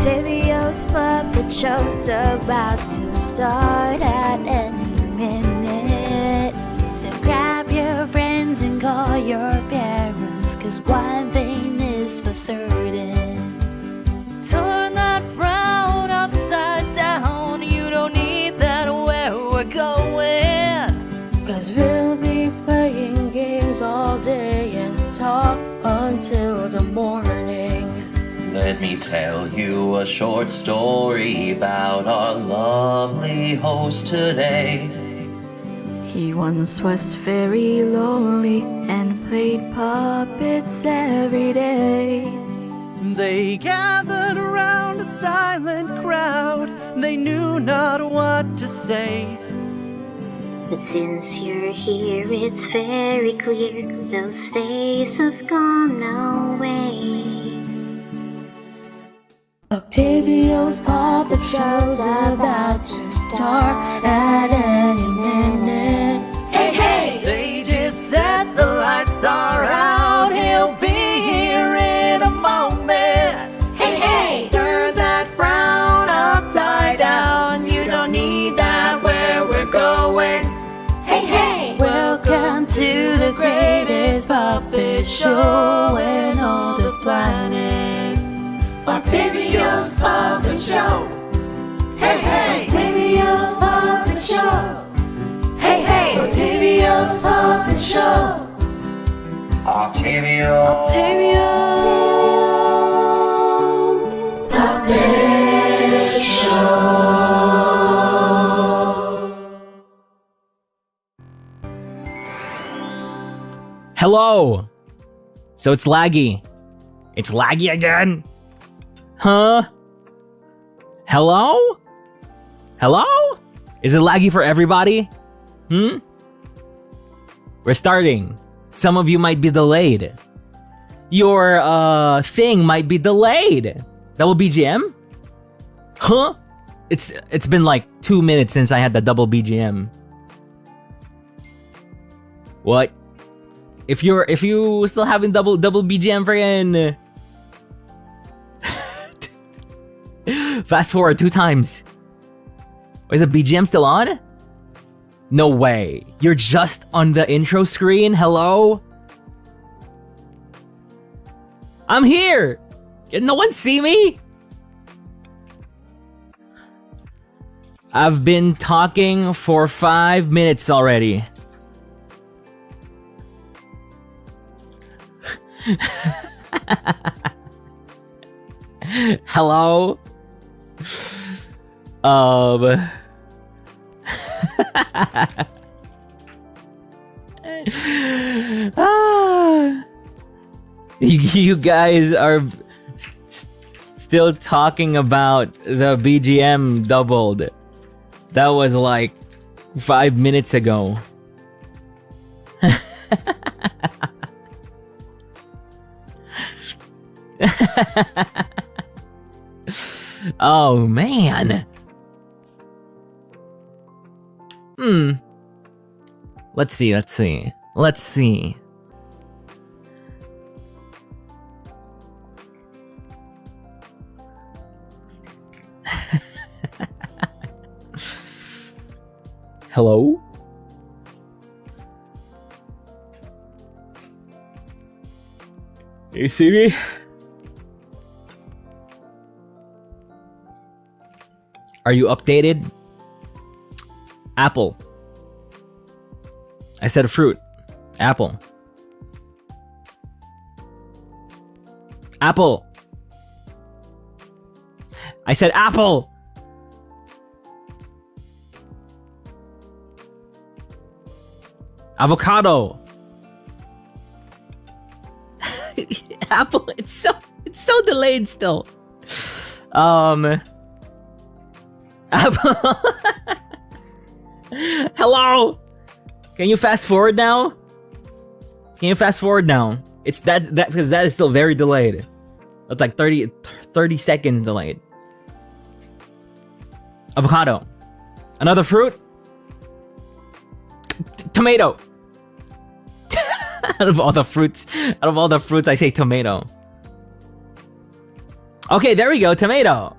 Octavio's puppet show's about to start at any minute. So grab your friends and call your parents, 'cause one thing is for certain: turn that frown upside down. You don't need that where we're going, 'cause we'll be playing games all day and talk until the morning. Let me tell you a short story about our lovely host today. He once was very lonely and played puppets every day. They gathered around a silent crowd. They knew not what to say. But since you're here, it's very clear those days have gone away. Octavio's puppet show's about to start at any minute. Hey, hey! Stage is set, the lights are out. He'll be here in a moment. Hey, hey! Turn that frown upside down. You don't need that where we're going. Hey, hey! Welcome to the greatest puppet show in all the planet. Octavio's Puppet Show. Hey, hey! Octavio's Puppet Show. Hey, hey! Octavio's Puppet Show. Octavio. Octavio's Puppet Show. Hello! So it's laggy. It's laggy again? Huh? Hello? Hello? Is it laggy for everybody? We're starting. Some of you might be delayed. Your thing might be delayed. Double BGM? Huh? It's been like 2 minutes since I had the double BGM. What? If you still having double BGM friggin' fast forward 2 times. Is the BGM still on? No way. You're just on the intro screen? Hello? I'm here! Can no one see me? I've been talking for 5 minutes already. Hello? You guys are still talking about the BGM doubled. That was like 5 minutes ago. Oh man. Let's see. Hello? You see me? Are you updated? Apple. I said a fruit. Apple. Apple. I said apple. Avocado. Apple. It's so delayed still. Apple. Hello. Can you fast forward now? It's that because that is still very delayed. That's like 30 seconds delayed. Avocado. Another fruit? Tomato. out of all the fruits, I say tomato. Okay, there we go. Tomato.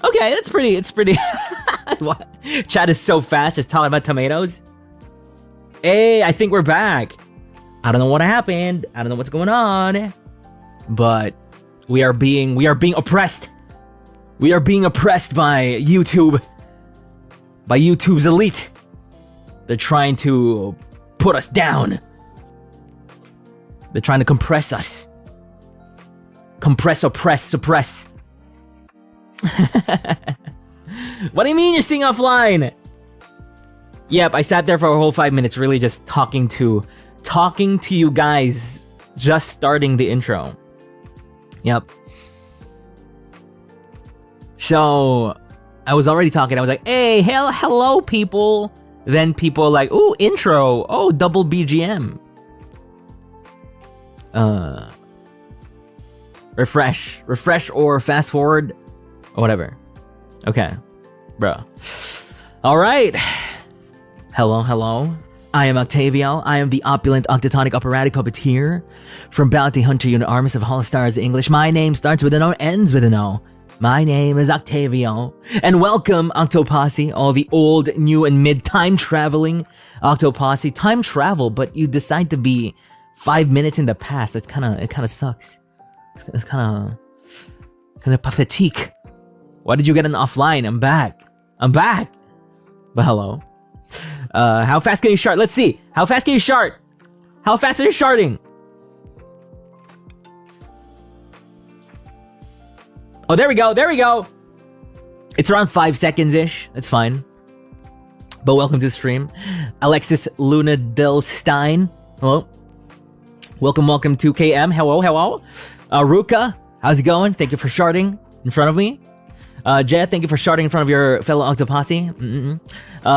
Okay, it's pretty. What? Chat is so fast, just talking about tomatoes. Hey, I think we're back. I don't know what happened. I don't know what's going on. But we are being oppressed. We are being oppressed by YouTube. By YouTube's elite. They're trying to put us down. They're trying to compress us. Compress, oppress, suppress. What do you mean you're seeing offline? Yep, I sat there for a whole 5 minutes, really just talking to you guys, just starting the intro. Yep. So I was already talking. I was like, "Hey, hello, people." Then people like, "Ooh, intro. Oh, double BGM." Refresh or fast forward or whatever. Okay, bro. All right. Hello. I am Octavio. I am the opulent octatonic operatic puppeteer from Bounty Hunter Unit Armis of HOLOSTARS English. My name starts with an O, ends with an O. My name is Octavio. And welcome, Octoposse, all the old, new, and mid-time traveling Octoposse. Time travel, but you decide to be 5 minutes in the past. It kind of sucks. It's kind of pathetic. Why did you get an offline? I'm back. But hello. How fast can you shart? Let's see. How fast can you shart? How fast are you sharting? Oh, there we go. It's around 5 seconds-ish. That's fine. But welcome to the stream. Alexis Luna Del Stein. Hello. Welcome to KM. Hello. Ruka, how's it going? Thank you for sharting in front of me. Jed, thank you for sharting in front of your fellow Octoposse.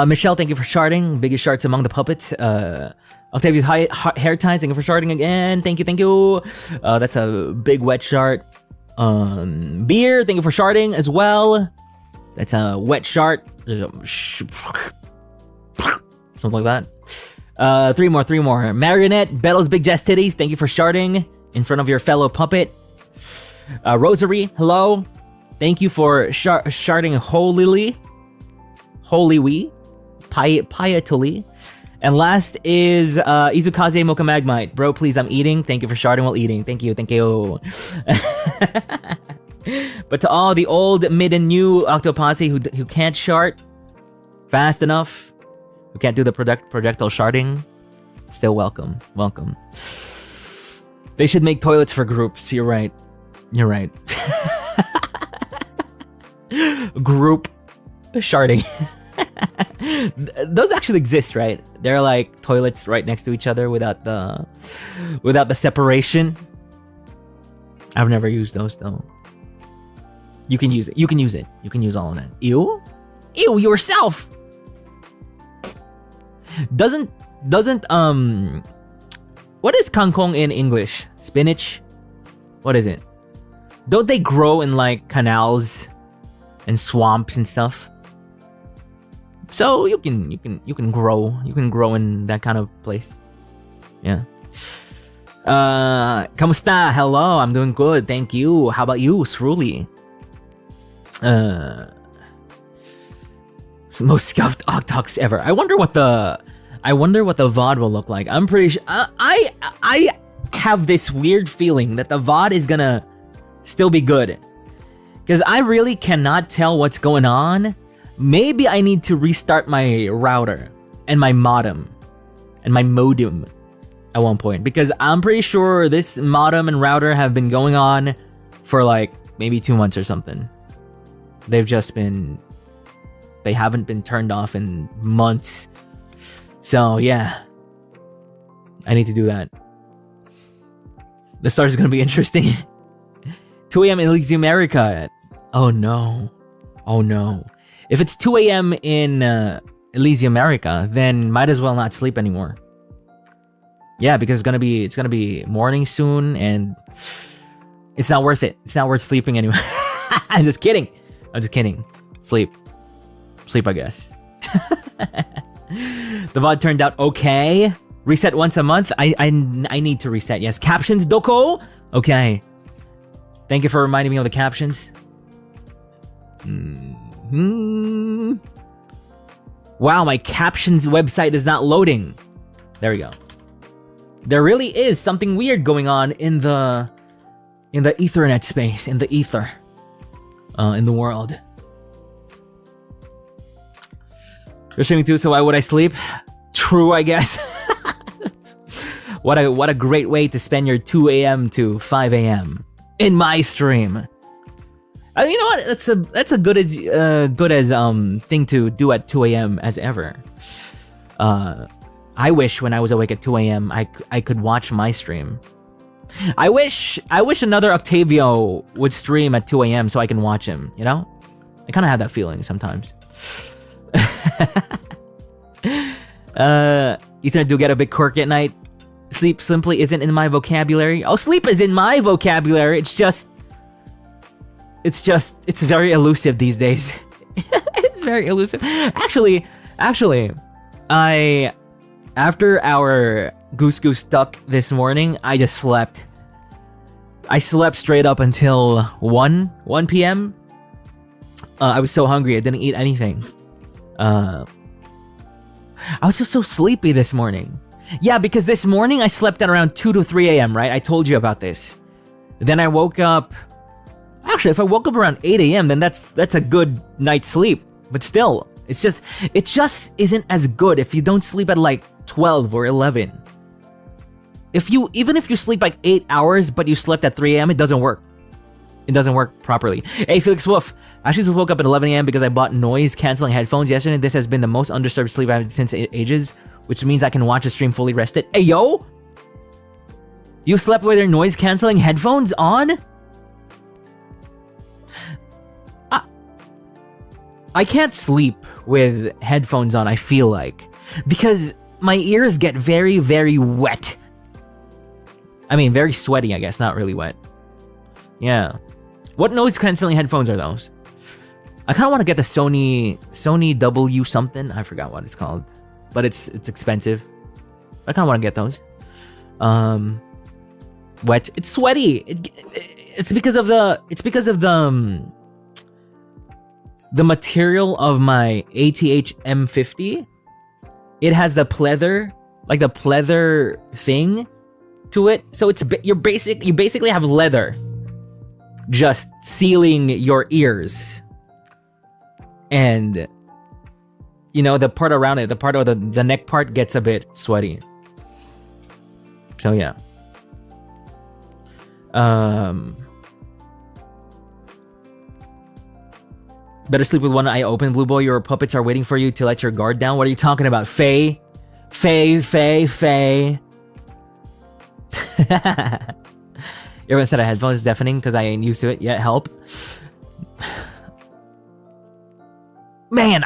Michelle, thank you for sharting. Biggest sharts among the puppets. Octavio's hair ties, thank you for sharting again. Thank you. That's a big wet shart. Beer, thank you for sharting as well. That's a wet shart. Something like that. Three more. Marionette, Bettle's Big Jess Titties, thank you for sharting in front of your fellow puppet. Rosary, hello. Thank you for sharting holily. Pietally. And last is Izukaze Mocha Magmite. Bro, please, I'm eating. Thank you for sharting while eating. Thank you. But to all the old, mid, and new Octoposse who can't shart fast enough, who can't do the projectile sharting, still welcome. They should make toilets for groups. You're right. Group sharting. Those actually exist, right? They're like toilets right next to each other without the separation. I've never used those though. You can use it. You can use all of that. Ew yourself. Doesn't what is kangkong in English? Spinach? What is it? Don't they grow in like canals and swamps and stuff? So you can grow in that kind of place. Yeah. Kamusta? Hello, I'm doing good, thank you. How about you, Sruli? Most scuffed OcTalks ever. I wonder what the VOD will look like. I'm pretty sure I have this weird feeling that the VOD is gonna still be good. Because I really cannot tell what's going on. Maybe I need to restart my router and my modem at one point. Because I'm pretty sure this modem and router have been going on for like maybe 2 months or something. They haven't been turned off in months. So yeah, I need to do that. The start is gonna be interesting. 2 a.m. in Elysium America. Oh no. If it's 2 a.m. in Elysium America, then might as well not sleep anymore. Yeah, because it's gonna be morning soon, and it's not worth it. It's not worth sleeping anyway. I'm just kidding. Sleep, I guess. The VOD turned out okay. Reset once a month. I need to reset. Yes. Captions, Doko. Okay. Thank you for reminding me of the captions. Wow, my captions website is not loading. There we go. There really is something weird going on in the Ethernet space, in the ether, in the world. You're streaming too, so why would I sleep? True, I guess. What a great way to spend your 2 a.m. to 5 a.m. in my stream. You know what? That's a good as thing to do at 2 a.m. as ever. I wish when I was awake at 2 a.m. I could watch my stream. I wish another Octavio would stream at 2 a.m. so I can watch him. You know, I kind of have that feeling sometimes. Ethernet do get a bit quirky at night. Sleep simply isn't in my vocabulary. Oh, sleep is in my vocabulary. It's very elusive these days. It's very elusive. Actually, after our Goose Duck this morning, I just slept. I slept straight up until 1 p.m. I was so hungry, I didn't eat anything. I was just so sleepy this morning. Yeah, because this morning I slept at around 2 to 3 a.m., right? I told you about this. Then I woke up... Actually, if I woke up around 8 a.m., then that's a good night's sleep. But still, it just isn't as good if you don't sleep at like 12 or 11. Even if you sleep like 8 hours, but you slept at 3 a.m., it doesn't work. It doesn't work properly. Hey, Felix Wolf. I actually woke up at 11 a.m. because I bought noise-canceling headphones yesterday. This has been the most undisturbed sleep I've had since ages, which means I can watch a stream fully rested. Hey, yo! You slept with your noise-canceling headphones on? I can't sleep with headphones on, I feel like. Because my ears get very, very wet. I mean, very sweaty, I guess. Not really wet. Yeah. What noise-canceling headphones are those? I kind of want to get the Sony W something. I forgot what it's called. But it's expensive. I kind of want to get those. Wet. It's sweaty. It's because of the material of my ATH M50. It has the pleather, like the pleather thing to it. So you basically have leather just sealing your ears. And you know, the part around it, the part of the neck part gets a bit sweaty. So yeah. Better sleep with one eye open, Blue Boy. Your puppets are waiting for you to let your guard down. What are you talking about? Faye. Everyone said a headphone is deafening because I ain't used to it yet. Help. Man,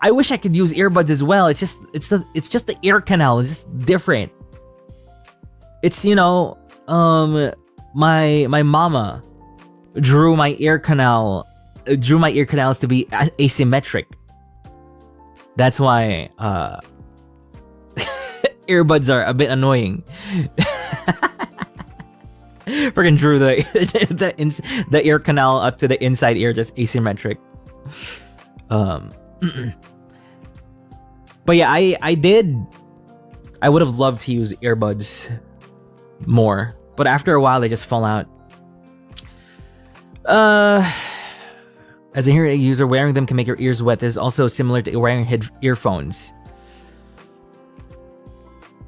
I wish I could use earbuds as well. It's just the ear canal. It's just different. It's, you know, my mama drew my ear canals to be asymmetric. That's why earbuds are a bit annoying. Freaking drew the ear canal up to the inside ear just asymmetric. But yeah, I would have loved to use earbuds more, but after a while they just fall out. As a hearing user, wearing them can make your ears wet. This is also similar to wearing earphones.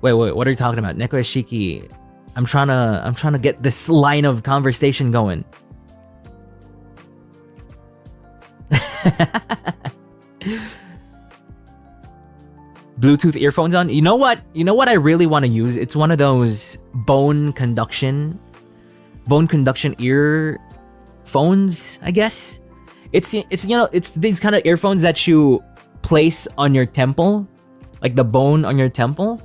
Wait, what are you talking about? Neko Shiki. I'm trying to get this line of conversation going. Bluetooth earphones on. You know what I really want to use? It's one of those bone conduction earphones, I guess. It's these kind of earphones that you place on your temple, like the bone on your temple,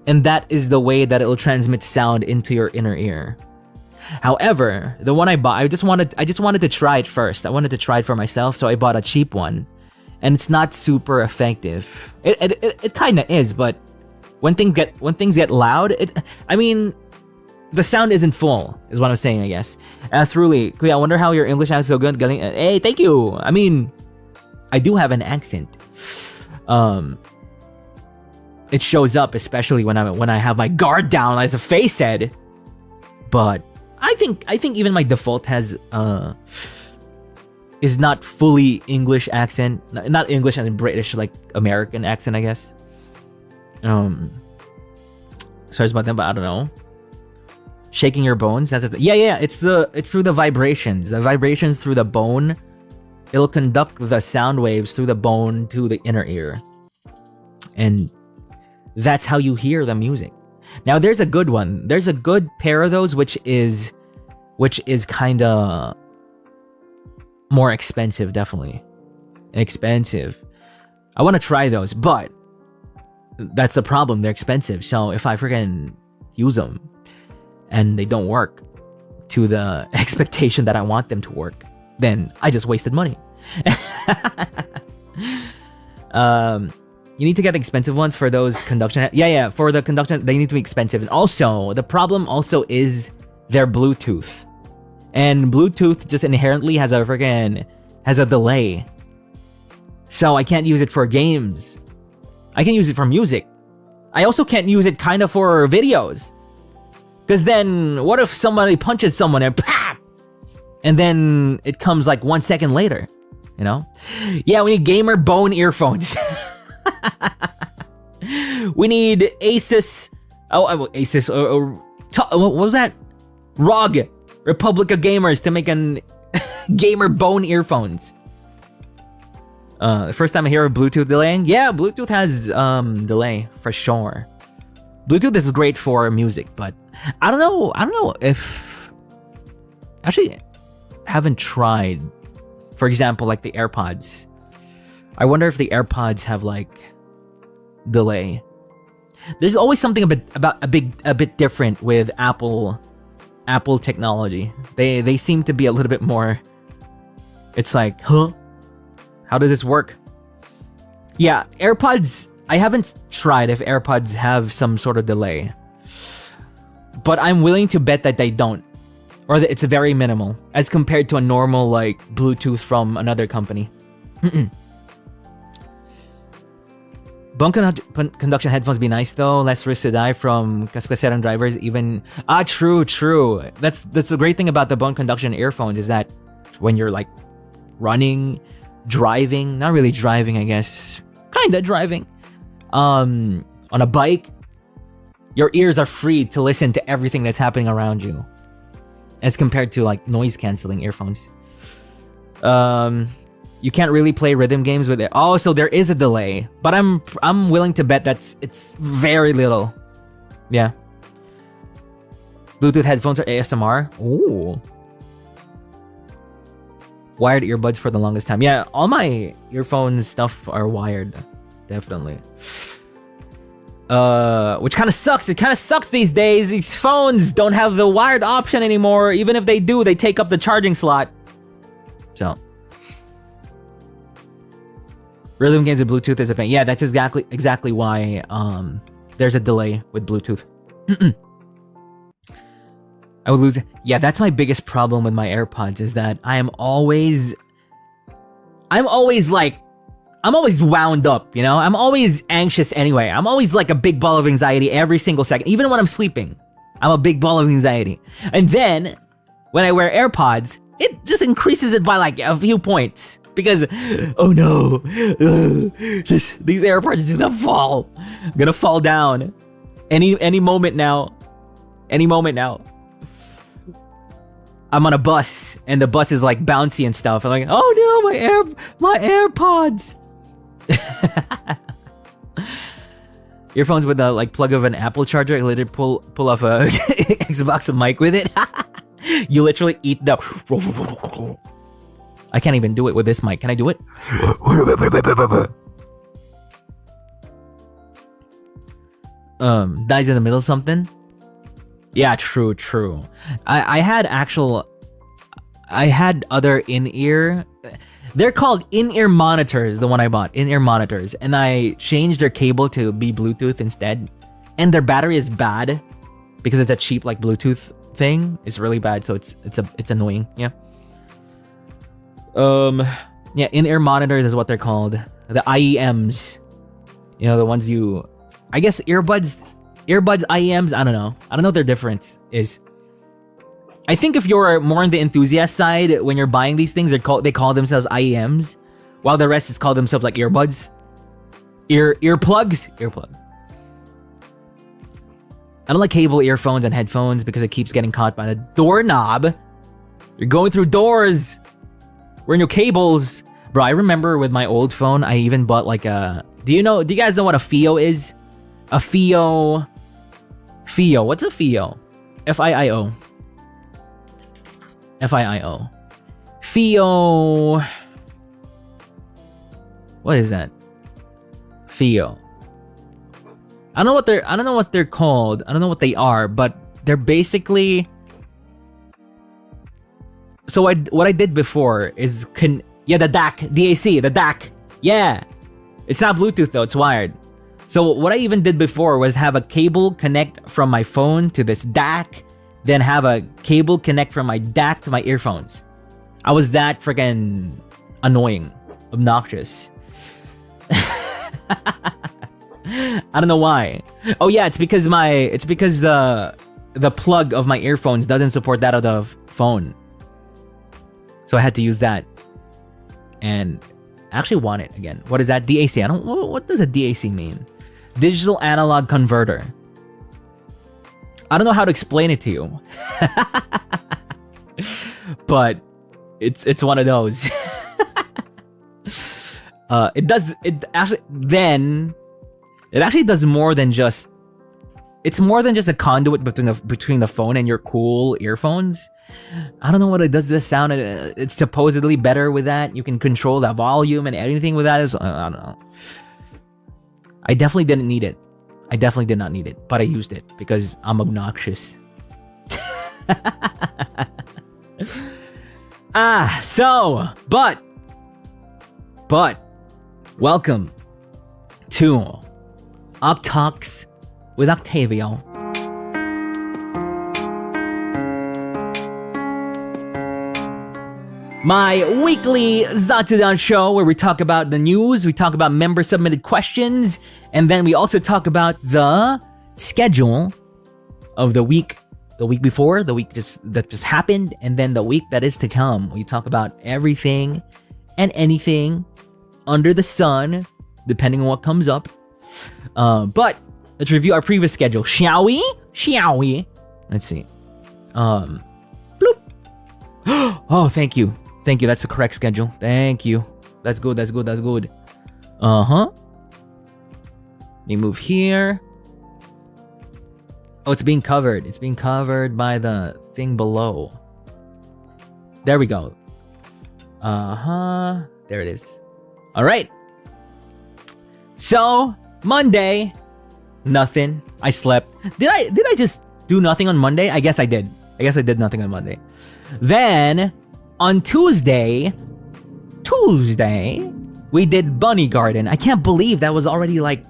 and that is the way that it will transmit sound into your inner ear. However, the one I bought, I just wanted to try it first. I wanted to try it for myself, so I bought a cheap one, and it's not super effective. It kind of is, but when things get loud, the sound isn't full, is what I'm saying, I guess. As Ruli, Kuya, I wonder how your English accent is so good. Galing. Hey, thank you. I mean, I do have an accent. It shows up, especially when I have my guard down, as a face said. But I think even my default has is not fully English accent, not English and British, like American accent, I guess. Sorry about them, but I don't know. Shaking your bones. Yeah. It's through the vibrations. The vibrations through the bone. It'll conduct the sound waves through the bone to the inner ear, and that's how you hear the music. Now, there's a good one. There's a good pair of those, which is kind of more expensive, definitely. Expensive. I want to try those, but that's the problem. They're expensive. So if I freaking use them and they don't work to the expectation that I want them to work, then I just wasted money. You need to get expensive ones for those conduction. Yeah, for the conduction, they need to be expensive. And also, the problem also is their Bluetooth. And Bluetooth just inherently has a delay. So I can't use it for games. I can use it for music. I also can't use it kind of for videos. Because then, what if somebody punches someone and pop? And then it comes like 1 second later, you know? Yeah, we need gamer bone earphones. We need Asus. Asus. What was that? ROG, Republic of Gamers, to make an gamer bone earphones. The first time I hear of Bluetooth delaying. Yeah, Bluetooth has delay for sure. Bluetooth is great for music, but I don't know if actually haven't tried. For example, like the AirPods. I wonder if the AirPods have like delay. There's always something a bit different with Apple technology. They seem to be a little bit more. It's like, huh? How does this work? Yeah, AirPods. I haven't tried if AirPods have some sort of delay, but I'm willing to bet that they don't, or that it's very minimal as compared to a normal like Bluetooth from another company. Bone conduction headphones be nice though. Less risk to die from kaspeseran drivers. Even true. That's the great thing about the bone conduction earphones is that when you're like running, driving, not really driving, I guess, kinda driving, on a bike, your ears are free to listen to everything that's happening around you, as compared to like noise canceling earphones. You can't really play rhythm games with it. Oh, so there is a delay, but I'm willing to bet it's very little. Yeah. Bluetooth headphones are ASMR. Ooh. Wired earbuds for the longest time. Yeah, all my earphones stuff are wired. Definitely. Which kind of sucks. It kind of sucks these days. These phones don't have the wired option anymore. Even if they do, they take up the charging slot. So. Rhythm games with Bluetooth is a pain. Yeah, that's exactly why there's a delay with Bluetooth. I would lose. Yeah, that's my biggest problem with my AirPods is that I'm always wound up, you know? I'm always anxious anyway. I'm always like a big ball of anxiety every single second. Even when I'm sleeping, I'm a big ball of anxiety. And then when I wear AirPods, it just increases it by like a few points. Because, oh no, these AirPods are just gonna fall. I'm gonna fall down. Any moment now. I'm on a bus, and the bus is like bouncy and stuff. I'm like, oh no, my AirPods. Earphones with the like plug of an Apple charger. I literally pull off a Xbox mic with it. You literally eat the. I can't even do it with this mic. Can I do it? Dies in the middle of something? Yeah, true. I had other in-ear. They're called in-ear monitors, the one I bought. In-ear monitors. And I changed their cable to be Bluetooth instead. And their battery is bad. because it's a cheap like Bluetooth thing. It's really bad, so it's annoying. Yeah. Yeah, in-ear monitors is what they're called. The IEMs. You know, the ones you, I guess earbuds IEMs, I don't know what their difference is. I think if you're more on the enthusiast side, when you're buying these things, they call themselves IEMs, while the rest is called themselves like earbuds. Earplugs. I don't like cable earphones and headphones because it keeps getting caught by the doorknob. You're going through doors. We're in your cables. Bro, I remember with my old phone, I even bought like a... Do you guys know what a FIO is? A FIO... What's a FIO? F-I-I-O. F-I-I-O. FIO... What is that? FIO. I don't know what they're called. I don't know what they are, but they're basically... So what I did before is the DAC, DAC, the DAC. Yeah. It's not Bluetooth though, it's wired. So what I even did before was have a cable connect from my phone to this DAC, then have a cable connect from my DAC to my earphones. I was that freaking annoying, obnoxious. I don't know why. Oh yeah, it's because the plug of my earphones doesn't support that of the phone. So I had to use that. And I actually want it again. What is that? DAC. What does a DAC mean? Digital analog converter. I don't know how to explain it to you. But it's one of those. It actually does more than just... It's more than just a conduit between the phone and your cool earphones. I don't know what it does to the sound. It's supposedly better with that. You can control the volume and everything with that. I don't know. I definitely didn't need it. I definitely did not need it, but I used it because I'm obnoxious. But welcome to OcTalks with Octavio. My weekly Zatudan show where we talk about the news, we talk about member submitted questions, and then we also talk about the schedule of the week before, the week that just happened, and then the week that is to come. We talk about everything and anything under the sun, depending on what comes up. But let's review our previous schedule, shall we? Let's see. Bloop. Oh, thank you. That's the correct schedule. Thank you. That's good. Uh-huh. Let me move here. Oh, it's being covered. It's being covered by the thing below. There we go. Uh-huh. There it is. All right. So, Monday, nothing. I slept. Did I just do nothing on Monday? I guess I did. I did nothing on Monday. Then, on Tuesday, we did Bunny Garden. I can't believe that was already like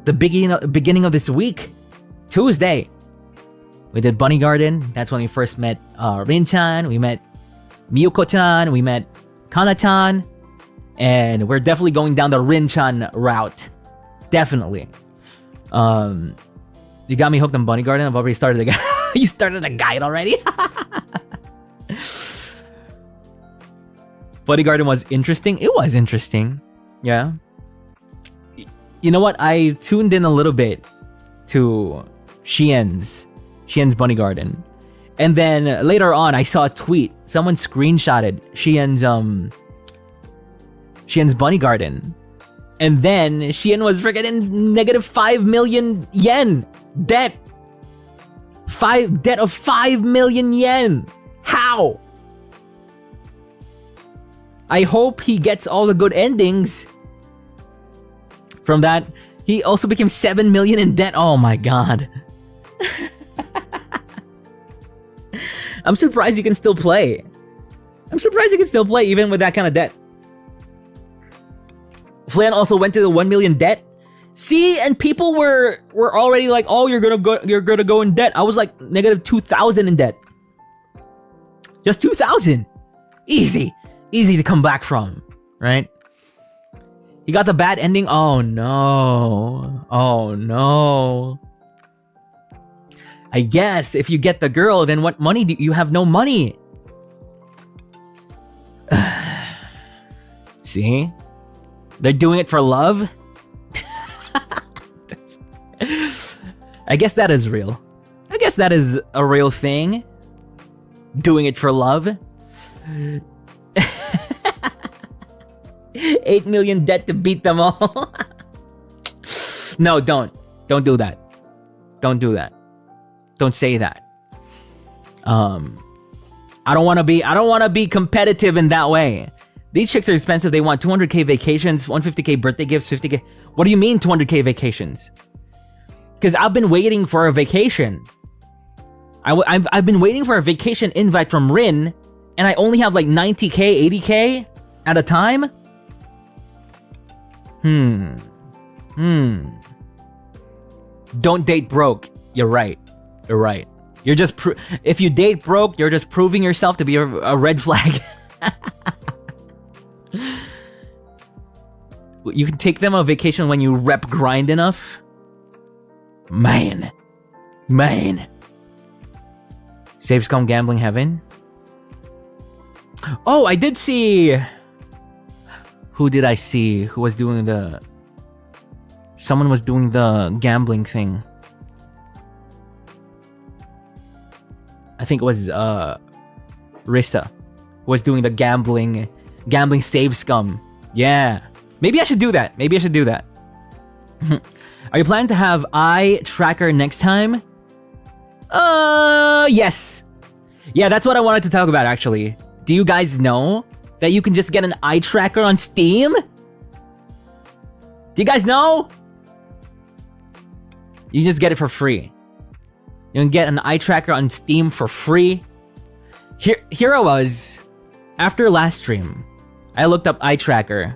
the beginning of this week. Tuesday, we did Bunny Garden. That's when we first met Rin-chan. We met Miyuko-chan. We met Kana-chan. And we're definitely going down the Rin-chan route. Definitely. You got me hooked on Bunny Garden. I've already started the guide. You started the guide already? Bunny Garden was interesting. It was interesting. Yeah. You know what? I tuned in a little bit to Shien's Bunny Garden. And then later on, I saw a tweet. Someone screenshotted Shien's Bunny Garden. And then Shien was freaking in negative 5 million yen debt. Debt of 5 million yen. How? I hope he gets all the good endings from that. He also became 7 million in debt. Oh my god. I'm surprised you can still play. even with that kind of debt. Flan also went to the 1 million debt. See, and people were already like, oh, you're gonna go in debt. I was like negative 2,000 in debt. Just 2,000. Easy to come back from, right? You got the bad ending. Oh no. I guess if you get the girl, then what money do you have? No money. See? They're doing it for love? I guess that is real. I guess that is a real thing. Doing it for love. 8 million debt to beat them all. No, don't do that. Don't do that. Don't say that. I don't want to be competitive in that way. These chicks are expensive. They want 200k vacations, 150k birthday gifts, 50k. What do you mean 200k vacations? Because I've been waiting for a vacation. I've been waiting for a vacation invite from Rin, and I only have like 90k, 80k at a time. Don't date broke. You're right. You're just if you date broke, you're just proving yourself to be a red flag. You can take them on vacation when you rep grind enough. Man. Save scum gambling heaven. Oh, I did see. Who did I see? Who was doing the? Someone was doing the gambling thing. I think it was Rissa was doing the gambling save scum. Yeah. Maybe I should do that. Are you planning to have eye tracker next time? Yes. Yeah, that's what I wanted to talk about actually. Do you guys know that you can just get an eye tracker on Steam? Do you guys know? You just get it for free. You can get an eye tracker on Steam for free. Here I was, after last stream, I looked up eye tracker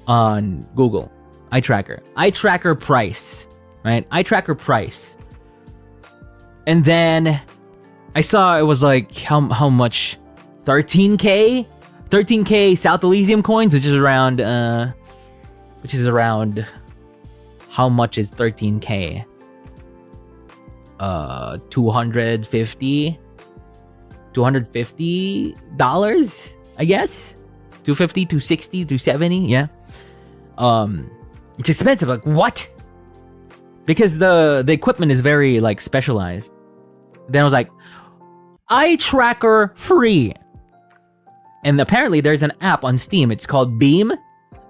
on Google. Eye tracker price, right? Eye tracker price. And then I saw it was like how much? 13k? 13k South Elysium coins, which is around how much is 13k? 250 $250, I guess. 250, 260, 270, yeah. It's expensive. Like, what? Because the equipment is very like specialized. Then I was like, eye tracker free. And apparently there's an app on Steam. It's called Beam.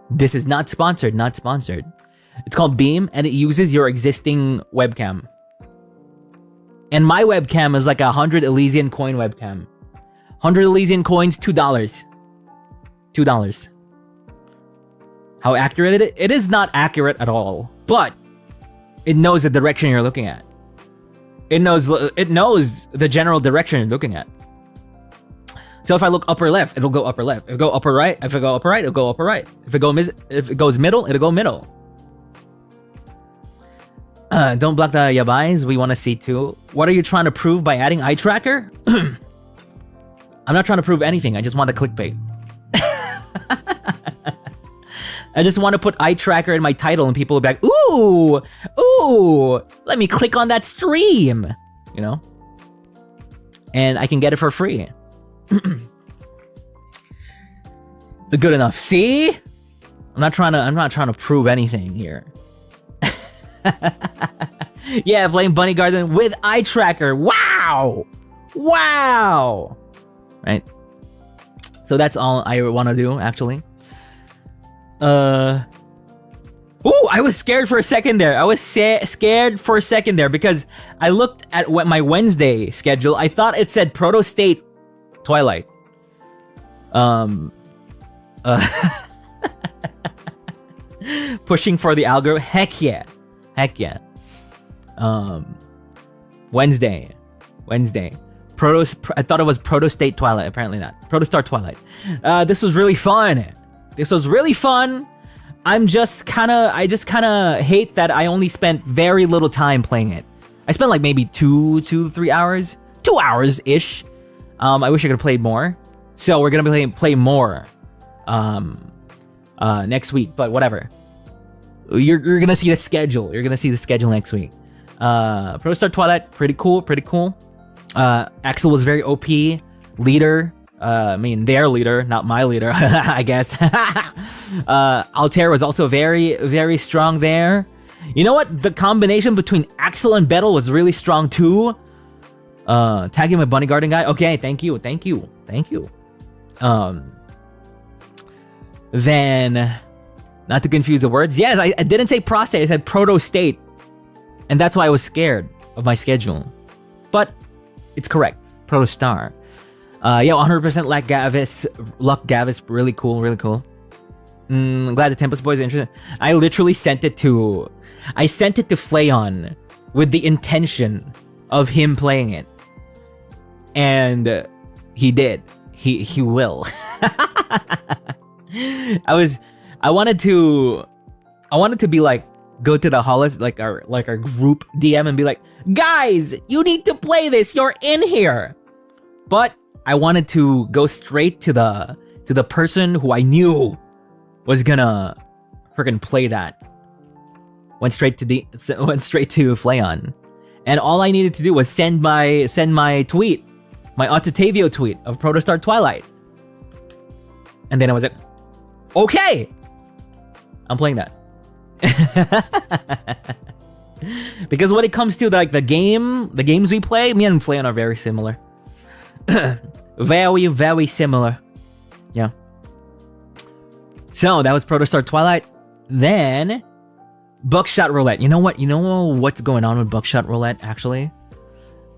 This is not sponsored. It's called Beam, and it uses your existing webcam. And my webcam is like 100 Elysian coin webcam. 100 Elysian coins, $2. $2. How accurate it is? It is not accurate at all, but it knows the direction you're looking at. It knows the general direction you're looking at. So if I look upper left, it'll go upper left. If I go upper right, it'll go upper right. If it goes middle, it'll go middle. Don't block the yabais. We want to see too. What are you trying to prove by adding eye tracker? I'm not trying to prove anything. I just want the clickbait. I just want to put eye tracker in my title, and people will be like, "Ooh, let me click on that stream," you know. And I can get it for free. Good enough. See, I'm not trying to prove anything here. Yeah, playing Bunny Garden with eye tracker. Wow. Right. So that's all I want to do, actually. I was scared for a second there. Because I looked at what my Wednesday schedule. I thought it said Proto State Twilight. Pushing for the algorithm. Heck yeah. Wednesday. I thought it was Proto State Twilight. Apparently not. Protostar Twilight. This was really fun. I just kind of hate that I only spent very little time playing it. I spent like maybe 3 hours, 2 hours ish. I wish I could have played more. So we're gonna play more next week, but whatever. You're gonna see the schedule. You're gonna see the schedule next week. Protostar Twilight, pretty cool. Axel was very OP leader. I mean, their leader, not my leader, I guess. Altair was also very, very strong there. You know what? The combination between Axel and Bettel was really strong too. Tagging my bunny garden guy. Okay, thank you. Then, not to confuse the words. Yes, I didn't say prostate. I said proto-state. And that's why I was scared of my schedule. But it's correct. Protostar. Yeah, 100% Luck Gavis, really cool. Glad the Tempest Boys are interested. I literally sent it to Flayon with the intention of him playing it. And he did. He will. I wanted to be like, go to the Holos, like our group DM and be like, guys, you need to play this. You're in here. But I wanted to go straight to the person who I knew was gonna freaking play that. Went straight to Flayon, and all I needed to do was send my tweet, my Octavio tweet of Protostar Twilight, and then I was like, okay, I'm playing that. Because when it comes to the games we play, me and Flayon are very similar. Very, very similar. Yeah. So that was Protostar Twilight. Then Buckshot Roulette. You know what? You know what's going on with Buckshot Roulette, actually?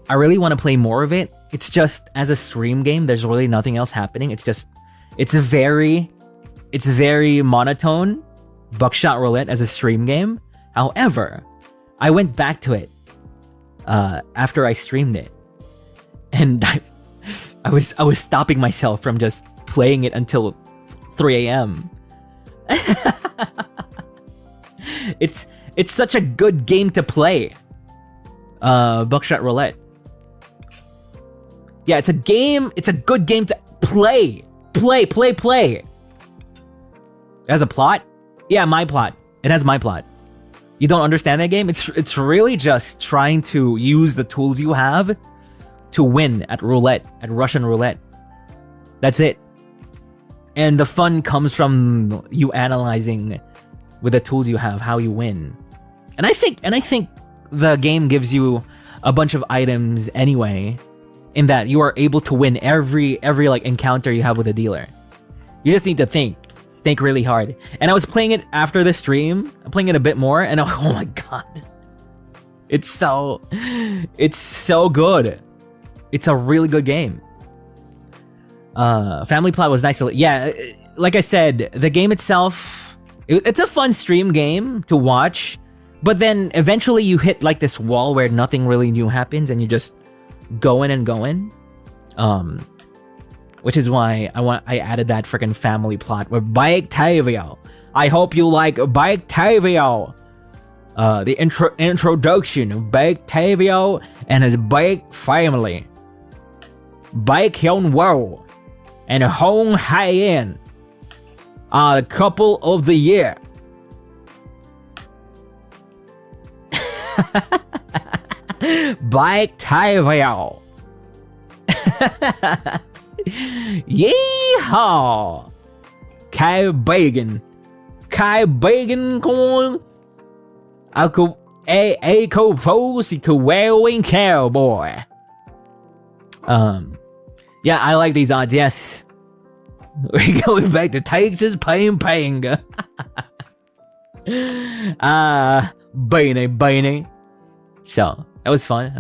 I really want to play more of it. It's just, as a stream game, there's really nothing else happening. It's very monotone. Buckshot Roulette as a stream game. However, I went back to it after I streamed it, and I was stopping myself from just playing it until 3 a.m. It's such a good game to play. Buckshot Roulette. Yeah, it's a good game to play. It has a plot? Yeah, my plot. It has my plot. You don't understand that game? It's really just trying to use the tools you have to win at Russian roulette. That's it. And the fun comes from you analyzing with the tools you have how you win. And I think the game gives you a bunch of items anyway, in that you are able to win every like encounter you have with a dealer. You just need to think really hard. And I was playing it after the stream. I'm playing it a bit more, and oh my god, it's so good. It's a really good game. Family Plot was nice. Yeah, like I said, the game itself, it's a fun stream game to watch, but then eventually you hit like this wall where nothing really new happens, and you just going and going. Which is why I added that freaking Family Plot with Octavio. I hope you like Octavio. The introduction of Octavio and his bike family. Bike Hyun Woo and Hong Hae-in are the couple of the year. Octavio. Yeehaw! Kai Bagan corn. A wearing cowboy. Yeah, I like these odds, yes. We're going back to Texas, paying. Beanie. So, that was fun.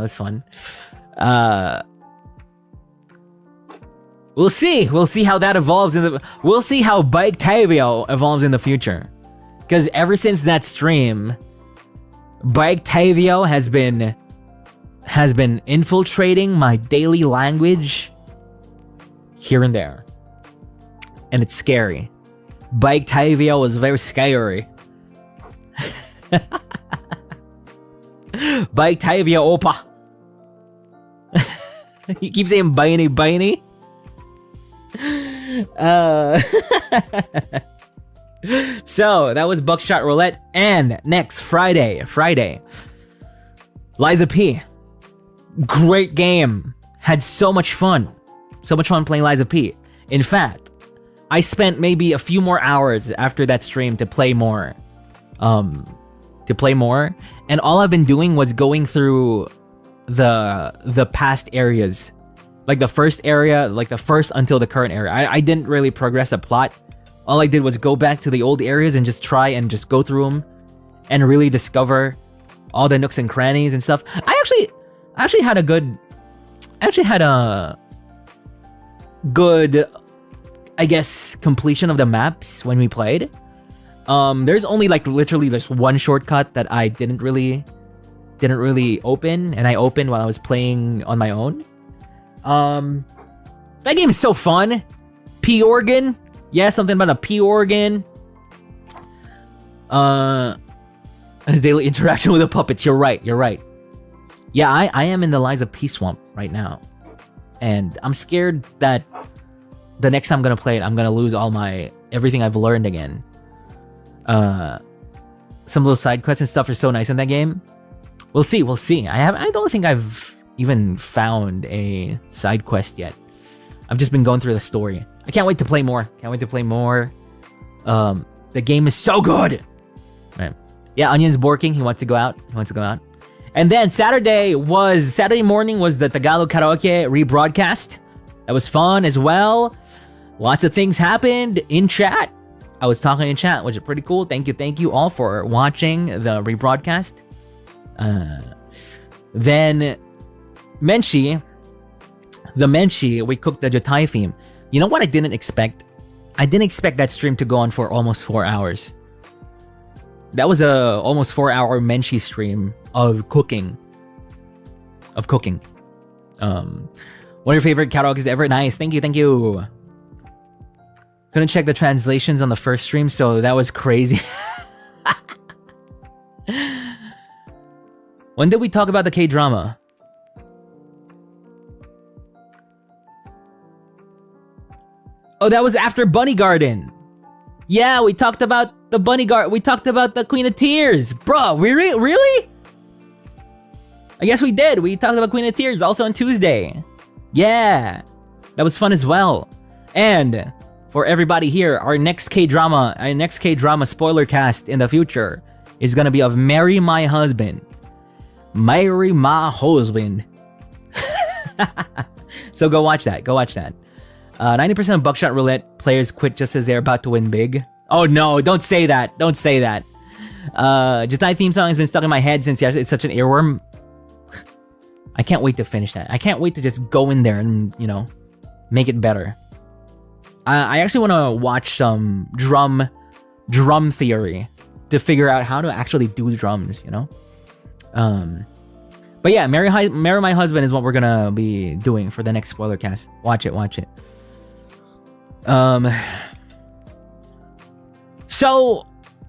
We'll see how that evolves we'll see how Octavio evolves in the future. Because ever since that stream, Octavio has been infiltrating my daily language here and there. And it's scary. by Octavio was very scary. By Octavio Opa. He keeps saying Biney. So that was Buckshot Roulette. And next Friday, Liza P. Great game. Had so much fun. So much fun playing Liza P. In fact, I spent maybe a few more hours after that stream to play more. And all I've been doing was going through the past areas. Like the first area, like the first until the current area. I didn't really progress a plot. All I did was go back to the old areas and just try and just go through them and really discover all the nooks and crannies and stuff. I actually had a good, I guess, completion of the maps when we played. There's only like literally just one shortcut that I didn't really open, and I opened while I was playing on my own. That game is so fun. P organ, yeah, something about a P organ. His daily interaction with the puppets. You're right. Yeah, I am in the Liza P swamp right now, and I'm scared that the next time I'm gonna play it, I'm gonna lose everything I've learned again. Some little side quests and stuff are so nice in that game. We'll see. I don't think I've even found a side quest yet. I've just been going through the story. I can't wait to play more. The game is so good. Right. Yeah, Onion's borking. He wants to go out. And then Saturday morning was the Tagalog karaoke rebroadcast. That was fun as well. Lots of things happened in chat. I was talking in chat, which is pretty cool. Thank you all for watching the rebroadcast. Then Menchie, we cooked the Jotai theme. You know what I didn't expect? I didn't expect that stream to go on for almost 4 hours. That was a almost 4-hour Menchie stream of cooking. One of your favorite karaoke's ever. Nice. Thank you. Couldn't check the translations on the first stream, so that was crazy. When did we talk about the K-drama? Oh, that was after Bunny Garden. Yeah, we talked about the Bunny Garden. We talked about the Queen of Tears. Bro, really? I guess we did. We talked about Queen of Tears also on Tuesday. Yeah, that was fun as well. And for everybody here, our next K-drama spoiler cast in the future is gonna be of Marry My Husband. Marry My Husband. So go watch that. 90% of Buckshot Roulette players quit just as they're about to win big. Oh no, don't say that. Jutai theme song has been stuck in my head since it's such an earworm. I can't wait to finish that. I can't wait to just go in there and, make it better. I actually want to watch some drum theory to figure out how to actually do drums, But yeah, Marry My Husband is what we're gonna be doing for the next spoiler cast. Watch it. So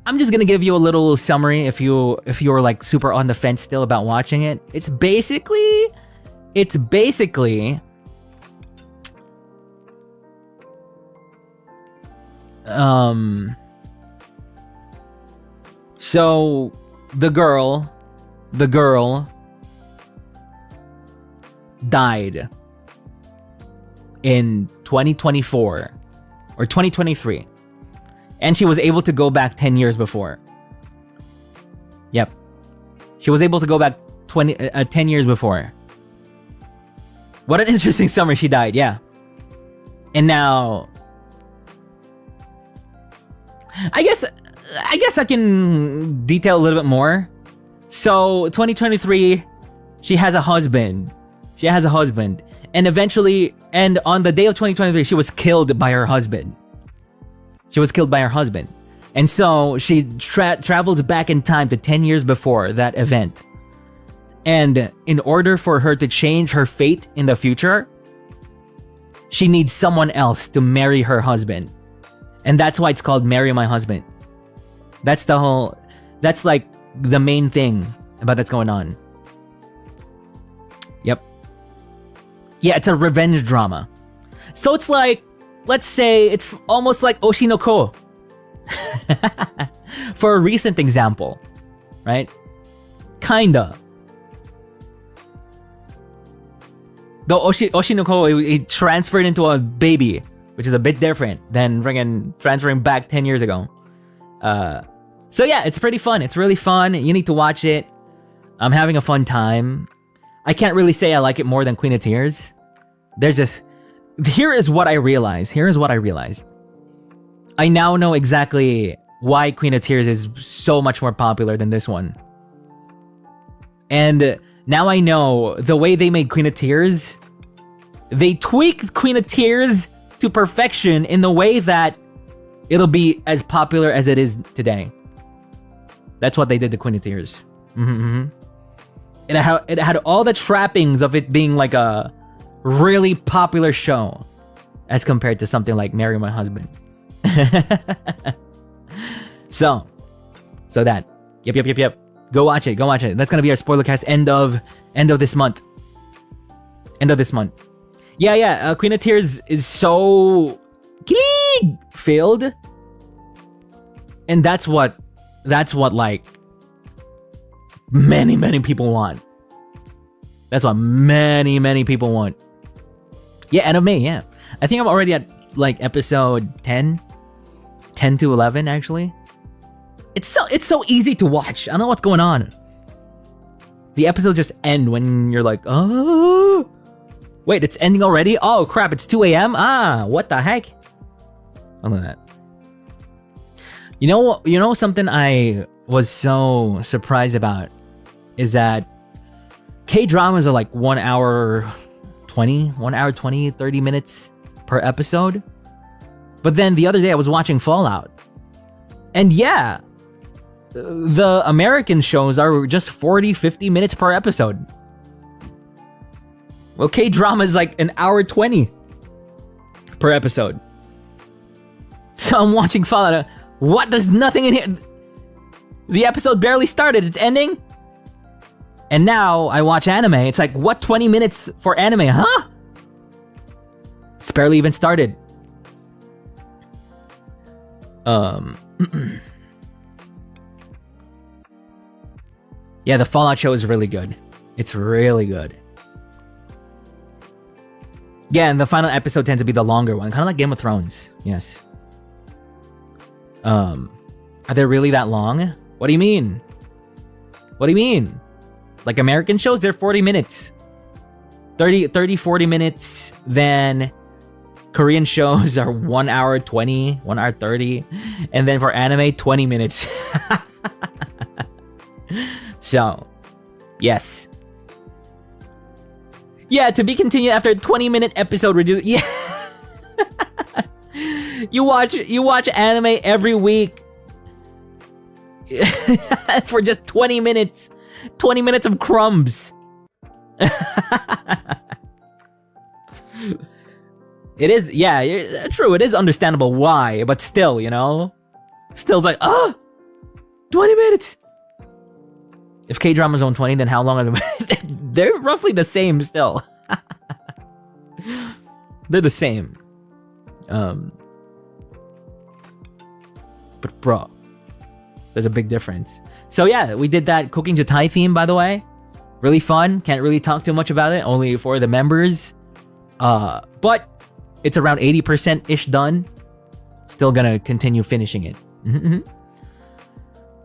I'm just gonna give you a little summary if you're like super on the fence still about watching it. It's basically so the girl died in 2024 or 2023, and she was able to go back 10 years before. Yep, she was able to go back 10 years before. What an interesting summer. She died, yeah. And now I guess I can detail a little bit more. So 2023, she has a husband. And eventually, and on the day of 2023, she was killed by her husband. And so she travels back in time to 10 years before that event. And in order for her to change her fate in the future, she needs someone else to marry her husband. And that's why it's called Marry My Husband. That's like the main thing about that's going on. Yep. Yeah, it's a revenge drama. So it's like, let's say it's almost like Oshinoko. For a recent example, right? Kinda. Though Oshinoko, it transferred into a baby, which is a bit different than friggin' transferring back 10 years ago. So yeah, it's pretty fun. It's really fun. You need to watch it. I'm having a fun time. I can't really say I like it more than Queen of Tears. Here is what I realized. I now know exactly why Queen of Tears is so much more popular than this one. And now I know the way they made Queen of Tears, they tweaked Queen of Tears to perfection in the way that it'll be as popular as it is today. That's what they did to Queen of Tears. It had all the trappings of it being like a really popular show as compared to something like Marry My Husband. So that. Yep. Go watch it. That's gonna be our spoiler cast end of this month. Yeah. Queen of Tears is so filled, and that's what like many people want. That's what many people want. Yeah, anime. Yeah, I think I'm already at like episode 10 to 11 actually. It's so easy to watch. I don't know what's going on. The episodes just end when you're like, oh, wait, it's ending already? Oh crap, it's 2 a.m. What the heck? Look at that. You know something I was so surprised about is that K-dramas are like 1 hour 20, 30 minutes per episode. But then the other day I was watching Fallout. And yeah, the American shows are just 40, 50 minutes per episode. Well, K-drama is like 1 hour 20 per episode. So I'm watching Fallout. What? There's nothing in here. The episode barely started. It's ending. And now I watch anime. It's like, what, 20 minutes for anime, huh? It's barely even started. Yeah, the Fallout show is really good. It's really good. Yeah, and the final episode tends to be the longer one, kind of like Game of Thrones. Yes. Are they really that long? What do you mean? Like American shows, they're 40 minutes. 40 minutes. Then Korean shows are 1 hour 20, 1 hour 30. And then for anime, 20 minutes. So, yes. Yeah, to be continued after a 20-minute episode reduced. Yeah. You watch anime every week for just 20 minutes. 20 minutes of crumbs. It is, yeah, true. It is understandable why, but still, still it's like, 20 minutes. If K-drama's on 20, then how long are they? They're roughly the same still. They're the same. But bro, there's a big difference. So yeah, we did that Cooking to Thai theme, by the way. Really fun. Can't really talk too much about it, only for the members. But it's around 80%-ish done. Still gonna continue finishing it.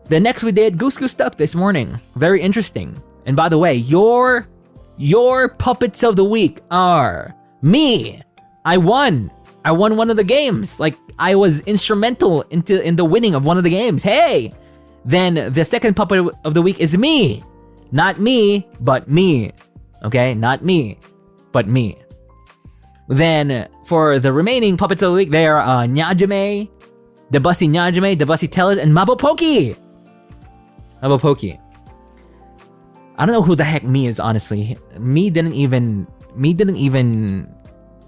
The next we did Goose Goose Duck this morning. Very interesting. And by the way, your puppets of the week are me. I won one of the games. Like, I was instrumental in the winning of one of the games. Hey! Then the second puppet of the week is me. Not me, but me. Okay? Not me, but me. Then for the remaining puppets of the week, they are Nyajime, Debussy Nyajime, Debussy Tellers, and Mabopoki. Mabopoki. I don't know who the heck me is, honestly. Me didn't even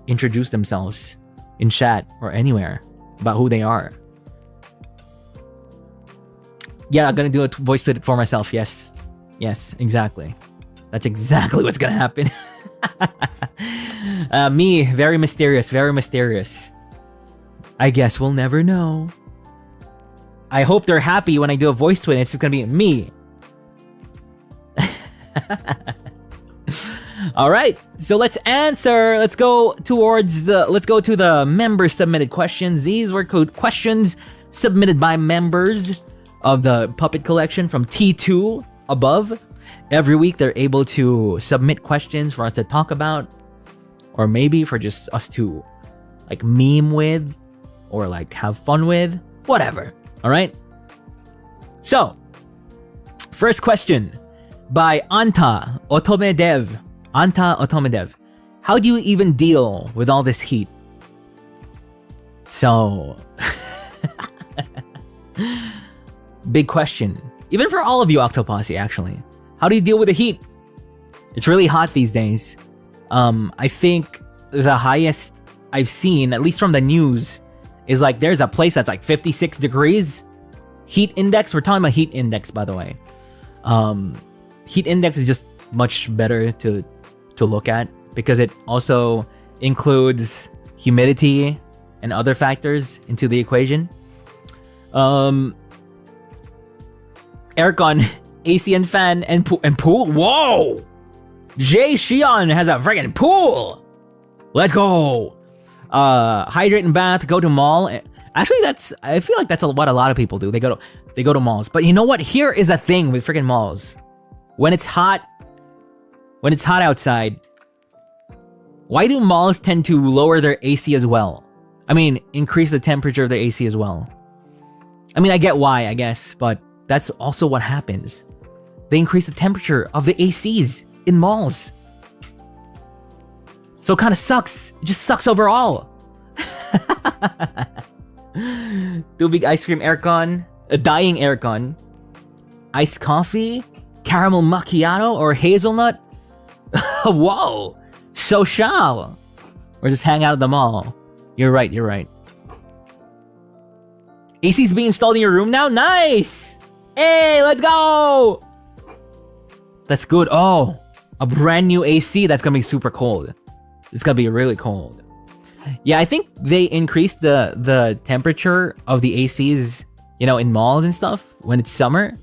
introduce themselves in chat or anywhere. about who they are. Yeah, I'm gonna do a voice tweet for myself. Yes, exactly. That's exactly what's gonna happen. Me, very mysterious, very mysterious. I guess we'll never know. I hope they're happy when I do a voice tweet. It's just gonna be me. All right, so let's answer. Let's go to the member submitted questions. These were questions submitted by members of the Puppet Collection from T2 above. Every week they're able to submit questions for us to talk about, or maybe for just us to like meme with or like have fun with, whatever. All right. So, first question by Anta Otomedev. Anta Otomedev. How do you even deal with all this heat? So, big question. Even for all of you, Octoposse, actually. How do you deal with the heat? It's really hot these days. I think the highest I've seen, at least from the news, is like there's a place that's like 56 degrees. Heat index, we're talking about heat index, by the way. Heat index is just much better to look at because it also includes humidity and other factors into the equation. Aircon, AC and fan, and pool. Whoa! Jay Shion has a friggin' pool! Let's go! Hydrate and bath, go to mall. Actually, I feel like that's what a lot of people do. They go to malls. But you know what? Here is a thing with friggin' malls. When it's hot outside, why do malls tend to lower their AC as well? I mean, increase the temperature of the AC as well. I mean, I get why, I guess, but that's also what happens. They increase the temperature of the ACs in malls. So it kind of sucks. It just sucks overall. Two big ice cream aircon, a dying aircon, iced coffee, caramel macchiato, or hazelnut. Whoa, social. Or just hang out at the mall. You're right. AC's being installed in your room now? Nice! Hey, let's go! That's good. Oh, a brand new AC. That's gonna be super cold. It's gonna be really cold. Yeah, I think they increased the temperature of the ACs, you know, in malls and stuff when it's summer,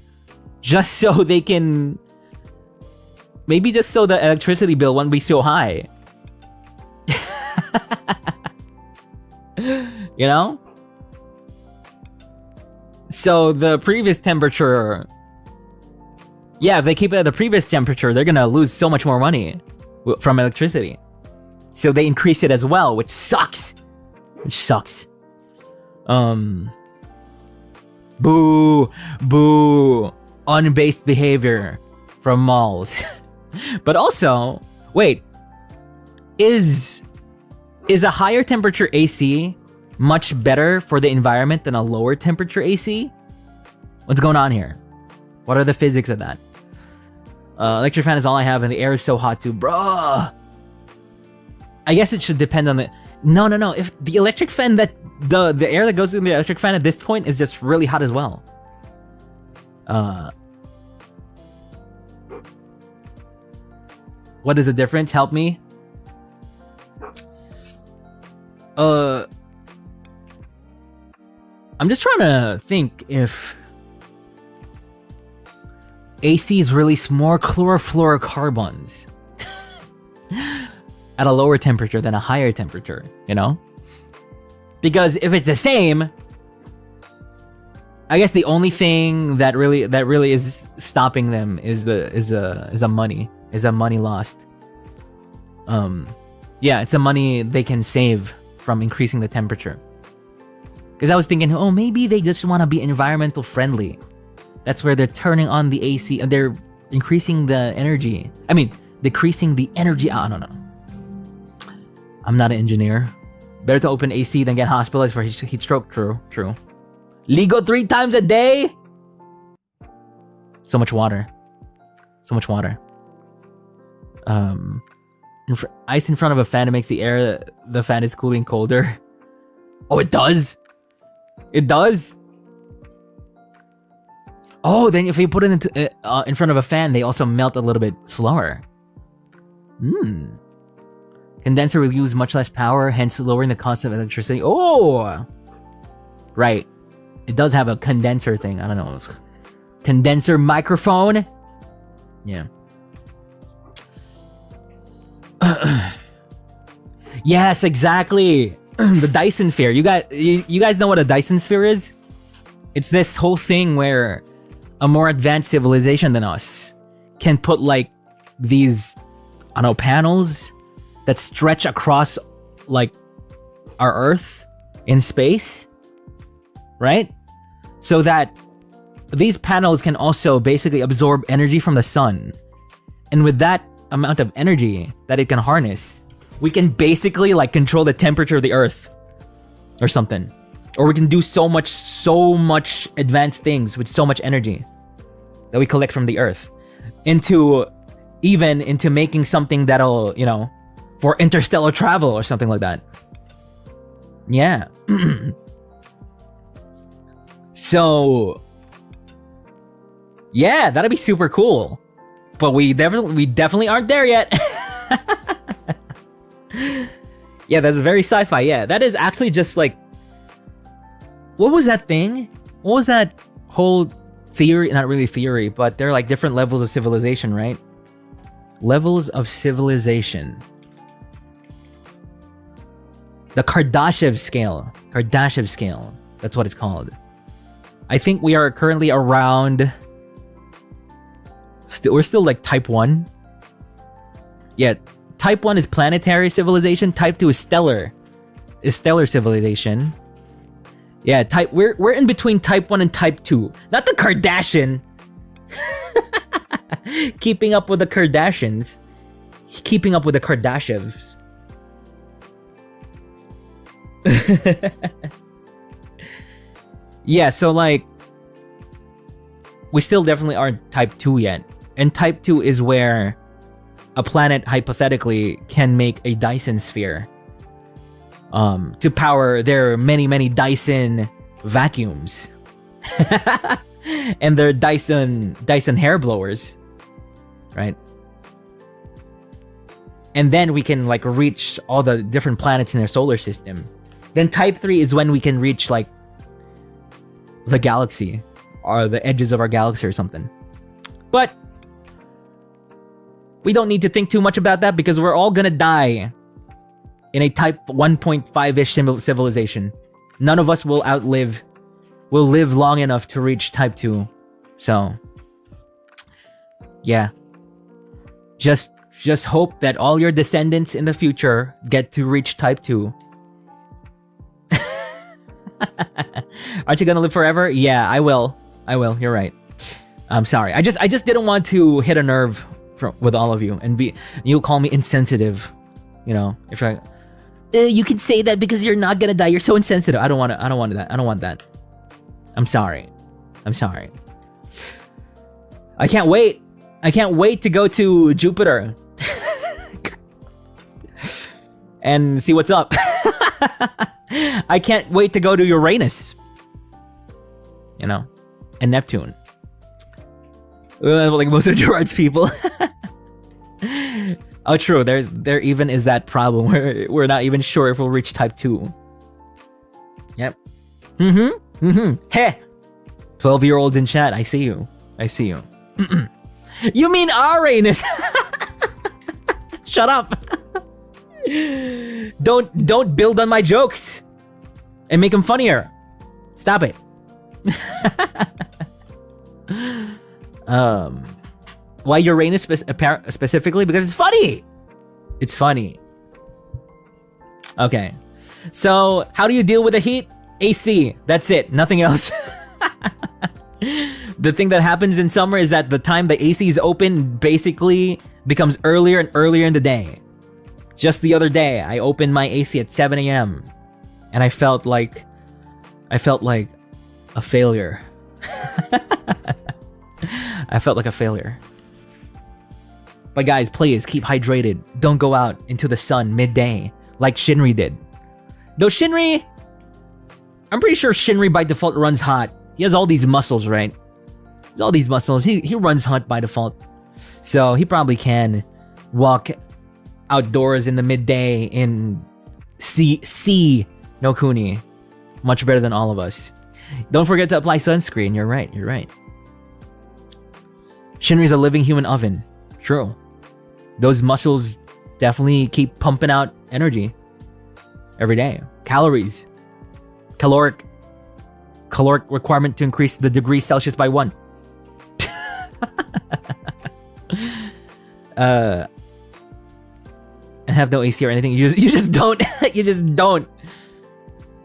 just so they can, maybe just so the electricity bill won't be so high. You know? So the previous temperature, yeah, if they keep it at the previous temperature, they're gonna lose so much more money from electricity. So they increase it as well, which sucks. Boo. Unbased behavior from malls. But also, wait, is a higher temperature AC much better for the environment than a lower temperature AC? What's going on here? What are the physics of that? Electric fan is all I have and the air is so hot too. Bruh! I guess it should depend on the... No. If the electric fan the air that goes in the electric fan at this point is just really hot as well. What is the difference? Help me. I'm just trying to think if AC is release more chlorofluorocarbons at a lower temperature than a higher temperature, you know? Because if it's the same, I guess the only thing that really is stopping them is a money lost. Yeah, it's a money they can save from increasing the temperature. Because I was thinking, oh, maybe they just want to be environmental friendly. That's where they're turning on the AC and they're increasing the energy. I mean, decreasing the energy. I don't know. I'm not an engineer. Better to open AC than get hospitalized for heat stroke. True. Ligo 3 times a day? So much water. Ice in front of a fan, it makes the fan is cooling colder. Oh, it does? It does? Oh, then if you put it into in front of a fan, they also melt a little bit slower. Condenser will use much less power, hence lowering the cost of electricity. Oh! Right. It does have a condenser thing. I don't know. Condenser microphone? Yeah. Yes, exactly. The Dyson sphere. You guys know what a Dyson sphere is? It's this whole thing where a more advanced civilization than us can put like these, I don't know, panels that stretch across like our Earth in space, right? So that these panels can also basically absorb energy from the sun. And with that amount of energy that it can harness, we can basically like control the temperature of the Earth or something. Or we can do so much advanced things with so much energy that we collect from the Earth into making something that'll, you know, for interstellar travel or something like that. Yeah. So yeah, that'd be super cool. But we definitely aren't there yet. Yeah, that's very sci-fi. Yeah, that is actually just like, what was that thing? What was that whole theory? Not really theory, but they're like different levels of civilization, right? Levels of civilization. The Kardashev scale. Kardashev scale. That's what it's called. I think we are currently around... we're still like type 1. Yeah, type 1 is planetary civilization. Type 2 is stellar. Is stellar civilization. Yeah, we're in between type 1 and type 2. Not the Kardashian. Keeping up with the Kardashians. Keeping up with the Kardashevs. Yeah, so like we still definitely aren't type 2 yet. And type 2 is where a planet hypothetically can make a Dyson sphere to power their many Dyson vacuums and their Dyson hair blowers, right? And then we can like reach all the different planets in their solar system. Then type 3 is when we can reach like the galaxy or the edges of our galaxy or something. But we don't need to think too much about that because we're all gonna die in a type 1.5-ish civilization. None of us will live long enough to reach type 2. So yeah, just hope that all your descendants in the future get to reach type 2. Aren't you gonna live forever? Yeah, I will. You're right. I'm sorry. I just didn't want to hit a nerve with all of you and you'll call me insensitive. You know, if you're like, you can say that because you're not gonna die. You're so insensitive. I don't want that. I'm sorry. I can't wait to go to Jupiter and see what's up. I can't wait to go to Uranus, you know, and Neptune. Like most of Gerard's people. Oh, true. There even is that problem where we're not even sure if we'll reach type 2. Yep. Hey, 12-year-olds in chat. I see you. You mean Uranus? Shut up. Don't build on my jokes and make them funnier. Stop it. Why Uranus specifically? Because it's funny. Okay, so how do you deal with the heat? AC, that's it, nothing else. The thing that happens in summer is that the time the AC is open basically becomes earlier and earlier in the day. Just the other day, I opened my AC at 7 a.m. and I felt like a failure. I felt like a failure. But guys, please keep hydrated. Don't go out into the sun midday like Shinri did. Though Shinri, I'm pretty sure Shinri by default runs hot. He has all these muscles, right? He has all these muscles. He runs hot by default. So he probably can walk outdoors in the midday in C no Kuni. Much better than all of us. Don't forget to apply sunscreen. You're right. Shinri's a living human oven. True. Those muscles definitely keep pumping out energy every day. Calories. Caloric requirement to increase the degrees Celsius by 1. And have no AC or anything. You just don't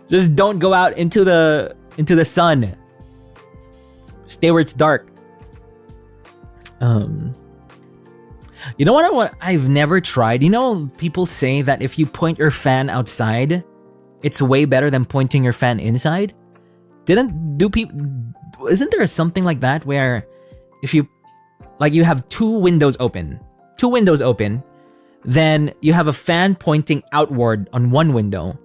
just don't go out into the sun. Stay where it's dark. You know what I've never tried? You know, people say that if you point your fan outside, it's way better than pointing your fan inside. Isn't there something like that where if you have two windows open, then you have a fan pointing outward on one window.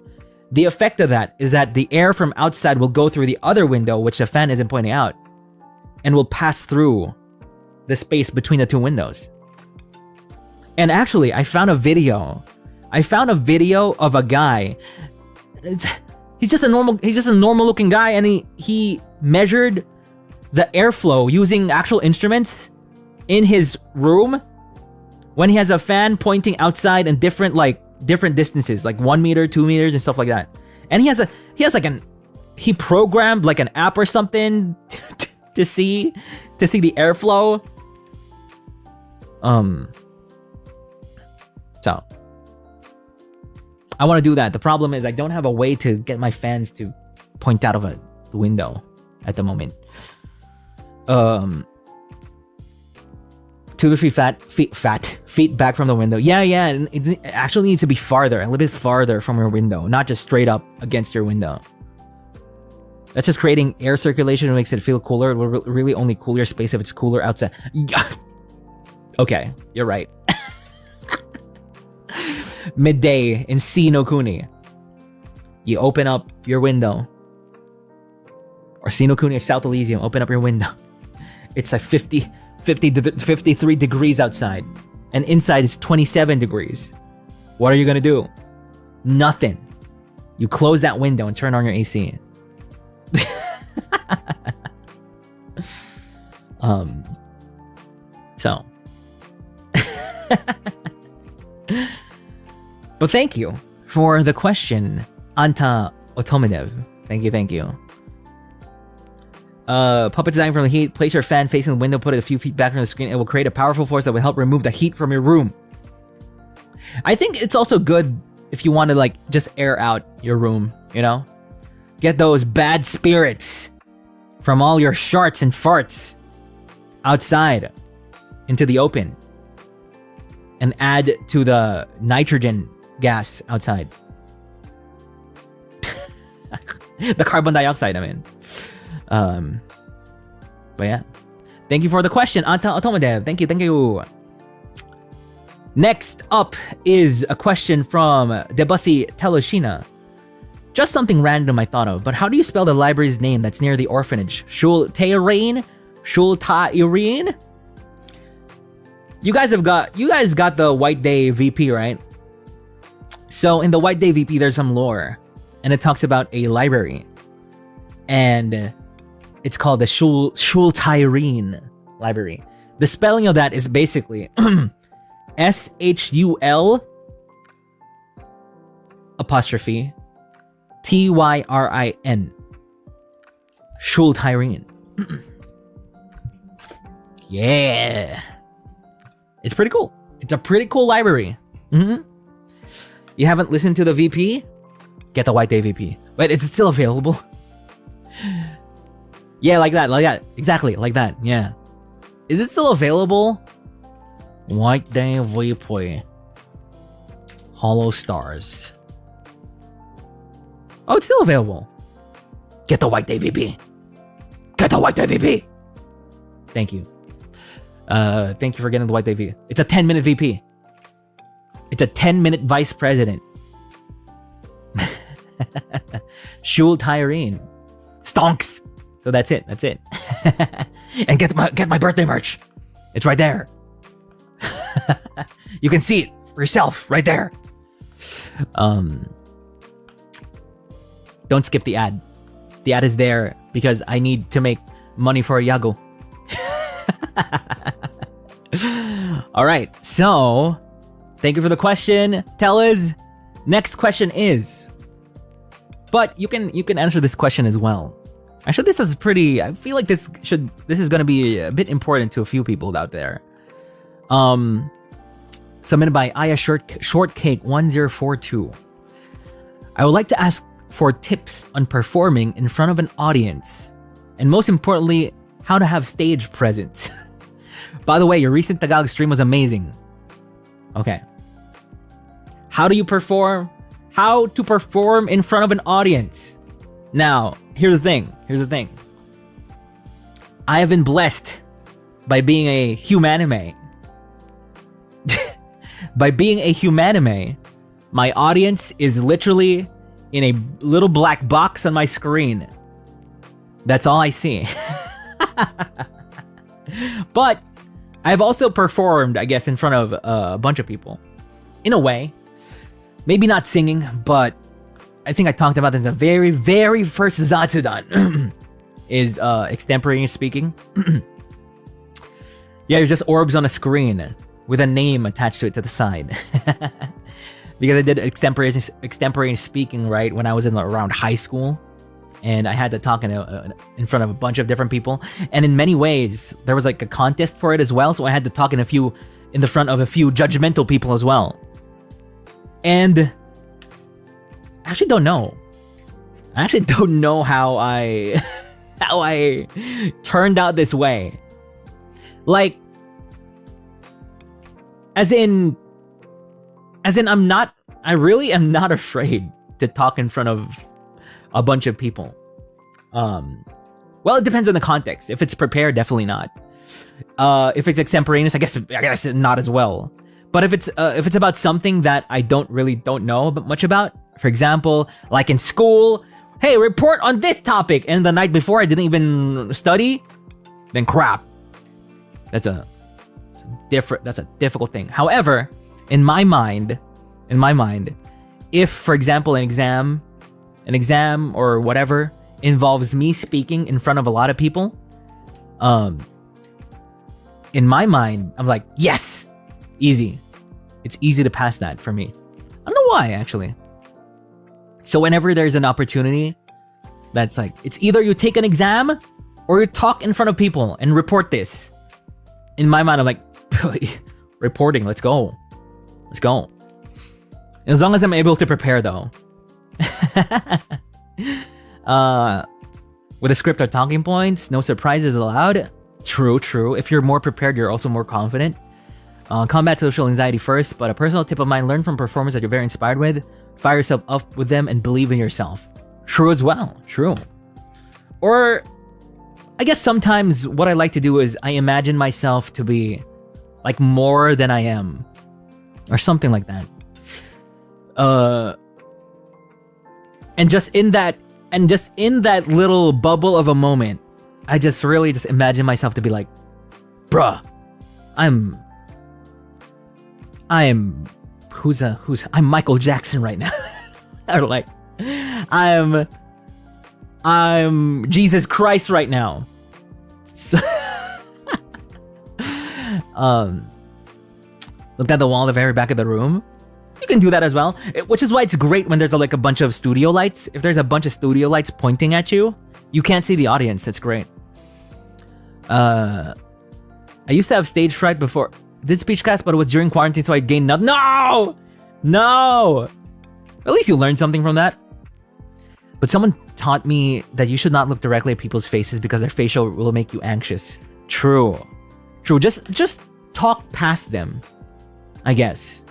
The effect of that is that the air from outside will go through the other window, which the fan isn't pointing out, and will pass through the space between the two windows. And actually, I found a video of a guy. He's just a normal looking guy, and he measured the airflow using actual instruments in his room when he has a fan pointing outside in different distances, like 1 meter, 2 meters, and stuff like that. And he programmed like an app or something to see the airflow. So I want to do that. The problem is I don't have a way to get my fans to point out of a window at the moment. 2 to 3 feet back from the window. Yeah, and it actually needs to be farther, a little bit farther from your window, not just straight up against your window. That's just creating air circulation and makes it feel cooler. It will really only cool your space if it's cooler outside. Okay, you're right. Midday in C no Kuni, you open up your window, or C no Kuni or South Elysium, open up your window. It's like 53 degrees outside, and inside is 27 degrees. What are you gonna do? Nothing. You close that window and turn on your AC. So but thank you for the question, Anta Otomedev. Thank you. Puppet design from the heat. Place your fan facing the window, put it a few feet back from the screen. It will create a powerful force that will help remove the heat from your room. I think it's also good if you want to like just air out your room, you know? Get those bad spirits from all your sharts and farts outside into the open and add to the nitrogen gas outside. The carbon dioxide, I mean. But yeah. Thank you for the question, Anta Otomedev. Thank you. Next up is a question from Debussy Teleshina. Just something random I thought of, but how do you spell the library's name that's near the orphanage? Shultairine? You guys got the White Day VP, right? So in the White Day VP, there's some lore, and it talks about a library, and it's called the Shultairine Library. The spelling of that is basically SHUL apostrophe TYRIN. Shultairine. Yeah. It's pretty cool. It's a pretty cool library. You haven't listened to the VP? Get the White Day VP. Wait, is it still available? Yeah, like that. Exactly, like that. Yeah. Is it still available? White Day VP. HOLOSTARS. Oh, it's still available. Get the White Day VP. Get the White Day VP. Thank you. Thank you for getting the White Day VP. It's a 10-minute VP. It's a 10-minute vice president. Shul Tyrene. Stonks. So that's it. And get my birthday merch. It's right there. You can see it for yourself right there. Don't skip the ad. The ad is there because I need to make money for a Yago. All right, so thank you for the question. Tell us. Next question is, but you can answer this question as well. Actually, this is pretty. I feel like this is gonna be a bit important to a few people out there. Submitted by Aya Shortcake 1042. I would like to ask for tips on performing in front of an audience, and most importantly, how to have stage presence. By the way, your recent Tagalog stream was amazing. Okay. How do you perform? How to perform in front of an audience. Now, here's the thing. I have been blessed by being a humanime. By being a humanime, my audience is literally in a little black box on my screen. That's all I see. But I've also performed, I guess, in front of a bunch of people. In a way. Maybe not singing, but I think I talked about this in the very, very first Zatsudan. Is extemporaneous speaking. Yeah, you're just orbs on a screen with a name attached to it to the side. Because I did extemporaneous speaking, right, when I was around high school. And I had to talk in front of a bunch of different people. And in many ways, there was like a contest for it as well. So I had to talk in the front of a few judgmental people as well. And I actually don't know. How I turned out this way. Like, as in I really am not afraid to talk in front of a bunch of people. Well, it depends on the context. If it's prepared, definitely not. If it's extemporaneous, I guess not as well. But if it's about something that I don't know much about, for example, like in school, hey, report on this topic, and the night before I didn't even study, then crap. That's a difficult thing. However, in my mind, if, for example, an exam or whatever involves me speaking in front of a lot of people, in my mind, I'm like, yes, easy. It's easy to pass that for me. I don't know why, actually. So whenever there's an opportunity, that's like, it's either you take an exam or you talk in front of people and report this. In my mind, I'm like, reporting, let's go. As long as I'm able to prepare, though. With a script or talking points, no surprises allowed. True. If you're more prepared, you're also more confident. Combat social anxiety first, but a personal tip of mine, learn from performers that you're very inspired with. Fire yourself up with them and believe in yourself. True as well. True. Or, I guess sometimes what I like to do is I imagine myself to be like more than I am. Or something like that. And just in that little bubble of a moment, I just really just imagine myself to be like, bruh, I'm Michael Jackson right now. Or like, I'm Jesus Christ right now. So look at the wall at the very back of the room. You can do that as well, which is why it's great when there's a bunch of studio lights. If there's a bunch of studio lights pointing at you, you can't see the audience. That's great. I used to have stage fright before. Did speechcast, but it was during quarantine, so I gained nothing. No! At least you learned something from that. But someone taught me that you should not look directly at people's faces because their facial will make you anxious. True. Just talk past them, I guess.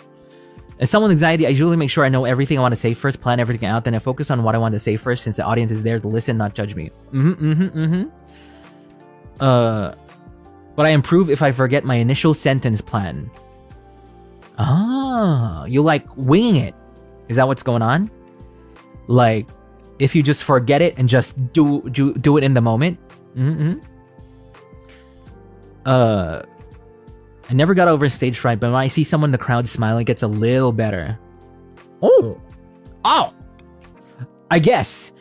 As someone with anxiety, I usually make sure I know everything I want to say first, plan everything out, then I focus on what I want to say first since the audience is there to listen, not judge me. But I improve if I forget my initial sentence plan. Ah, you like winging it. Is that what's going on? Like, if you just forget it and just do it in the moment. I never got over stage fright, but when I see someone in the crowd smiling, it gets a little better. Oh, I guess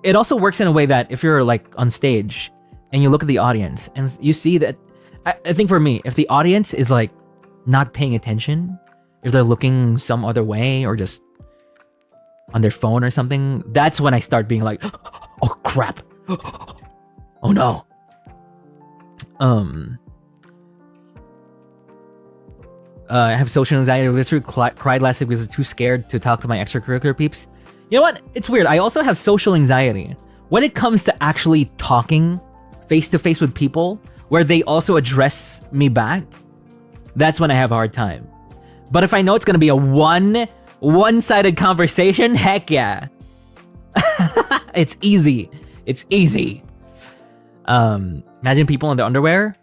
it also works in a way that if you're like on stage and you look at the audience and you see that, I think for me, if the audience is like not paying attention, if they're looking some other way or just on their phone or something, that's when I start being like, oh crap, oh no. I have social anxiety. I literally cried last week because I was too scared to talk to my extracurricular peeps. You know what? It's weird. I also have social anxiety when it comes to actually talking face to face with people where they also address me back. That's when I have a hard time. But if I know it's gonna be a one-sided conversation, heck yeah. It's easy. It's easy. Imagine people in their underwear.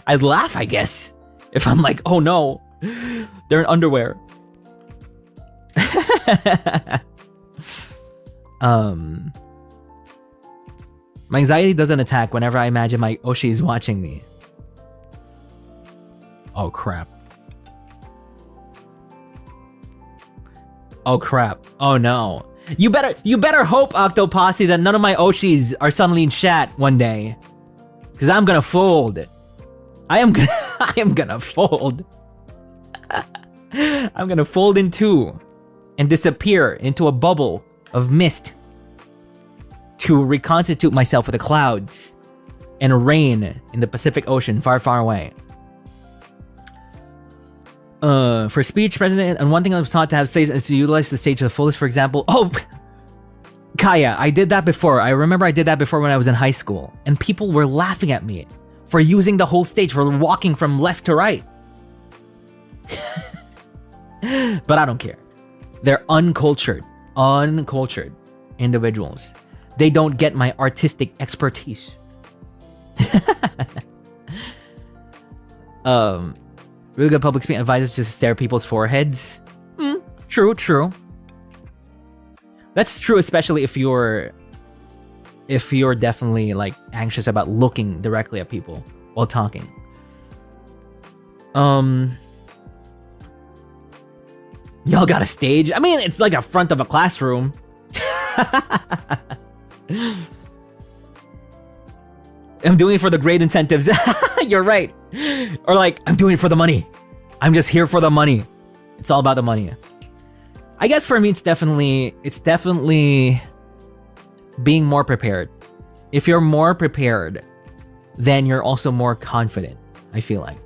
I'd laugh, I guess, if I'm like, oh no, they're in underwear. My anxiety doesn't attack whenever I imagine my Oshi is watching me. Oh crap. Oh crap. Oh no. You better hope, Octoposse, that none of my Oshis are suddenly in chat one day. Cause I'm gonna fold. I am gonna fold. I'm gonna fold in two and disappear into a bubble of mist to reconstitute myself with the clouds and rain in the Pacific Ocean far, far away. For speech, president, and one thing I was taught to have stage is to utilize the stage to the fullest. For example, Kaya, I did that before. I remember I did that before when I was in high school, and people were laughing at me for using the whole stage, for walking from left to right. But I don't care. They're uncultured individuals. They don't get my artistic expertise. Really good public speaking advice is just to stare at people's foreheads. True. That's true, especially if you're definitely like anxious about looking directly at people while talking. Y'all got a stage? I mean, it's like a front of a classroom. I'm doing it for the grade incentives. You're right. Or like, I'm doing it for the money. I'm just here for the money. It's all about the money. I guess for me, it's definitely being more prepared. If you're more prepared, then you're also more confident, I feel like.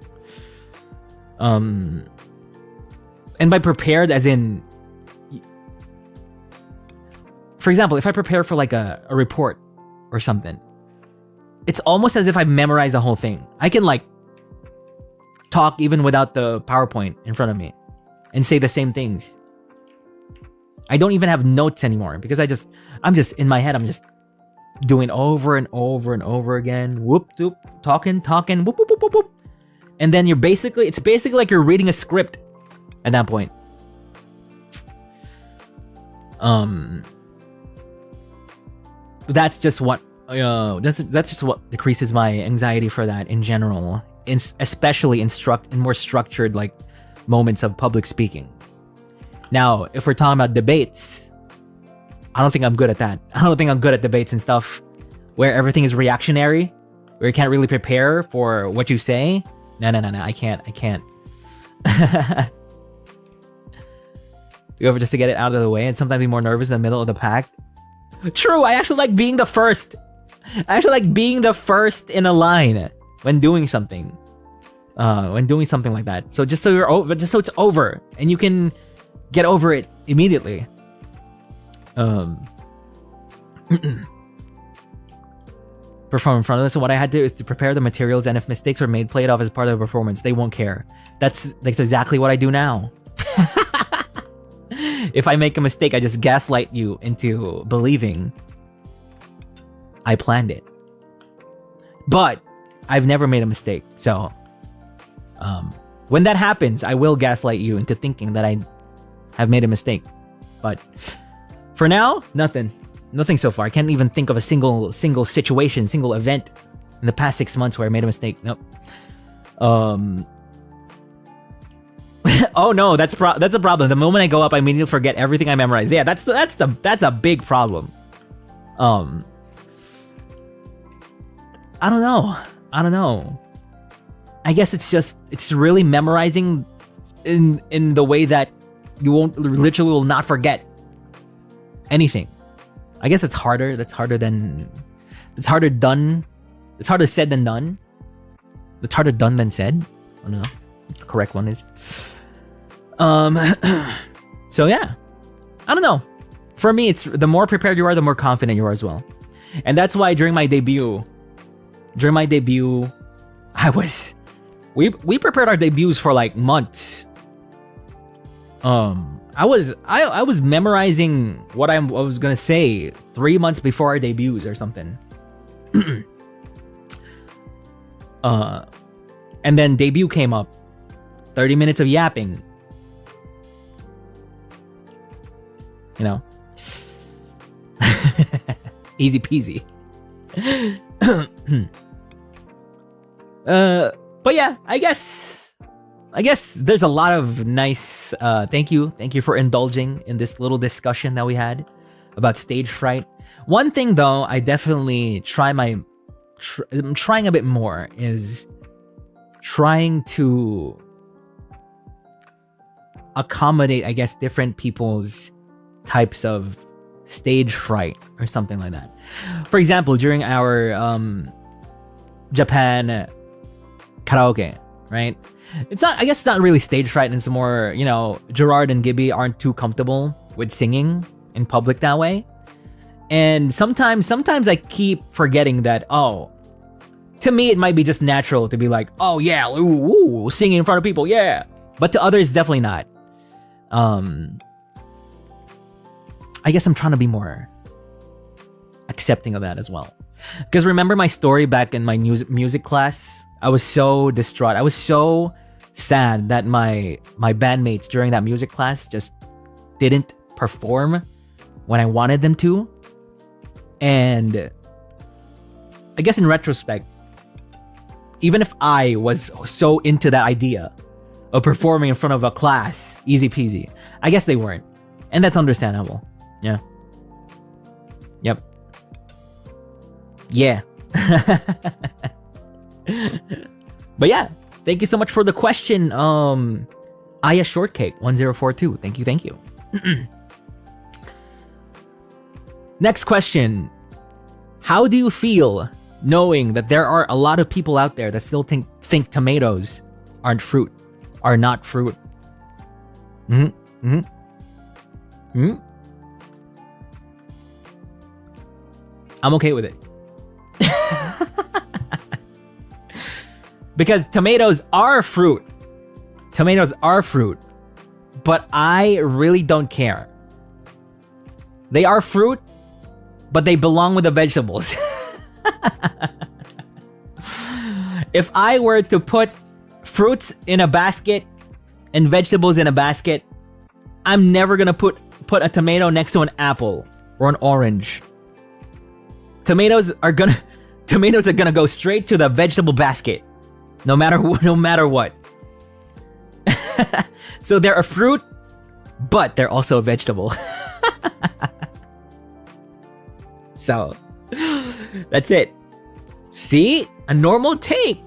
And by prepared, as in, for example, if I prepare for like a report or something, it's almost as if I memorized the whole thing. I can like talk even without the PowerPoint in front of me and say the same things. I don't even have notes anymore because I'm just in my head, I'm just doing over and over and over again. Whoop, doop, talking, whoop, whoop, whoop, whoop, whoop. And then it's basically like you're reading a script at that point. That's just what decreases my anxiety for that in general, especially in more structured like moments of public speaking. Now, if we're talking about debates, I don't think I'm good at that. I don't think I'm good at debates and stuff where everything is reactionary, where you can't really prepare for what you say. No, I can't. You ever just to get it out of the way and sometimes be more nervous in the middle of the pack? True, I actually like being the first. I actually like being the first in a line when doing something. Like that. So just so it's over and you can get over it immediately. Perform in front of them. So what I had to do is to prepare the materials, and if mistakes were made, play it off as part of the performance. They won't care. That's exactly what I do now. If I make a mistake, I just gaslight you into believing I planned it. But I've never made a mistake, so When that happens, I will gaslight you into thinking that I have made a mistake. But for now, nothing so far. I can't even think of a single situation, single event in the past 6 months where I made a mistake. Nope. Oh no, that's a problem. The moment I go up, I immediately forget everything I memorized. Yeah, that's a big problem. I don't know. I guess it's really memorizing in the way that you literally will not forget anything. I guess it's harder. It's harder said than done. It's harder done than said. I don't know what the correct one is. So yeah, I don't know. For me, it's the more prepared you are, the more confident you are as well. And that's why during my debut, we prepared our debuts for like months. I was memorizing what I was gonna say 3 months before our debuts or something. And then debut came up. 30 minutes of yapping. You know? Easy peasy. But yeah, I guess there's a lot of nice thank you for indulging in this little discussion that we had about stage fright. One thing though, I definitely I'm trying a bit more is trying to accommodate, I guess, different people's types of stage fright or something like that. For example, during our Japan karaoke, right? I guess it's not really stage fright, and it's more, you know, Gerard and Gibby aren't too comfortable with singing in public that way. And sometimes I keep forgetting that, oh, to me, it might be just natural to be like, oh yeah, ooh, singing in front of people, yeah. But to others, definitely not. I guess I'm trying to be more accepting of that as well. Because remember my story back in my music class? I was so distraught. I was so sad that my bandmates during that music class just didn't perform when I wanted them to. And I guess in retrospect, even if I was so into that idea of performing in front of a class, easy peasy, I guess they weren't. And that's understandable. Yeah. Yep. Yeah. But yeah, thank you so much for the question. Aya Shortcake 1042. Thank you. Next question. How do you feel knowing that there are a lot of people out there that still think tomatoes are not fruit? I'm okay with it. Because tomatoes are fruit. But I really don't care. They are fruit, but they belong with the vegetables. If I were to put fruits in a basket and vegetables in a basket, I'm never gonna put a tomato next to an apple or an orange. Tomatoes are gonna go straight to the vegetable basket, no matter what. So they're a fruit, but they're also a vegetable. So that's it. See, a normal take.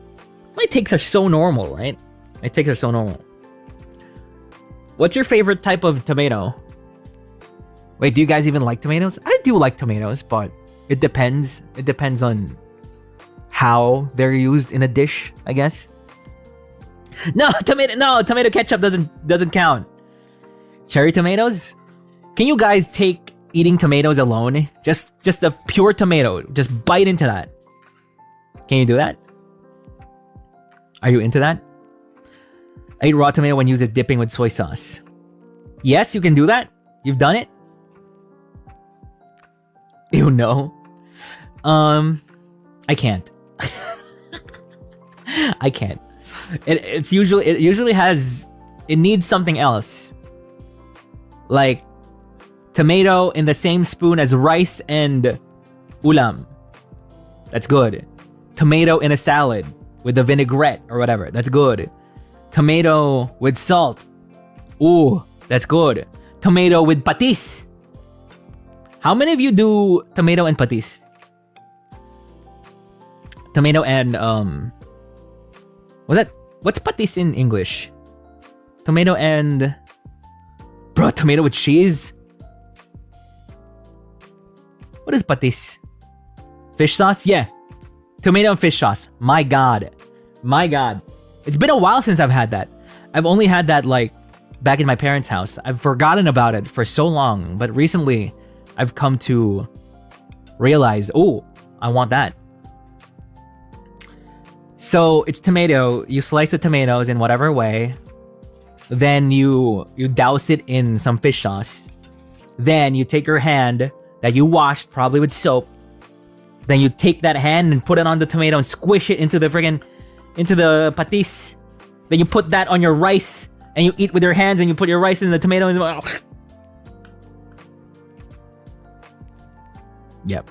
My takes are so normal, right? My takes are so normal. What's your favorite type of tomato? Wait, do you guys even like tomatoes? I do like tomatoes, but it depends. It depends on how they're used in a dish, I guess. No, tomato ketchup doesn't count. Cherry tomatoes? Can you guys take eating tomatoes alone? Just a pure tomato. Just bite into that. Can you do that? Are you into that? I eat raw tomato when used as dipping with soy sauce. Yes, you can do that. You've done it. You know. I can't. I can't. it usually has, it needs something else. Like tomato in the same spoon as rice and ulam. That's good. Tomato in a salad with the vinaigrette or whatever. That's good. Tomato with salt. Ooh, that's good. Tomato with patis. How many of you do tomato and patis? Tomato and what's patis in English? Tomato and tomato with cheese? What is patis? Fish sauce? Yeah. Tomato and fish sauce. My god. It's been a while since I've had that. I've only had that like back in my parents' house. I've forgotten about it for so long, but recently I've come to realize, oh, I want that. So it's tomato. You slice the tomatoes in whatever way. Then you douse it in some fish sauce. Then you take your hand that you washed probably with soap. Then you take that hand and put it on the tomato and squish it into the patis. Then you put that on your rice and you eat with your hands and you put your rice in the tomato and Yep.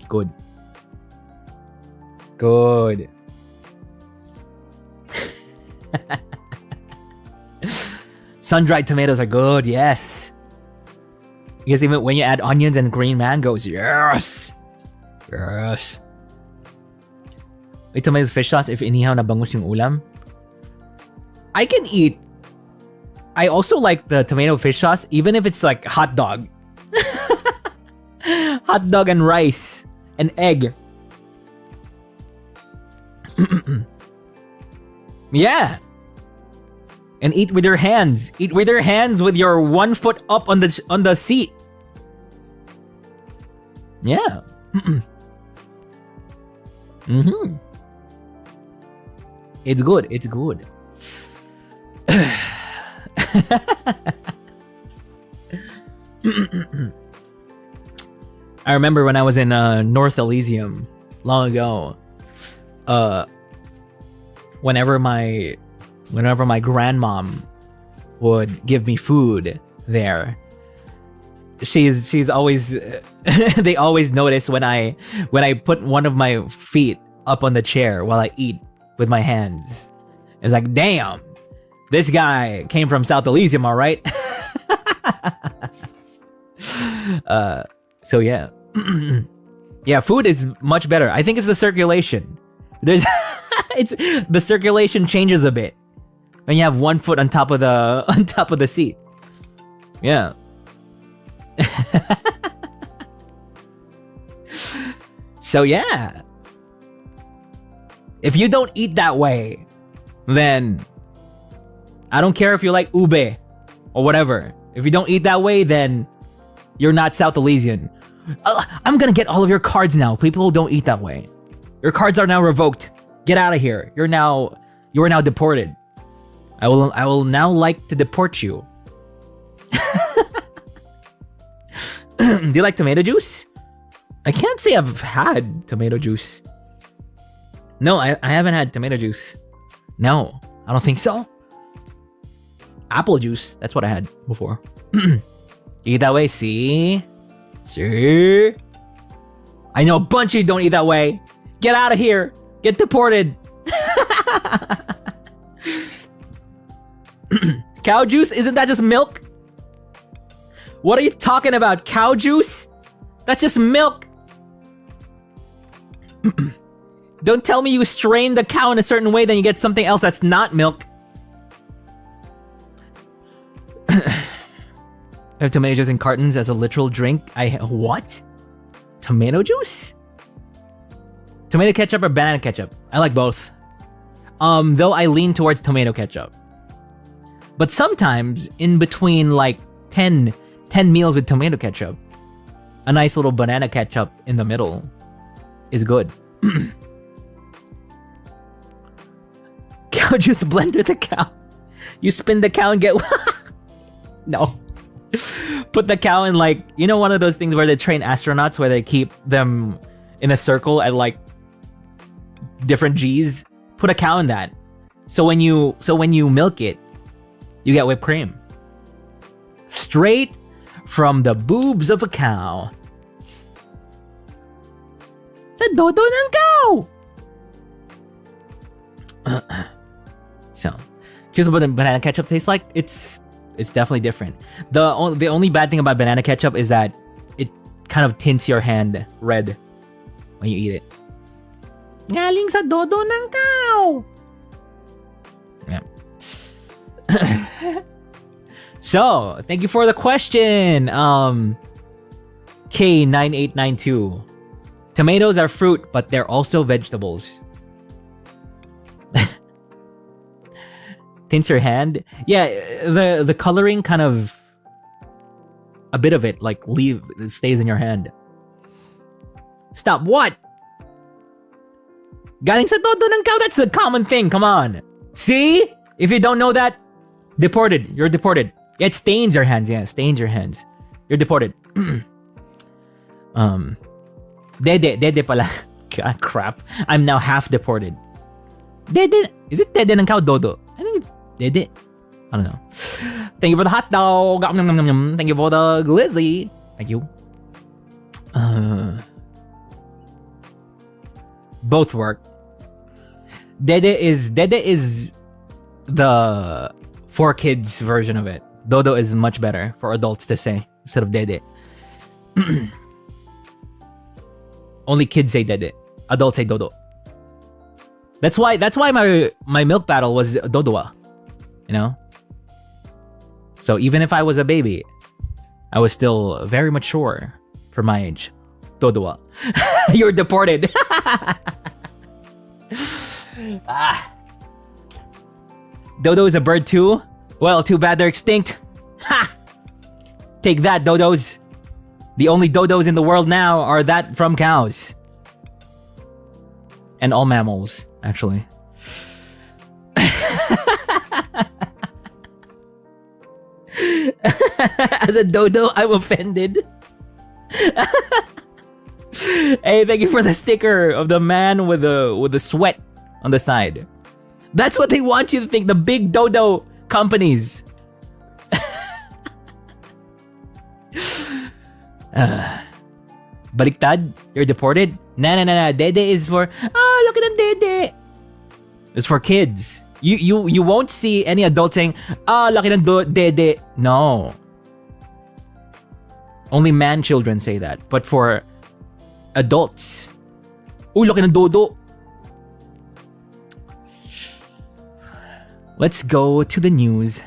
Good. Sun-dried tomatoes are good, yes. Because even when you add onions and green mangoes, yes. Wait, tomatoes fish sauce if inihaw na bangus yung ulam? I can eat. I also like the tomato fish sauce even if it's like hot dog. Hot dog and rice and egg. Yeah. And eat with your hands. Eat with your hands with your 1 foot up on the seat. Yeah. It's good. I remember when I was in North Elysium long ago. Whenever my grandmom would give me food there, she's always they always notice when I put one of my feet up on the chair while I eat with my hands. It's like, damn, this guy came from South Elysium, all right. So yeah. Yeah, food is much better. I think it's the circulation. There's the circulation changes a bit when you have 1 foot on top of the seat. Yeah. So yeah. If you don't eat that way, then I don't care if you like ube or whatever. If you don't eat that way, then you're not South Elysian. I'm gonna get all of your cards now. People who don't eat that way. Your cards are now revoked. Get out of here. You are now deported. I will now like to deport you. Do you like tomato juice? I can't say I've had tomato juice. No, I haven't had tomato juice. No, I don't think so. Apple juice, that's what I had before. Eat that way, see? See? I know a bunch of you don't eat that way. Get out of here. Get deported. Cow juice? Isn't that just milk? What are you talking about? Cow juice? That's just milk. Don't tell me you strain the cow in a certain way, then you get something else that's not milk. I have tomato juice in cartons as a literal drink. What? Tomato juice? Tomato ketchup or banana ketchup? I like both. Though I lean towards tomato ketchup. But sometimes, in between like 10 meals with tomato ketchup, a nice little banana ketchup in the middle is good. Cow juice blend with the cow. You spin the cow and get... No. Put the cow in like, you know, one of those things where they train astronauts where they keep them in a circle at like different G's? Put a cow in that. So when you milk it, you get whipped cream. Straight from the boobs of a cow. Sa dodo ng cow! So, here's what banana ketchup tastes like. It's definitely different. The only bad thing about banana ketchup is that it kind of tints your hand red when you eat it. Galing sa dodo ng cow! Yeah. So, thank you for the question. K9892. Tomatoes are fruit, but they're also vegetables. Tints your hand. Yeah, the coloring kind of, a bit of it it stays in your hand. Stop. What? Galing sa dodo ng cow. That's a common thing. Come on. See? If you don't know that, deported. You're deported. Yeah, it stains your hands. Yeah, stains your hands. You're deported. Dede pala. God, crap. I'm now half deported. Dede. Is it dede ng cow? Dodo. I think it's dede. I don't know. Thank you for the hot dog. Thank you for the glizzy. Thank you. Both work. Dede is the 4Kids version of it. Dodo is much better for adults to say instead of dede. Only kids say dede. Adults say dodo. That's why my milk battle was dodoa. You know? So even if I was a baby, I was still very mature for my age. Dodoa. You're deported. Dodo is a bird too? Well, too bad they're extinct. Ha! Take that, dodos. The only dodos in the world now are that from cows. And all mammals, actually. As a dodo, I'm offended. Hey, thank you for the sticker of the man with the sweat on the side. That's what they want you to think, the big dodo companies. Baliktad, you're deported? Nah. Dede is for, look at the dede. It's for kids. You won't see any adult saying, laki ng dede. No. Only man children say that. But for adults, laki ng dodo. Let's go to the news.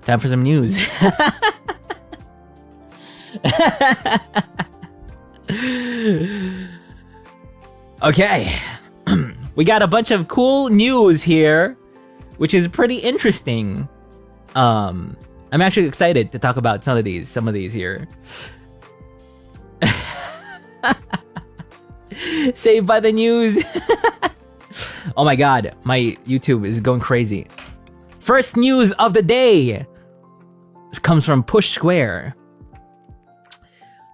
Time for some news. Okay. We got a bunch of cool news here, which is pretty interesting. I'm actually excited to talk about some of these here. Saved by the news. Oh my god, my YouTube is going crazy. First news of the day comes from Push Square.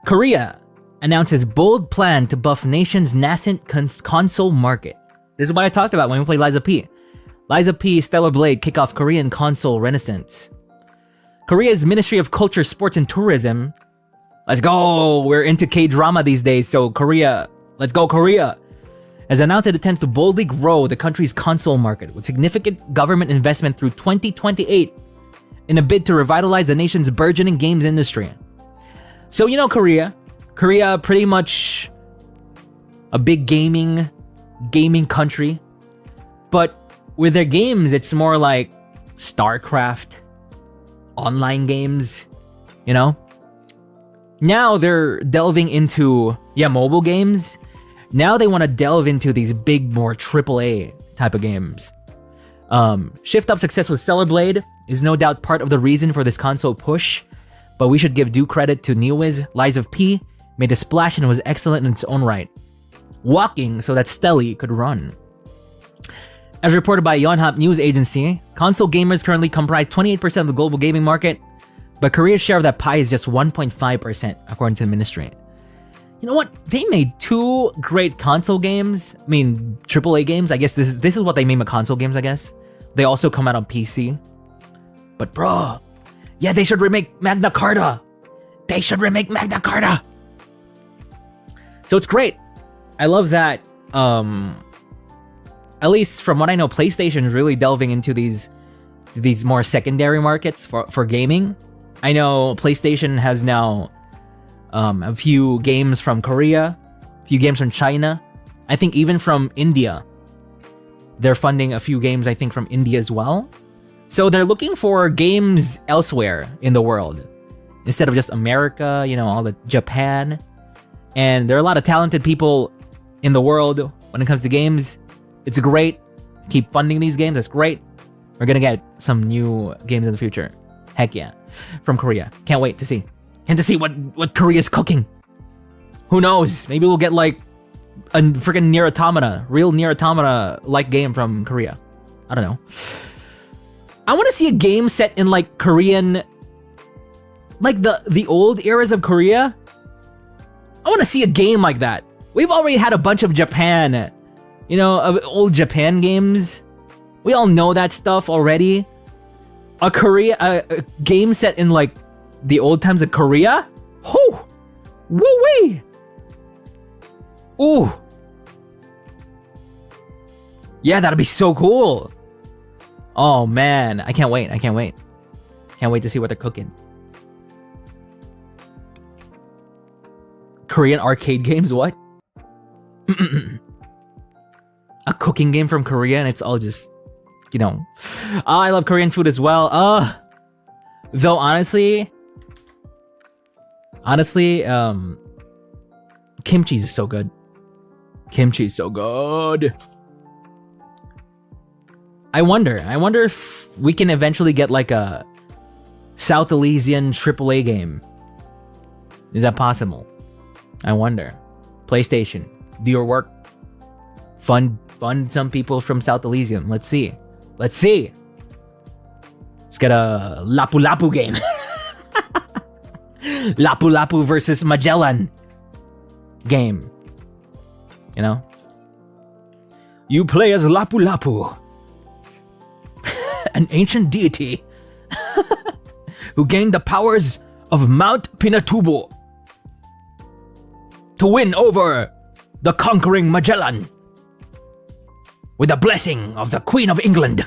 Korea announces bold plan to buff nation's nascent console market. This is what I talked about when we played Liza P. Liza P, Stellar Blade kick off Korean console renaissance. Korea's Ministry of Culture, Sports and Tourism. Let's go! We're into K-drama these days, so Korea. Let's go, Korea! Has announced it intends to boldly grow the country's console market with significant government investment through 2028 in a bid to revitalize the nation's burgeoning games industry. So, you know Korea. Korea, pretty much a big gaming country. But with their games, it's more like StarCraft, online games, you know? Now they're delving into, mobile games. Now they want to delve into these big, more AAA type of games. Shift Up success with Stellar Blade is no doubt part of the reason for this console push, but we should give due credit to Neowiz. Lies of P made a splash and was excellent in its own right. walking so that Stelly could run. As reported by Yonhap News Agency, console gamers currently comprise 28% of the global gaming market, but Korea's share of that pie is just 1.5%, according to the ministry. You know what? They made 2 great console games. I mean, AAA games. I guess this is what they mean by console games, I guess. They also come out on PC. But bro, yeah, they should remake Magna Carta. They should remake Magna Carta. So it's great. I love that. At least from what I know, PlayStation is really delving into these more secondary markets for gaming. I know PlayStation has now a few games from Korea, a few games from China. I think even from India. They're funding a few games, I think, from India as well. So they're looking for games elsewhere in the world. Instead of just America, you know, all the Japan. And there are a lot of talented people in the world when it comes to games. It's great. Keep funding these games. That's great. We're gonna get some new games in the future. Heck yeah. From Korea. Can't wait to see. And to see what Korea's cooking. Who knows? Maybe we'll get like a freaking Nier Automata. Real Nier Automata-like game from Korea. I don't know. I want to see a game set in like Korean... Like the old eras of Korea. I want to see a game like that. We've already had a bunch of Japan... You know, old Japan games. We all know that stuff already. A game set in like the old times of Korea? Whoo! Woo-wee! Ooh! Yeah, that'd be so cool! Oh man, I can't wait, I can't wait. Can't wait to see what they're cooking. Korean arcade games, what? A cooking game from Korea and it's all just, you know. I love Korean food as well. Though honestly, kimchi is so good. Kimchi is so good. I wonder if we can eventually get like a South Elysian AAA game. Is that possible? I wonder. PlayStation, do your work. Fund some people from South Elysium. Let's see. Let's see. Let's get a Lapu Lapu game. Lapu Lapu versus Magellan game. You know? You play as Lapu Lapu. An ancient deity who gained the powers of Mount Pinatubo to win over the conquering Magellan. With the blessing of the Queen of England.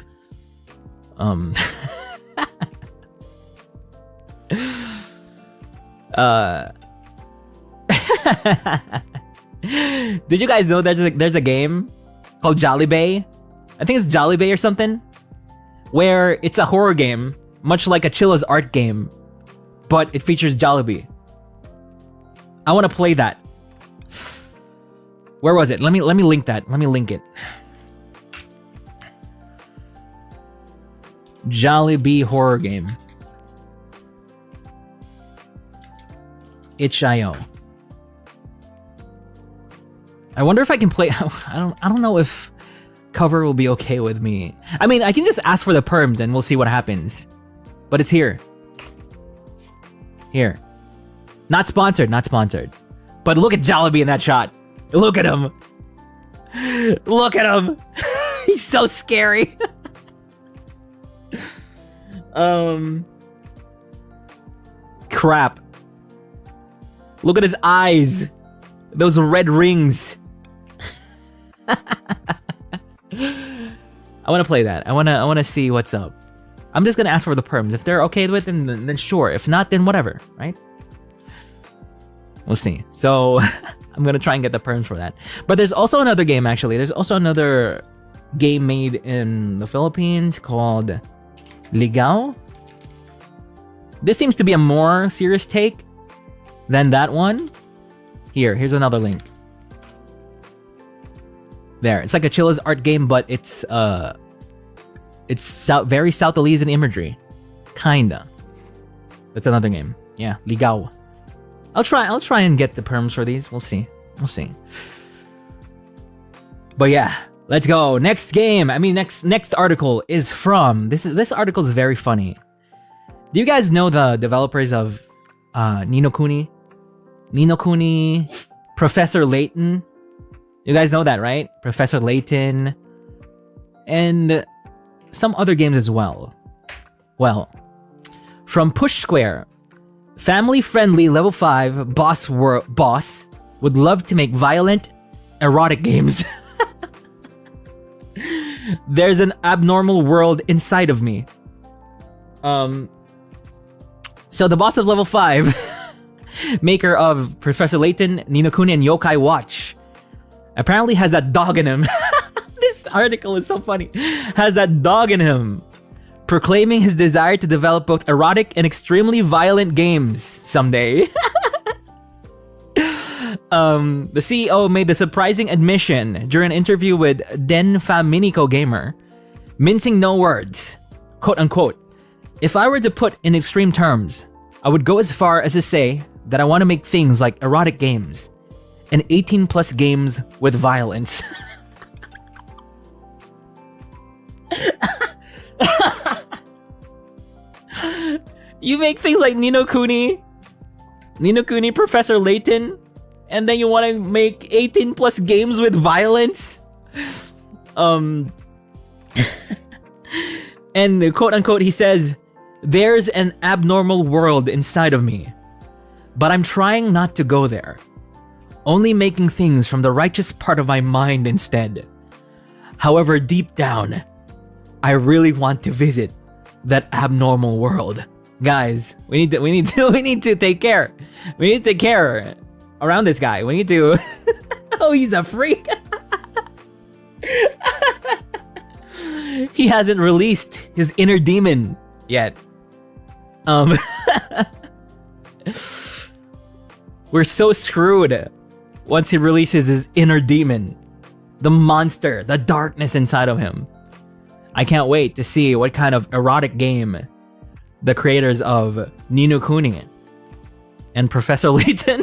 Did you guys know there's a game called Jollibee? I think it's Jollibee or something. Where it's a horror game, much like a Chilla's art game, but it features Jollibee. I want to play that. Where was it? Let me link that. Let me link it. Jollibee horror game. itch.io. I wonder if I can play. I don't know if cover will be okay with me. I mean, I can just ask for the perms and we'll see what happens. But it's here. Here. Not sponsored, not sponsored. But look at Jollibee in that shot. Look at him. Look at him. He's so scary. Crap. Look at his eyes. Those red rings. I want to play that. I want to see what's up. I'm just going to ask for the perms. If they're okay with it, then sure. If not, then whatever, right? We'll see. So, I'm going to try and get the perms for that. But there's also another game, actually. There's also another game made in the Philippines called Ligao. This seems to be a more serious take than that one. Here's another link. There, it's like a Chilla's art game, but it's very South Elysian imagery, kinda. That's another game. Yeah, Ligao. I'll try and get the perms for these. We'll see. But yeah, let's go. Next game. I mean, next article is from this article is very funny. Do you guys know the developers of Ni no Kuni? Ni no Kuni, Professor Layton. You guys know that, right? Professor Layton, and some other games as well. Well, from Push Square, family-friendly level 5 boss would love to make violent, erotic games. There's an abnormal world inside of me. So the boss of level 5, maker of Professor Layton, Ni no Kuni, and Yokai Watch, apparently has that dog in him. This article is so funny. Has that dog in him, proclaiming his desire to develop both erotic and extremely violent games someday. The CEO made the surprising admission during an interview with Denfa Miniko Gamer, mincing no words. Quote unquote, "If I were to put in extreme terms, I would go as far as to say that I want to make things like erotic games and 18 plus games with violence." You make things like Ni no Kuni, Professor Layton, and then you want to make 18 plus games with violence? And quote unquote, he says, "There's an abnormal world inside of me, but I'm trying not to go there. Only making things from the righteous part of my mind instead. However, deep down, I really want to visit that abnormal world." Guys, we need to take care. We need to take care around this guy. We need to. Oh, he's a freak. He hasn't released his inner demon yet. We're so screwed once he releases his inner demon, the monster, the darkness inside of him. I can't wait to see what kind of erotic game the creators of Ni no Kuni and Professor Layton.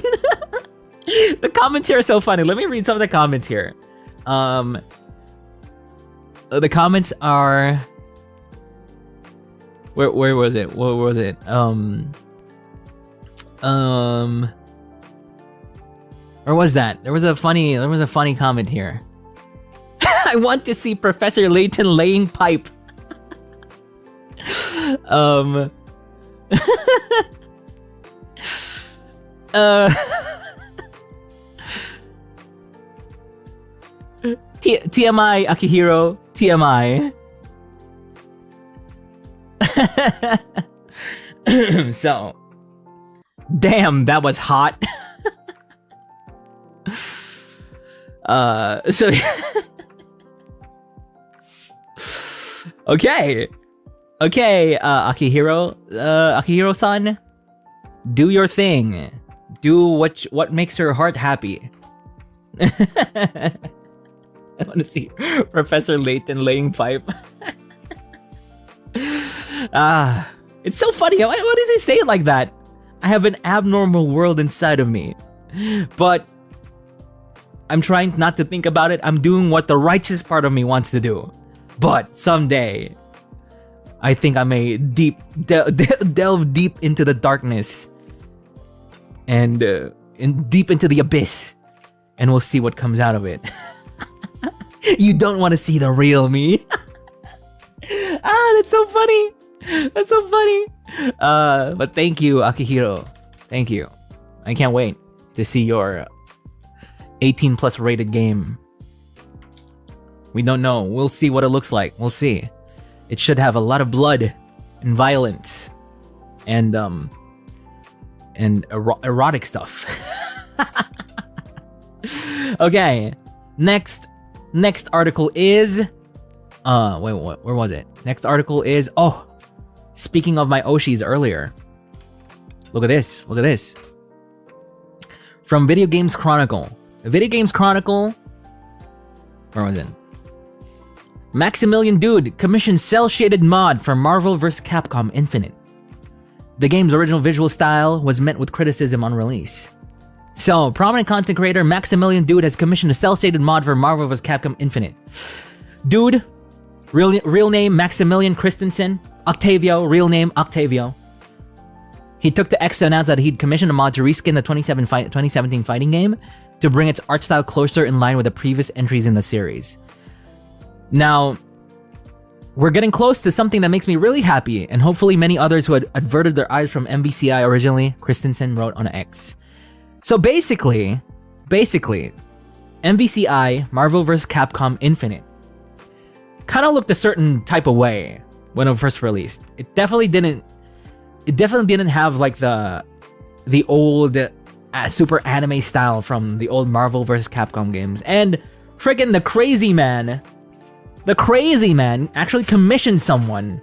The comments here are so funny. Let me read some of the comments here. The comments are... Where was it? Where was it? Where was that? There was a funny comment here. I want to see Professor Layton laying pipe. TMI, Akihiro. TMI. So, damn, that was hot. So okay, Akihiro-san, do your thing. Do what makes your heart happy. I want to see Professor Layton laying pipe. It's so funny. Why does he say it like that? I have an abnormal world inside of me, but I'm trying not to think about it. I'm doing what the righteous part of me wants to do. But someday, I think I may delve deep into the darkness and deep into the abyss, and we'll see what comes out of it. You don't want to see the real me. That's so funny. That's so funny. But thank you, Akihiro. Thank you. I can't wait to see your 18 plus rated game. We don't know. We'll see what it looks like. We'll see. It should have a lot of blood and violence and erotic stuff. Okay. Next article is wait, where was it? Next article is, oh, speaking of my Oshis earlier. Look at this. Look at this. From Video Games Chronicle. Video Games Chronicle. Where was it? Maximilian Dude commissioned cel-shaded mod for Marvel vs. Capcom Infinite. The game's original visual style was met with criticism on release. So, prominent content creator Maximilian Dude has commissioned a cel-shaded mod for Marvel vs. Capcom Infinite. Dude, real name Maximilian Christensen. Octavio, real name Octavio. He took to X to announce that he'd commissioned a mod to reskin the 2017 fighting game to bring its art style closer in line with the previous entries in the series. Now, we're getting close to something that makes me really happy, and hopefully many others who had averted their eyes from MVCI originally, Christensen wrote on X. So basically, MVCI, Marvel vs. Capcom Infinite, kind of looked a certain type of way when it first released. It definitely didn't have like the old super anime style from the old Marvel vs. Capcom games. And friggin' the crazy man actually commissioned someone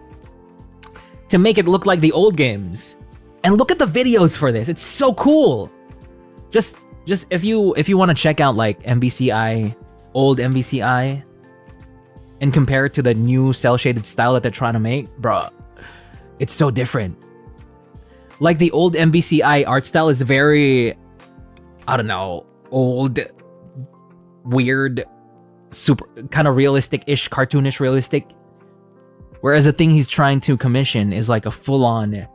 to make it look like the old games. And look at the videos for this. It's so cool. Just if you want to check out like MVCI, old MVCI, and compare it to the new cel-shaded style that they're trying to make, bruh, it's so different. Like the old MVCI art style is very, I don't know, old, weird, super kind of realistic-ish, cartoonish realistic. Whereas the thing he's trying to commission is like a full-on,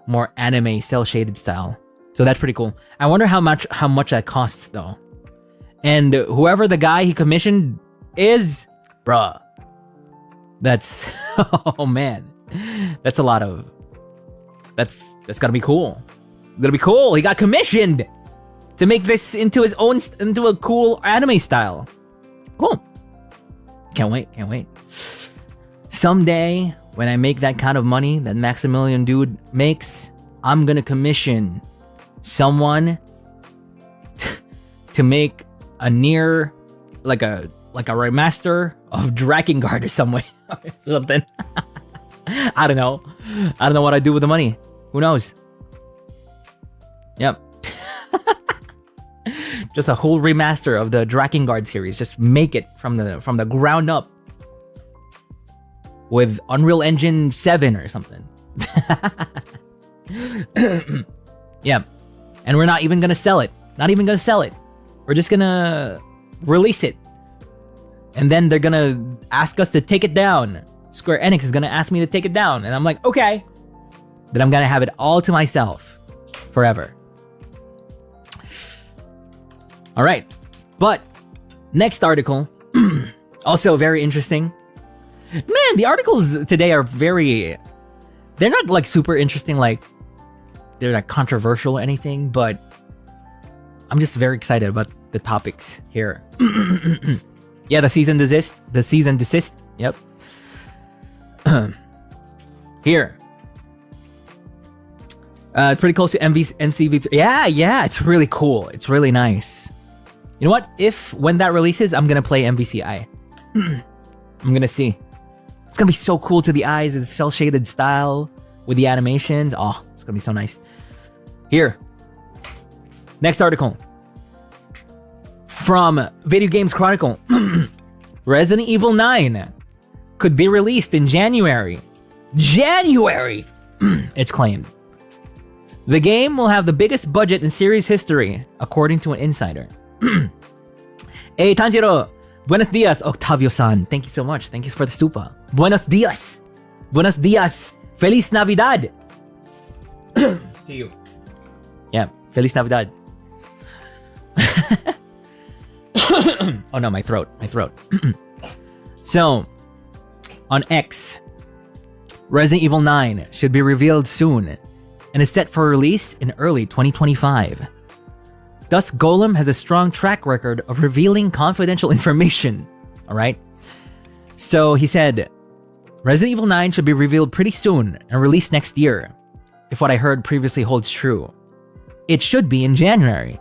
more anime cel-shaded style. So that's pretty cool. I wonder how much that costs though. And whoever the guy he commissioned is, bruh, that's oh man, that's a lot of. That's gotta be cool. It's gonna be cool. He got commissioned to make this into a cool anime style. Cool. Can't wait. Someday, when I make that kind of money that Maximilian Dude makes, I'm gonna commission someone to make a near, like a remaster of Drakengard or something. I don't know what I do with the money. Who knows? Yep. Just a whole remaster of the Drakengard series. Just make it from the ground up with Unreal Engine 7 or something. Yeah. And we're not even gonna sell it. We're just gonna release it. And then they're gonna ask us to take it down. Square Enix is gonna ask me to take it down. And I'm like, okay. Then I'm gonna have it all to myself. Forever. Alright. But, next article. Also very interesting. Man, the articles today are very... They're not like super interesting, like... They're not controversial or anything, but... I'm just very excited about the topics here. Yeah, the cease and desist. Yep. Here. It's pretty close to MCV3. Yeah, it's really cool. It's really nice. You know what? When that releases, I'm gonna play MVCI. I'm gonna see. It's gonna be so cool to the eyes. It's cel-shaded style with the animations. Oh, it's gonna be so nice. Here. Next article. From Video Games Chronicle. Resident Evil 9 could be released in January. It's claimed. The game will have the biggest budget in series history, according to an insider. Hey, Tanjiro. Buenos dias, Octavio-san. Thank you so much. Thank you for the stupa. Buenos dias. Feliz Navidad. To you. Yeah, Feliz Navidad. Oh no, my throat. So, on X, Resident Evil 9 should be revealed soon and is set for release in early 2025. Thus, Golem has a strong track record of revealing confidential information. Alright? So, he said, Resident Evil 9 should be revealed pretty soon and released next year, if what I heard previously holds true. It should be in January.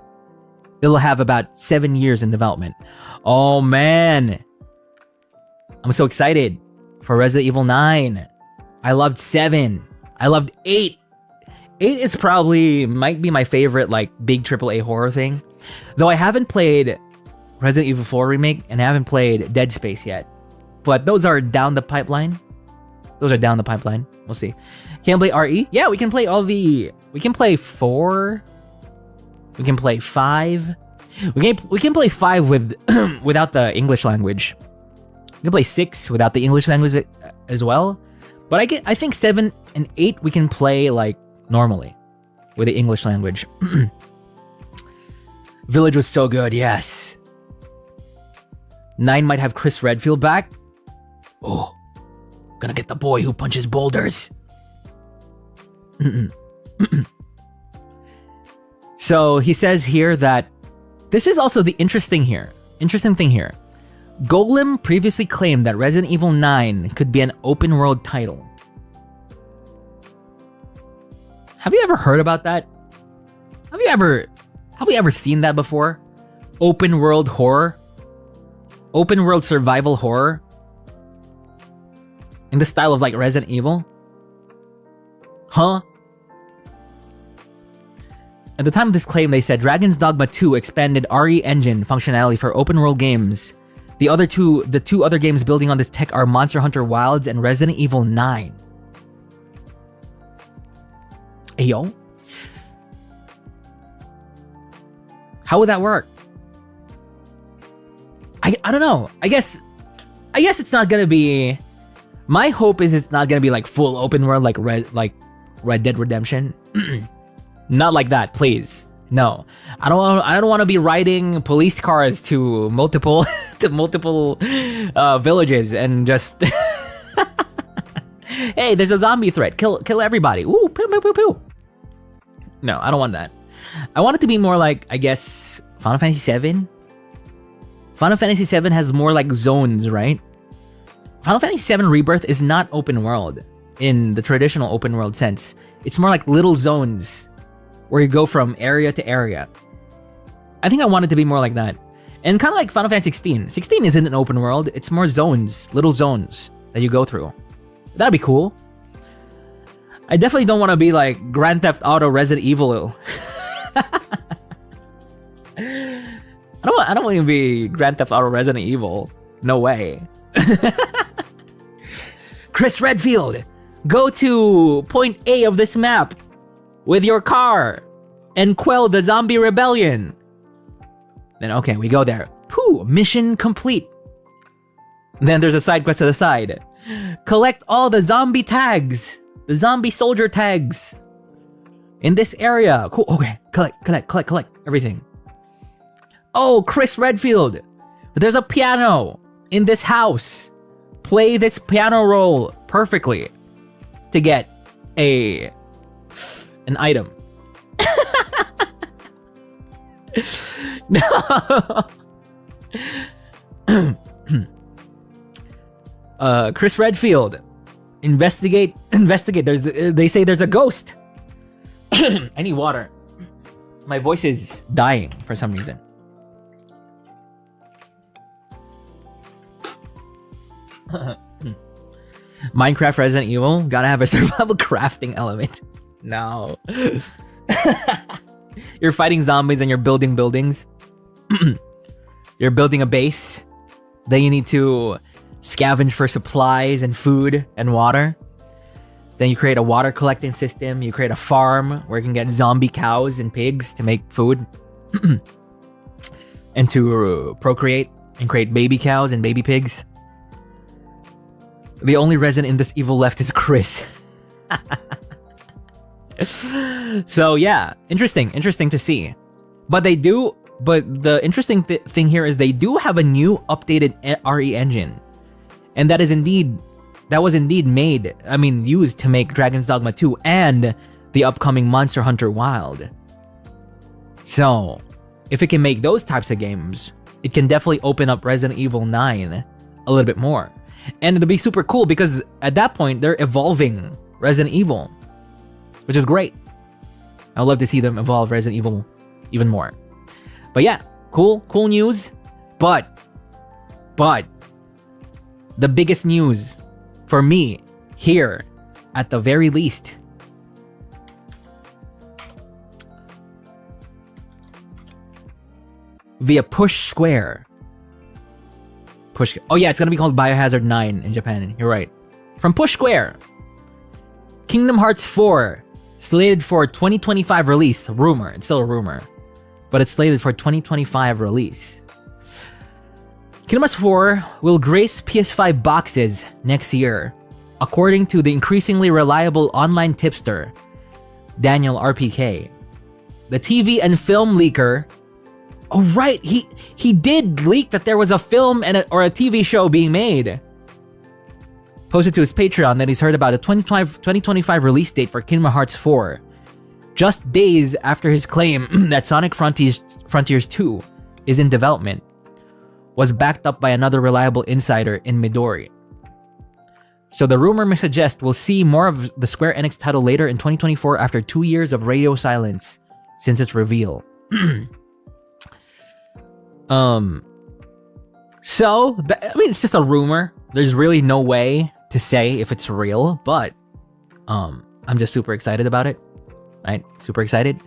It'll have about 7 years in development. Oh man! I'm so excited for Resident Evil 9. I loved 7. I loved 8. 8 might be my favorite, like, big AAA horror thing. Though I haven't played Resident Evil 4 Remake and I haven't played Dead Space yet. But those are down the pipeline. We'll see. Can play RE? Yeah, we can play we can play 4. We can play 5. We can play 5 with without the English language. We can play 6 without the English language as well. But I think 7 and 8 we can play like normally with the English language. Village was so good, yes. 9 might have Chris Redfield back. Oh, gonna get the boy who punches boulders. So he says here that this is also the interesting thing here. Golem previously claimed that Resident Evil 9 could be an open world title. Have you ever heard about that? Have you ever seen that before? Open world horror? Open world survival horror? In the style of like Resident Evil? Huh? At the time of this claim, they said Dragon's Dogma 2 expanded RE engine functionality for open world games. The two other games building on this tech are Monster Hunter Wilds and Resident Evil 9. Ayo? How would that work? I don't know. I guess it's not gonna be. My hope is it's not gonna be like full open world like Red Dead Redemption. Not like that, please. No, I don't want to be riding police cars to multiple villages and just. Hey, there's a zombie threat. Kill everybody. Ooh, pew pew pew pew. No, I don't want that. I want it to be more like, I guess, Final Fantasy VII. Final Fantasy VII has more like zones, right? Final Fantasy VII Rebirth is not open world in the traditional open world sense. It's more like little zones where you go from area to area. I think I want it to be more like that. And kind of like Final Fantasy 16. 16 isn't an open world. It's more zones, little zones that you go through. That'd be cool. I definitely don't want to be like Grand Theft Auto Resident Evil. I don't want to be Grand Theft Auto Resident Evil. No way. Chris Redfield, go to point A of this map with your car and quell the zombie rebellion. Then okay, we go there. Pooh, mission complete. Then there's a side quest to the side. Collect all the zombie tags, the zombie soldier tags in this area. Cool. Okay, collect everything. Oh, Chris Redfield, there's a piano in this house. Play this piano roll perfectly to get an item. No. Chris Redfield, investigate. They say there's a ghost. I need water. My voice is dying for some reason. Minecraft Resident Evil, gotta have a survival crafting element. No. You're fighting zombies and you're building buildings. You're building a base. Then you need to scavenge for supplies and food and water. Then you create a water collecting system. You create a farm where you can get zombie cows and pigs to make food. And to procreate and create baby cows and baby pigs. The only resident in this evil left is Chris. So yeah, interesting to see. But the interesting thing here is they do have a new updated RE engine. And that was indeed used to make Dragon's Dogma 2 and the upcoming Monster Hunter Wild. So, if it can make those types of games, it can definitely open up Resident Evil 9 a little bit more. And it'll be super cool because at that point, they're evolving Resident Evil, which is great. I'd love to see them evolve Resident Evil even more. But yeah, cool news. But the biggest news for me here, at the very least, via Push Square. Oh yeah, it's gonna be called Biohazard 9 in Japan. You're right. From Push Square, Kingdom Hearts 4 slated for 2025 release. Rumor. It's still a rumor. but it's slated for 2025 release. Kingdom Hearts 4 will grace PS5 boxes next year, according to the increasingly reliable online tipster, Daniel RPK. The TV and film leaker... Oh right, he did leak that there was a film or a TV show being made. Posted to his Patreon that he's heard about a 2025 release date for Kingdom Hearts 4, just days after his claim that Sonic Frontiers 2 is in development, was backed up by another reliable insider in Midori. So the rumor may suggest we'll see more of the Square Enix title later in 2024 after 2 years of radio silence since its reveal. It's just a rumor. There's really no way to say if it's real, but I'm just super excited about it. Right? Super excited.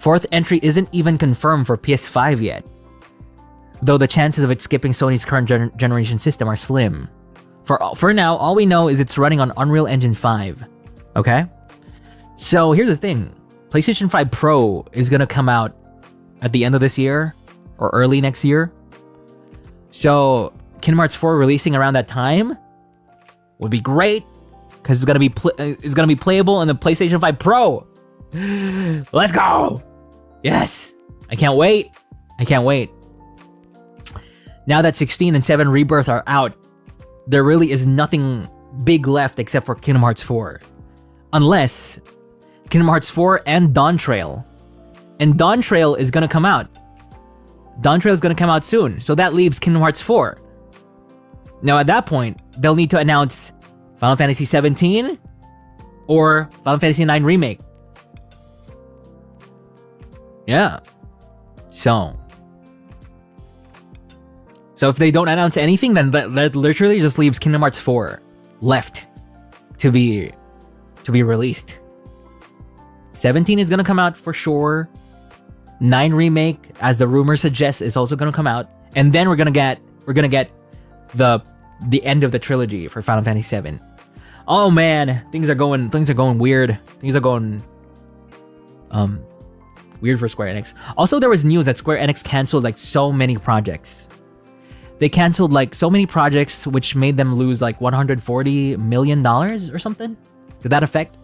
Fourth entry isn't even confirmed for PS5 yet, though the chances of it skipping Sony's current generation system are slim. For now, all we know is it's running on Unreal Engine 5. Okay? So here's the thing. PlayStation 5 Pro is gonna come out at the end of this year or early next year. So Kingdom Hearts 4 releasing around that time would be great because it's gonna be playable on the PlayStation 5 Pro. Let's go! Yes, I can't wait. Now that 16 and 7 Rebirth are out, there really is nothing big left except for Kingdom Hearts 4, unless Kingdom Hearts 4 and Dawn Trail. And Dawn Trail is gonna come out. Dawn Trail is gonna come out soon, so that leaves Kingdom Hearts 4. Now at that point, they'll need to announce Final Fantasy 17 or Final Fantasy 9 Remake. Yeah. So if they don't announce anything, then that literally just leaves Kingdom Hearts 4 left to be released. 17 is gonna come out for sure. 9 Remake, as the rumor suggests, is also gonna come out, and then we're gonna get the end of the trilogy for Final Fantasy 7. Oh man, things are going weird. Things are going weird for Square Enix. Also, there was news that Square Enix canceled like so many projects. They canceled like so many projects, which made them lose like $140 million or something to that effect.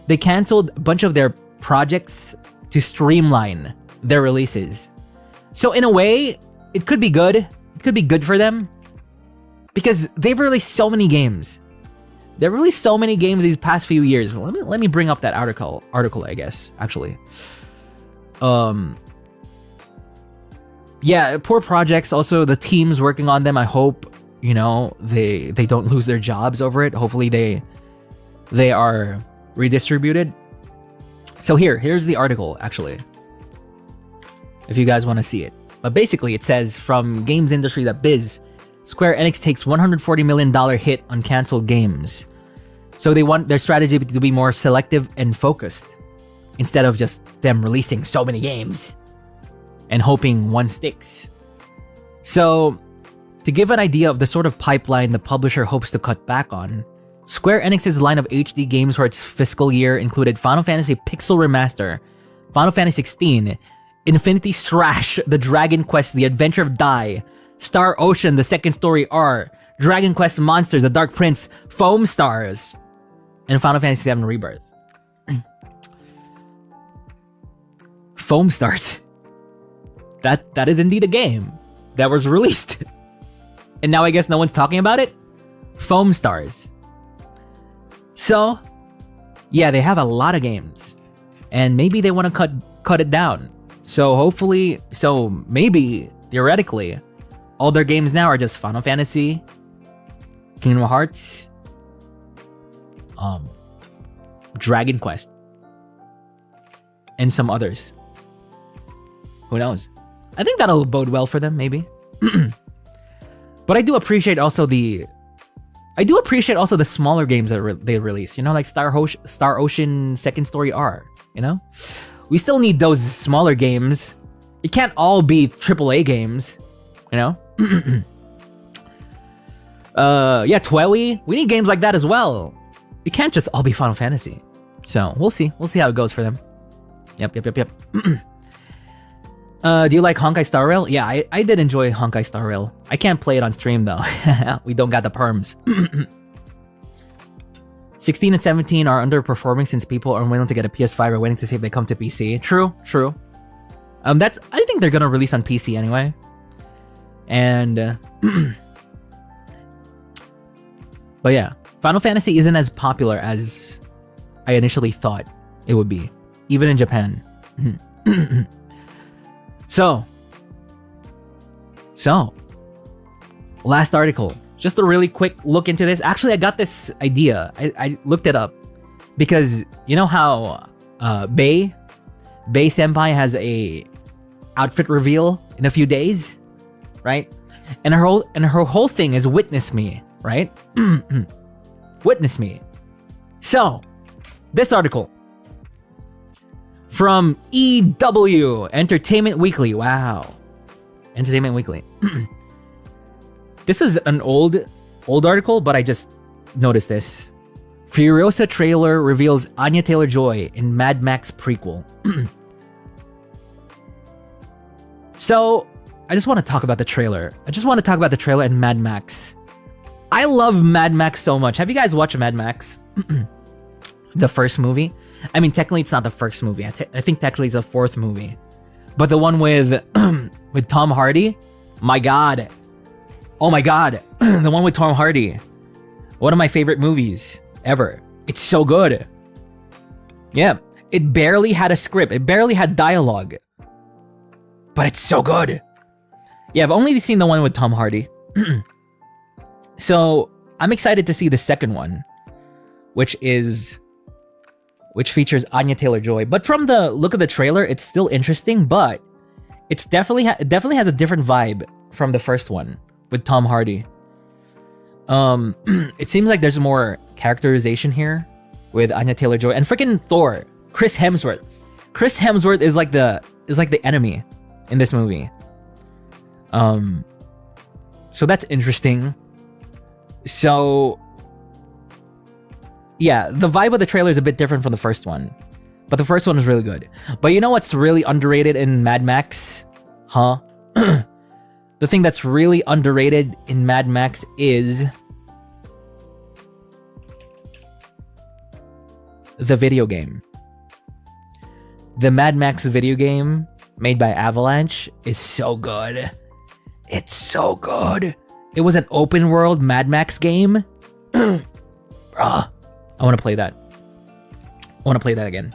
They canceled a bunch of their projects to streamline their releases. So in a way, it could be good. It could be good for them because they've released so many games. They've released so many games these past few years. Let me bring up that article, I guess, actually. Yeah, poor projects. Also, the teams working on them, I hope, they don't lose their jobs over it. Hopefully they are redistributed. So here's the article, actually, if you guys want to see it. But basically, it says from GamesIndustry.biz, Square Enix takes $140 million hit on canceled games. So they want their strategy to be more selective and focused, instead of just them releasing so many games and hoping one sticks. So, to give an idea of the sort of pipeline the publisher hopes to cut back on, Square Enix's line of HD games for its fiscal year included Final Fantasy Pixel Remaster, Final Fantasy XVI, Infinity Strash, The Dragon Quest, The Adventure of Dai, Star Ocean, The Second Story R, Dragon Quest Monsters, The Dark Prince, Foam Stars, and Final Fantasy VII Rebirth. Foam Stars. That is indeed a game that was released. And now I guess no one's talking about it? Foam Stars. So, yeah, they have a lot of games. And maybe they want to cut it down. So maybe, theoretically, all their games now are just Final Fantasy, Kingdom Hearts, Dragon Quest, and some others. Who knows? I think that'll bode well for them, maybe. But I do appreciate also the smaller games that they release. Like Star Ocean Second Story R. We still need those smaller games. It can't all be AAA games. Yeah, TWEWY. We need games like that as well. It can't just all be Final Fantasy. So we'll see. We'll see how it goes for them. Yep. Do you like Honkai Star Rail? Yeah, I did enjoy Honkai Star Rail. I can't play it on stream though. We don't got the perms. 16 and 17 are underperforming since people are willing to get a PS5 or waiting to see if they come to PC. True. I think they're gonna release on PC anyway. And but yeah, Final Fantasy isn't as popular as I initially thought it would be, even in Japan. So, last article. Just a really quick look into this. Actually, I got this idea. I looked it up because you know how Bei Senpai has a outfit reveal in a few days, right? And her whole thing is witness me, right? Witness me. So, this article from EW Entertainment Weekly. Wow, Entertainment Weekly. This was an old article, but I just noticed this. Furiosa trailer reveals Anya Taylor-Joy in Mad Max prequel. So, I just want to talk about the trailer. And Mad Max. I love Mad Max so much. Have you guys watched Mad Max? The first movie? I mean, technically it's not the first movie. I think technically it's the fourth movie. But the one with with Tom Hardy? My God. Oh my God. The one with Tom Hardy. One of my favorite movies ever. It's so good. Yeah. It barely had a script. It barely had dialogue. But it's so good. Yeah, I've only seen the one with Tom Hardy. So, I'm excited to see the second one, which features Anya Taylor-Joy. But from the look of the trailer, it's still interesting, but it definitely has a different vibe from the first one with Tom Hardy. It seems like there's more characterization here with Anya Taylor-Joy and freaking Thor, Chris Hemsworth. Chris Hemsworth is like the enemy in this movie. So that's interesting. So yeah, the vibe of the trailer is a bit different from the first one, but the first one is really good. But you know what's really underrated in Mad Max? Huh? The thing that's really underrated in Mad Max is the video game. The Mad Max video game made by Avalanche is so good. It's so good. It was an open world Mad Max game. Bruh. I want to play that. I want to play that again.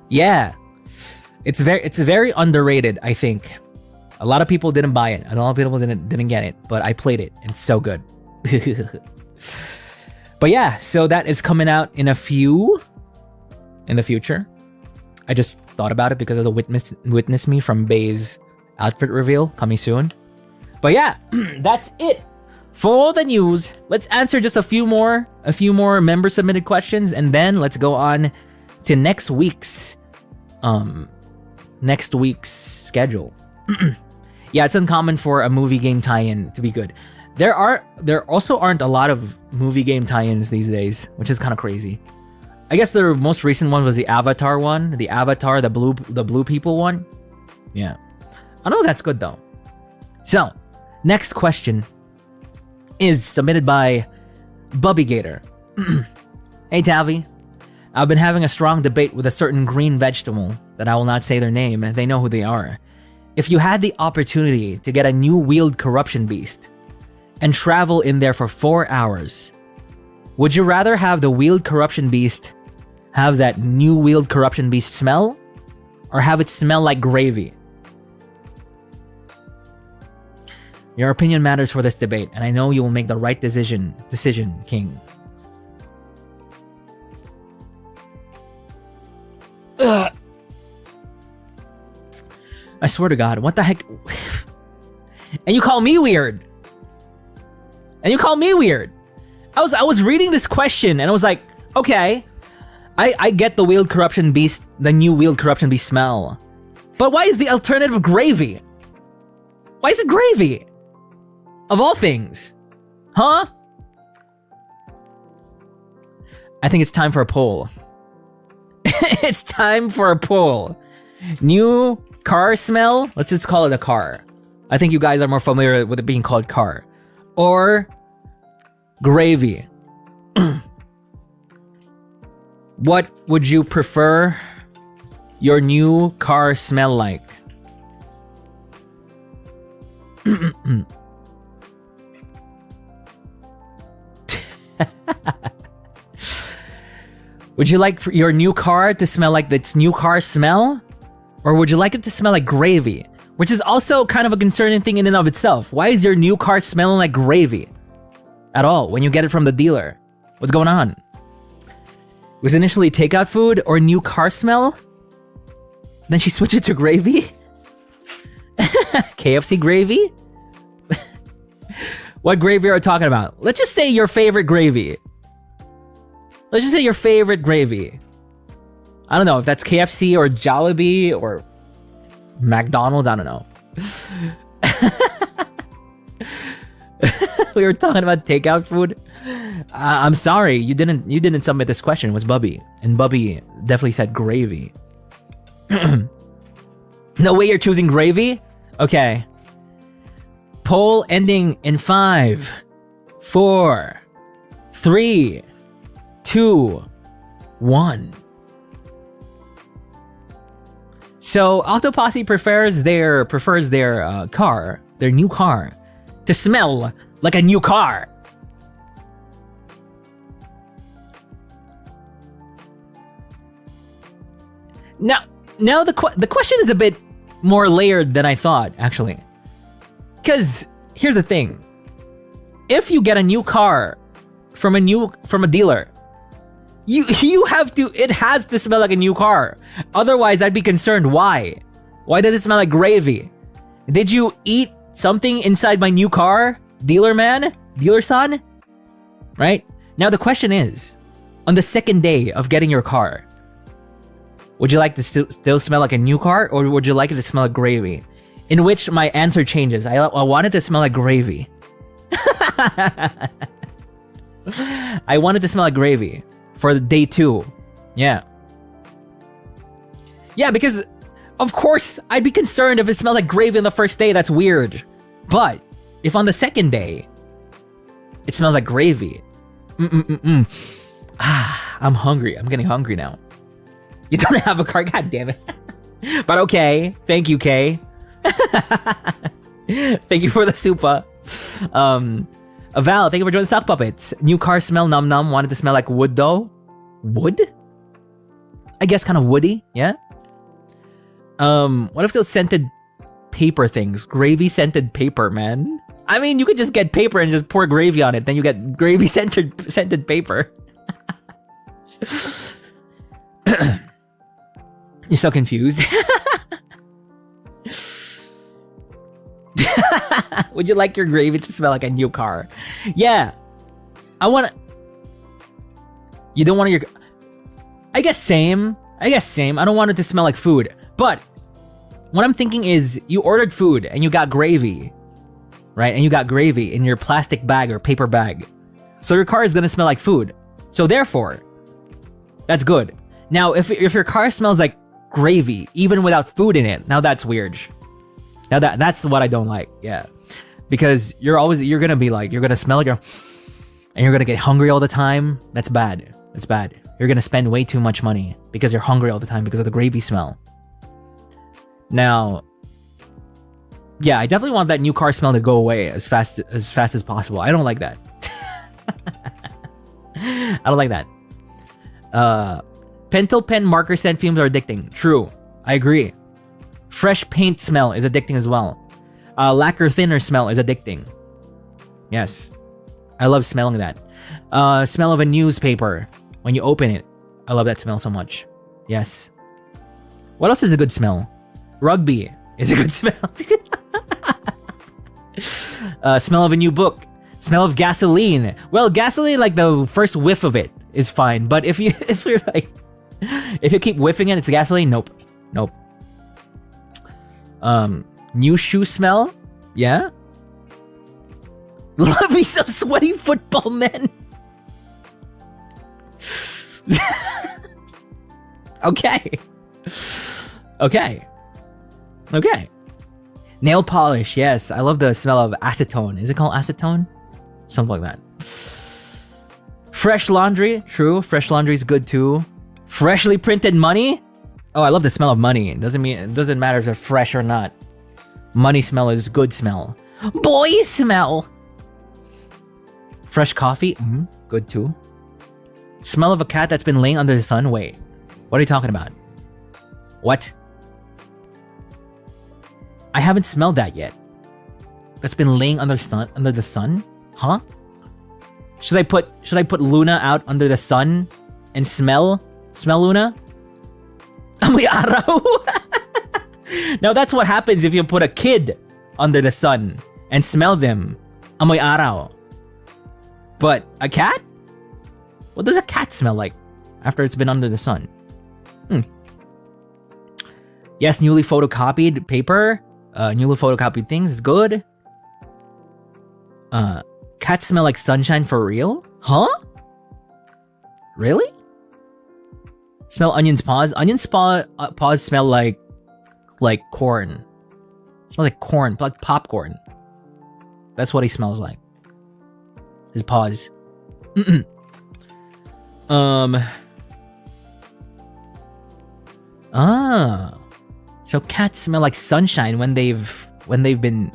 Yeah. It's very underrated, I think. A lot of people didn't buy it. A lot of people didn't get it, but I played it. It's so good. But yeah, so that is coming out in the future. I just thought about it because of the Witness Me from Bei's outfit reveal coming soon. But yeah, that's it for the news. Let's answer just a few more member submitted questions, and then let's go on to next week's schedule. Yeah, it's uncommon for a movie game tie-in to be good. There also aren't a lot of movie game tie-ins these days, which is kind of crazy. I guess the most recent one was the Avatar one, the blue people one. Yeah, I know that's good though. So, next question is submitted by Bubby Gator. Hey Tavi, I've been having a strong debate with a certain green vegetable that I will not say their name. They know who they are. If you had the opportunity to get a new wheeled corruption beast and travel in there for 4 hours, would you rather have the wheeled corruption beast have that new wheeled corruption beast smell, or have it smell like gravy? Your opinion matters for this debate, and I know you will make the right decision, King. Ugh. I swear to God, what the heck? And you call me weird. I was reading this question and I was like, okay, I get the wheeled corruption beast, the new wheeled corruption beast smell, but why is the alternative gravy? Why is it gravy? Of all things, huh? I think it's time for a poll. It's time for a poll. New car smell? Let's just call it a car. I think you guys are more familiar with it being called car. Or gravy. What would you prefer your new car smell like? Would you like for your new car to smell like its new car smell? Or would you like it to smell like gravy? Which is also kind of a concerning thing in and of itself. Why is your new car smelling like gravy? At all, when you get it from the dealer. What's going on? Was it initially takeout food or new car smell? Then she switched it to gravy? KFC gravy? What gravy are we talking about? Let's just say your favorite gravy. Let's just say your favorite gravy. I don't know if that's KFC or Jollibee or McDonald's. I don't know. We were talking about takeout food. I'm sorry, you didn't submit this question. It was Bubby, and Bubby definitely said gravy. No way you're choosing gravy? Okay. Poll ending in 5, 4, 3, 2, 1. So Octoposse prefers their car, their new car, to smell like a new car. Now the question is a bit more layered than I thought, actually. Because here's the thing: if you get a new car from a dealer, you have to. It has to smell like a new car. Otherwise, I'd be concerned. Why? Why does it smell like gravy? Did you eat something inside my new car, dealer man, dealer son? Right? Now the question is, on the second day of getting your car, would you like to still smell like a new car, or would you like it to smell like gravy? In which my answer changes. I want it to smell like gravy. I want it to smell like gravy for the day 2. Yeah. Yeah, because of course I'd be concerned if it smelled like gravy on the first day. That's weird. But if on the second day it smells like gravy, I'm hungry. I'm getting hungry now. You don't have a car, god damn it. But okay, thank you, Kay. Thank you for the super. Val, thank you for joining Sock Puppets. New car smell num num. Wanted to smell like wood though. Wood? I guess kind of woody, yeah? What if those scented paper things? Gravy scented paper, man. I mean, you could just get paper and just pour gravy on it. Then you get gravy scented paper. You're so confused. Would you like your gravy to smell like a new car? Yeah. You don't want your... I guess same. I don't want it to smell like food. But what I'm thinking is, you ordered food and you got gravy, right? And you got gravy in your plastic bag or paper bag. So your car is gonna smell like food. So therefore, that's good. Now, if your car smells like gravy, even without food in it, now that's weird. Now that's what I don't like. Yeah, because you're gonna smell like and you're gonna get hungry all the time. That's bad. That's bad. You're gonna spend way too much money because you're hungry all the time because of the gravy smell. Now, yeah, I definitely want that new car smell to go away as fast as possible. I don't like that. I don't like that. Pentel pen marker scent fumes are addicting. True, I agree. Fresh paint smell is addicting as well. Lacquer thinner smell is addicting. Yes, I love smelling that. Smell of a newspaper when you open it. I love that smell so much. Yes. What else is a good smell? Rugby is a good smell. Smell of a new book. Smell of gasoline. Well, gasoline, like the first whiff of it is fine, but if you keep whiffing it, it's gasoline. Nope. New shoe smell. Yeah. Love me some sweaty football men. Okay. Okay. Okay. Nail polish, yes. I love the smell of acetone. Is it called acetone? Something like that. Fresh laundry, true. Fresh laundry is good too. Freshly printed money? Oh, I love the smell of money. It doesn't matter if they're fresh or not. Money smell is good smell. Boy smell. Fresh coffee, good too. Smell of a cat that's been laying under the sun. Wait, what are you talking about? What? I haven't smelled that yet. That's been laying under the sun? Huh? Should I put Luna out under the sun and smell Luna? Amoy araw. Now that's what happens if you put a kid under the sun and smell them. Amoy araw. But a cat? What does a cat smell like after it's been under the sun? Yes, newly photocopied paper. Newly photocopied things is good. Cats smell like sunshine for real? Huh? Really? Smell onions paws. Paws smell like corn. Smell like corn, like popcorn. That's what he smells like. His paws. So cats smell like sunshine when they've been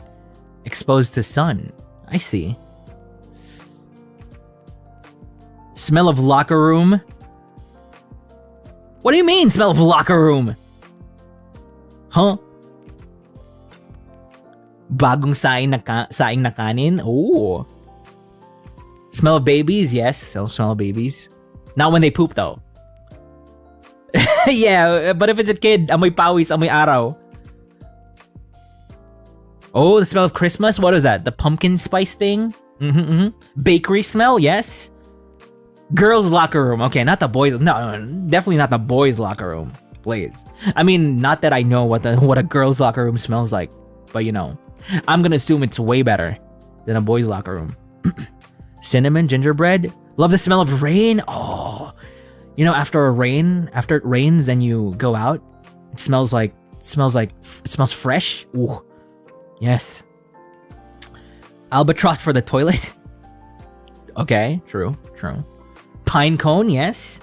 exposed to sun. I see. Smell of locker room. What do you mean, smell of locker room? Huh? Bagong saing na kanin? Oh. Smell of babies? Yes, smell of babies. Not when they poop though. Yeah, but if it's a kid, amoy pawis, amoy araw. Oh, the smell of Christmas? What is that? The pumpkin spice thing? Bakery smell? Yes. Girls' locker room. Okay, not the boys. No, definitely not the boys' locker room. Please. I mean, not that I know what a girl's locker room smells like, but you know, I'm gonna assume it's way better than a boys' locker room. Cinnamon, gingerbread. Love the smell of rain. Oh, you know, after it rains and you go out, it smells fresh. Ooh, yes. Albatross for the toilet. Okay, true. Pine cone, yes.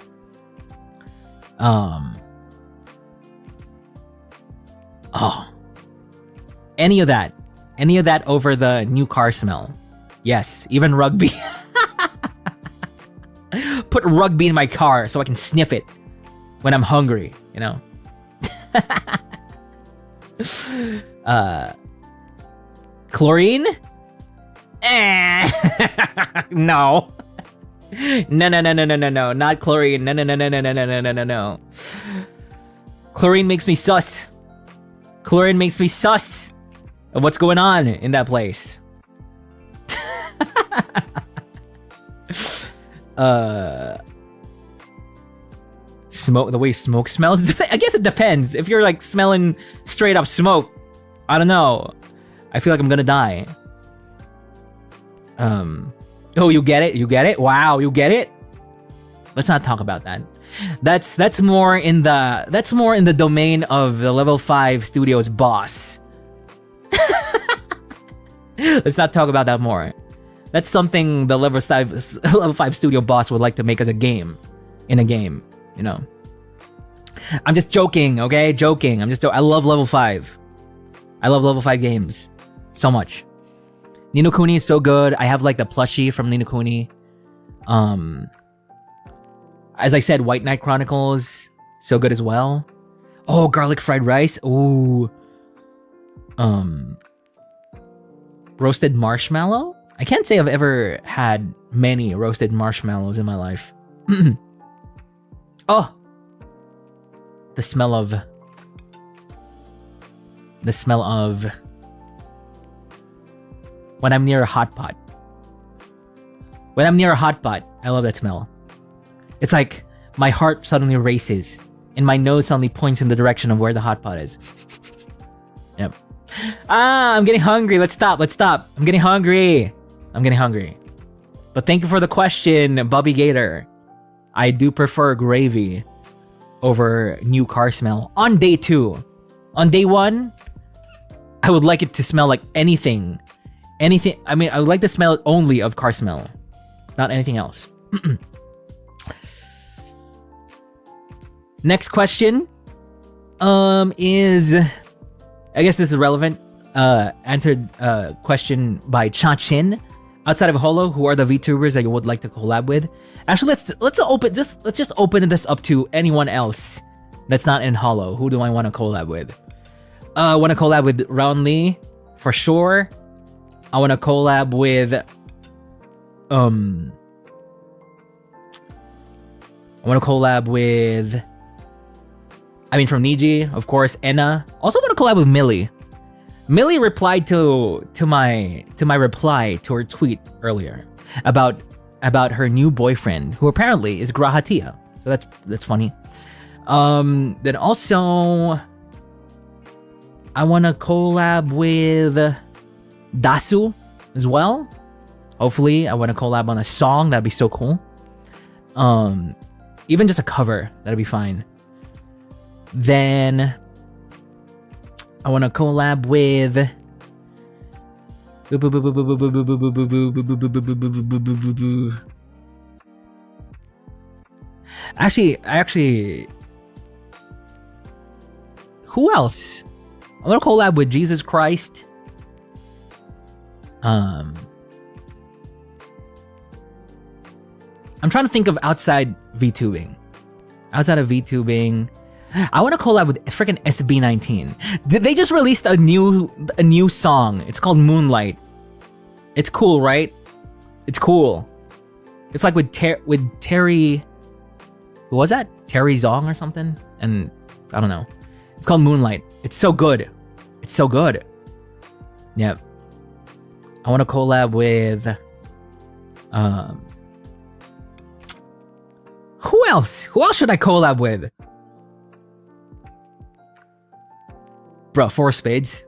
Any of that over the new car smell. Yes, even rugby. Put rugby in my car so I can sniff it when I'm hungry, you know. Chlorine? No. No, not chlorine. No. Chlorine makes me sus. Chlorine makes me sus of what's going on in that place. Smoke, the way smoke smells. I guess it depends. If you're like smelling straight up smoke, I don't know. I feel like I'm gonna die. Oh, you get it? Wow, you get it? Let's not talk about that. That's more in the domain of the level 5 studio's boss. Let's not talk about that more. That's something the level 5 studio boss would like to make as a game. In a game, you know. I'm just joking, okay? Joking. I love level 5. I love level 5 games so much. Ni no Kuni is so good. I have like the plushie from Ni no Kuni. As I said, White Knight Chronicles, so good as well. Oh, garlic fried rice. Ooh. Roasted marshmallow? I can't say I've ever had many roasted marshmallows in my life. Oh. The smell of when I'm near a hot pot. When I'm near a hot pot, I love that smell. It's like my heart suddenly races and my nose suddenly points in the direction of where the hot pot is. Yep. I'm getting hungry. Let's stop. I'm getting hungry. But thank you for the question, Bubby Gator. I do prefer gravy over new car smell on day 2. On day 1, I would like it to smell like anything. Anything. I mean, I would like to smell it only of car smell, not anything else. Next question is, I guess this is relevant. Answered question by Cha-Chin. Outside of Holo, who are the VTubers that you would like to collab with? Actually, let's just open this up to anyone else that's not in Holo. Who do I want to collab with? I want to collab with Roundly for sure. I want to collab with I want to collab with, I mean, from Niji, of course, Enna. Also want to collab with Millie. Millie replied to my reply to her tweet earlier about her new boyfriend, who apparently is Grahatia. So that's funny. Then also I want to collab with Dasu as well. Hopefully, I want to collab on a song. That'd be so cool. Even just a cover, that'd be fine. Then I want to collab with actually who else? I want to collab with Jesus Christ. I'm trying to think of outside VTubing. Outside of VTubing, I want to collab with freaking SB19. They just released a new song. It's called Moonlight. It's cool, right? It's cool. It's like with Terry. Who was that? Terry Zong or something? And I don't know. It's called Moonlight. It's so good. It's so good. Yep. I want to collab with who else? Who else should I collab with? Bro, 4 Spades.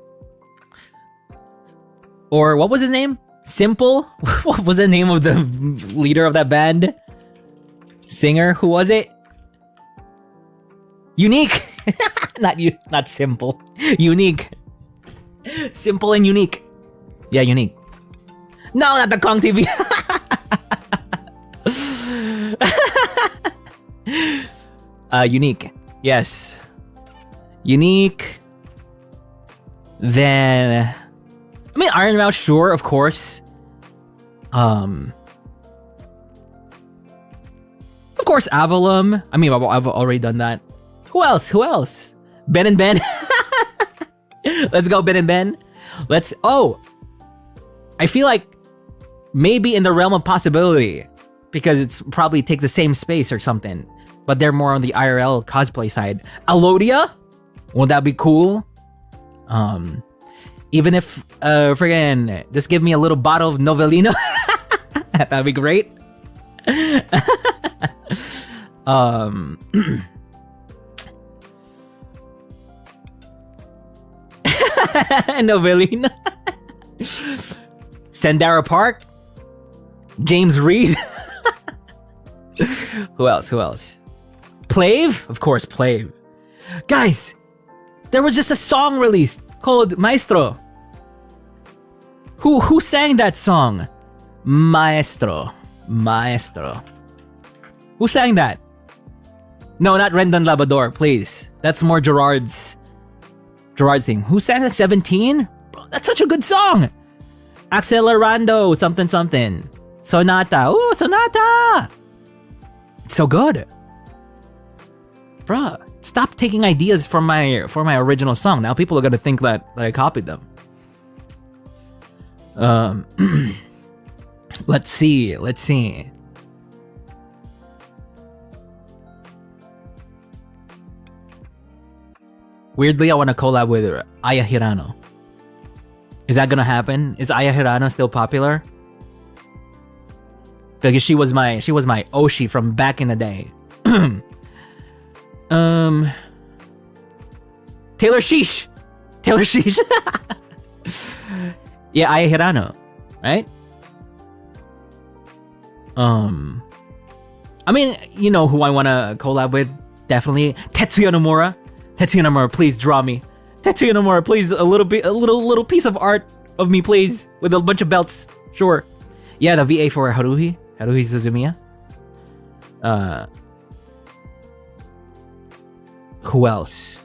Or what was his name? Simple? What was the name of the leader of that band? Singer? Who was it? Unique. Not Simple. Unique. Simple and Unique. Yeah, Unique. No, not the Kong TV. Unique. Yes. Unique. Then I mean Iron Mouse, sure, of course. Of course Avalum. I mean I've already done that. Who else? Ben and Ben. Let's go, Ben and Ben. I feel like maybe in the realm of possibility, because it's probably takes the same space or something, but they're more on the IRL cosplay side. Alodia? Won't that be cool? Even if friggin' just give me a little bottle of Novellino. That'd be great. Novellino. Sandara Park. James Reed. Who else? Plave? Of course, Plave. Guys, there was just a song released called Maestro. Who sang that song? Maestro. Who sang that? No, not Rendon Labrador, please. That's more Gerard's thing. Who sang that? 17? Bro, that's such a good song. Accelerando, something. Sonata. Oh, Sonata. It's so good. Bruh, stop taking ideas from my original song. Now people are gonna think that I copied them. Let's see. Weirdly, I want to collab with Aya Hirano. Is that gonna happen? Is Aya Hirano still popular? Because she was my Oshi from back in the day. Taylor Sheesh. Yeah, Aya Hirano, right? I mean, you know who I want to collab with? definitely. Tetsuya Nomura. Tetsuya Nomura, please draw me. Tetsuya Nomura, please, a little piece of art of me, please, with a bunch of belts. Sure. Yeah, the VA for Haruhi Suzumiya. Who else?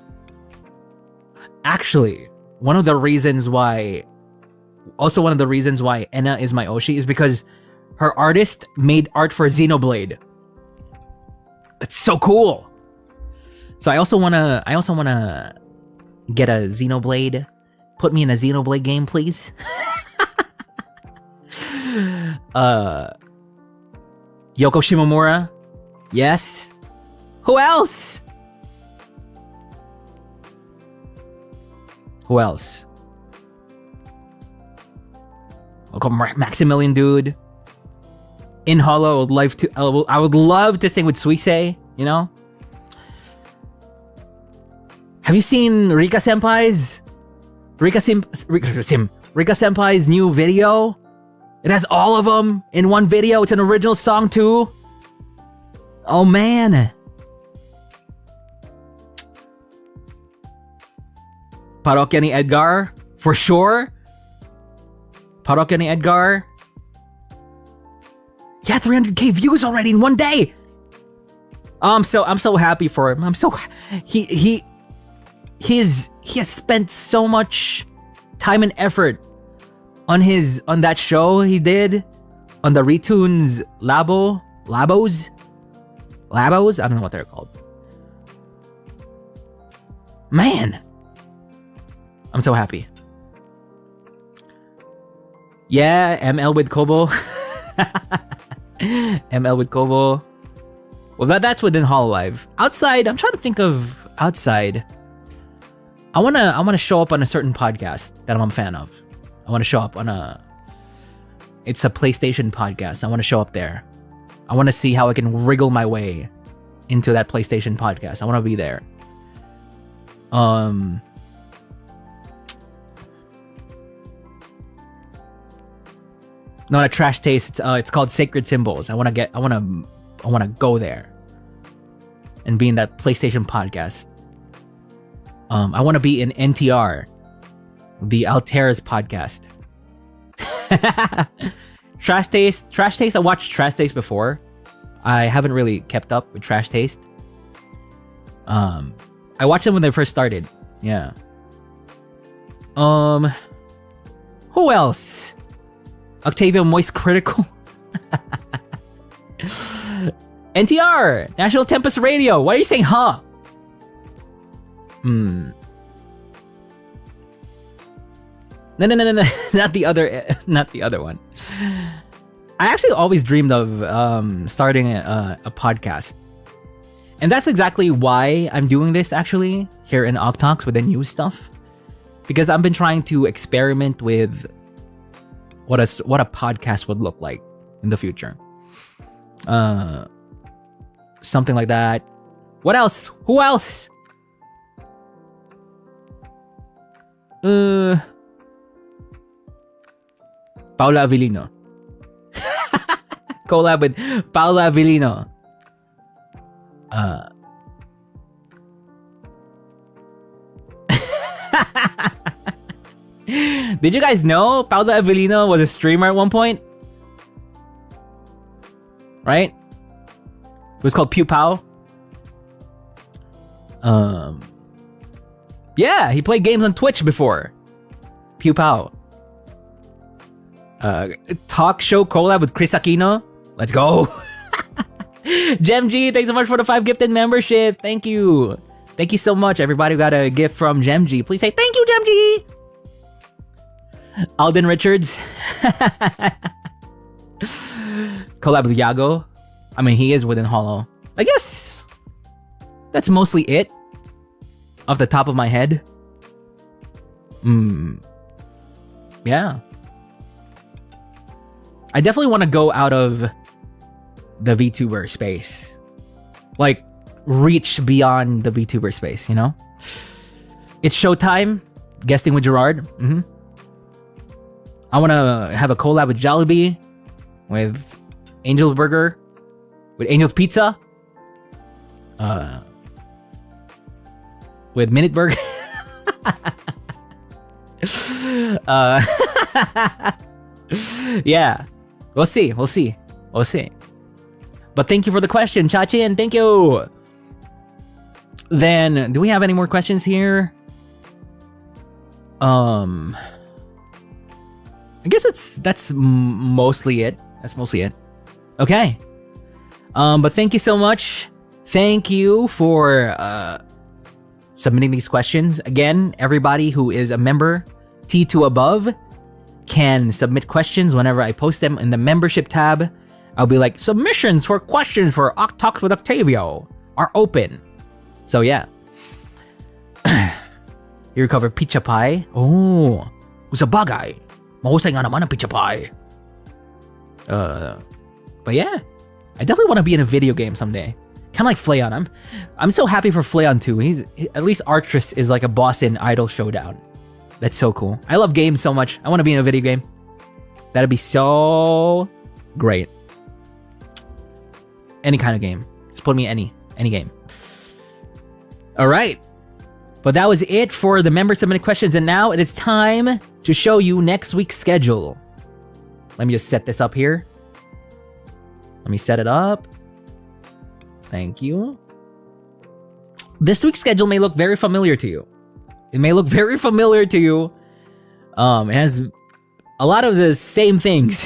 Actually, one of the reasons why Enna is my Oshi is because her artist made art for Xenoblade. That's so cool. So I also wanna get a Xenoblade. Put me in a Xenoblade game, please. Yoko Shimomura. Yes. Who else? I'll call Maximilian Dude. In Hollow, I would love to sing with Suisei, you know? Have you seen Rika Senpai's new video? It has all of them in one video. It's an original song too. Oh man. Parokya ni Edgar, for sure. Parokya ni Edgar. Yeah, 300k views already in one day. I'm so happy for him. He has spent so much time and effort on that show he did on the Retunes Labos. I don't know what they're called. Man, I'm so happy. Yeah, ML with Kobo. ML with Kobo. Well, that's within HoloLive. Outside, I'm trying to think of outside. I wanna show up on a certain podcast that I'm a fan of. I wanna show up on it's a PlayStation podcast. I wanna show up there. I wanna see how I can wriggle my way into that PlayStation podcast. I wanna be there. Not a Trash Taste. It's called Sacred Symbols. I wanna go there and be in that PlayStation podcast. I want to be in NTR, the Altera's podcast. Trash Taste. I watched Trash Taste before. I haven't really kept up with Trash Taste. I watched them when they first started. Yeah. Who else? Octavio Moist Critical. NTR, National Tempest Radio. Why are you saying huh? No, not the other one. I actually always dreamed of starting a podcast, and that's exactly why I'm doing this actually here in OcTalks with the new stuff, because I've been trying to experiment with what a podcast would look like in the future. Something like that. What else? Who else? Paula Avellino. Collab with Paula Avellino. Did you guys know Paula Avellino was a streamer at one point? Right? It was called Pew Pow. Yeah, he played games on Twitch before. Pew Pow. Talk show collab with Chris Aquino. Let's go. Gem G, thanks so much for the 5 gifted membership. Thank you. Thank you so much. Everybody got a gift from Gem G. Please say thank you, Gem G. Alden Richards. Collab with Yago. I mean, he is within Hollow. I guess that's mostly it. Off the top of my head. Yeah. I definitely want to go out of the VTuber space. Like, reach beyond the VTuber space, you know? It's showtime. Guesting with Gerard. I want to have a collab with Jollibee. With Angel's Burger. With Angel's Pizza. with Minute Burger. Yeah, we'll see. But thank you for the question, Cha-chin. Thank you. Then, do we have any more questions here? I guess that's mostly it. Okay. But thank you so much. Thank you for submitting these questions. Again, everybody who is a member, T2 above, can submit questions whenever I post them in the membership tab. I'll be like, submissions for questions for OcTalks with Octavio are open. So yeah. You recover pizza pie. Oh, sa bagay. Mahusay nga naman ang pizza pie. But yeah, I definitely want to be in a video game someday. Kind of like Flayon. I'm so happy for Flayon too. At least Artress is like a boss in Idol Showdown. That's so cool. I love games so much. I want to be in a video game. That'd be so great. Any kind of game. Just put me in any game. All right. But that was it for the member submitted questions. And now it is time to show you next week's schedule. Let me just set this up here. Let me set it up. Thank you. This week's schedule may look very familiar to you. It has a lot of the same things.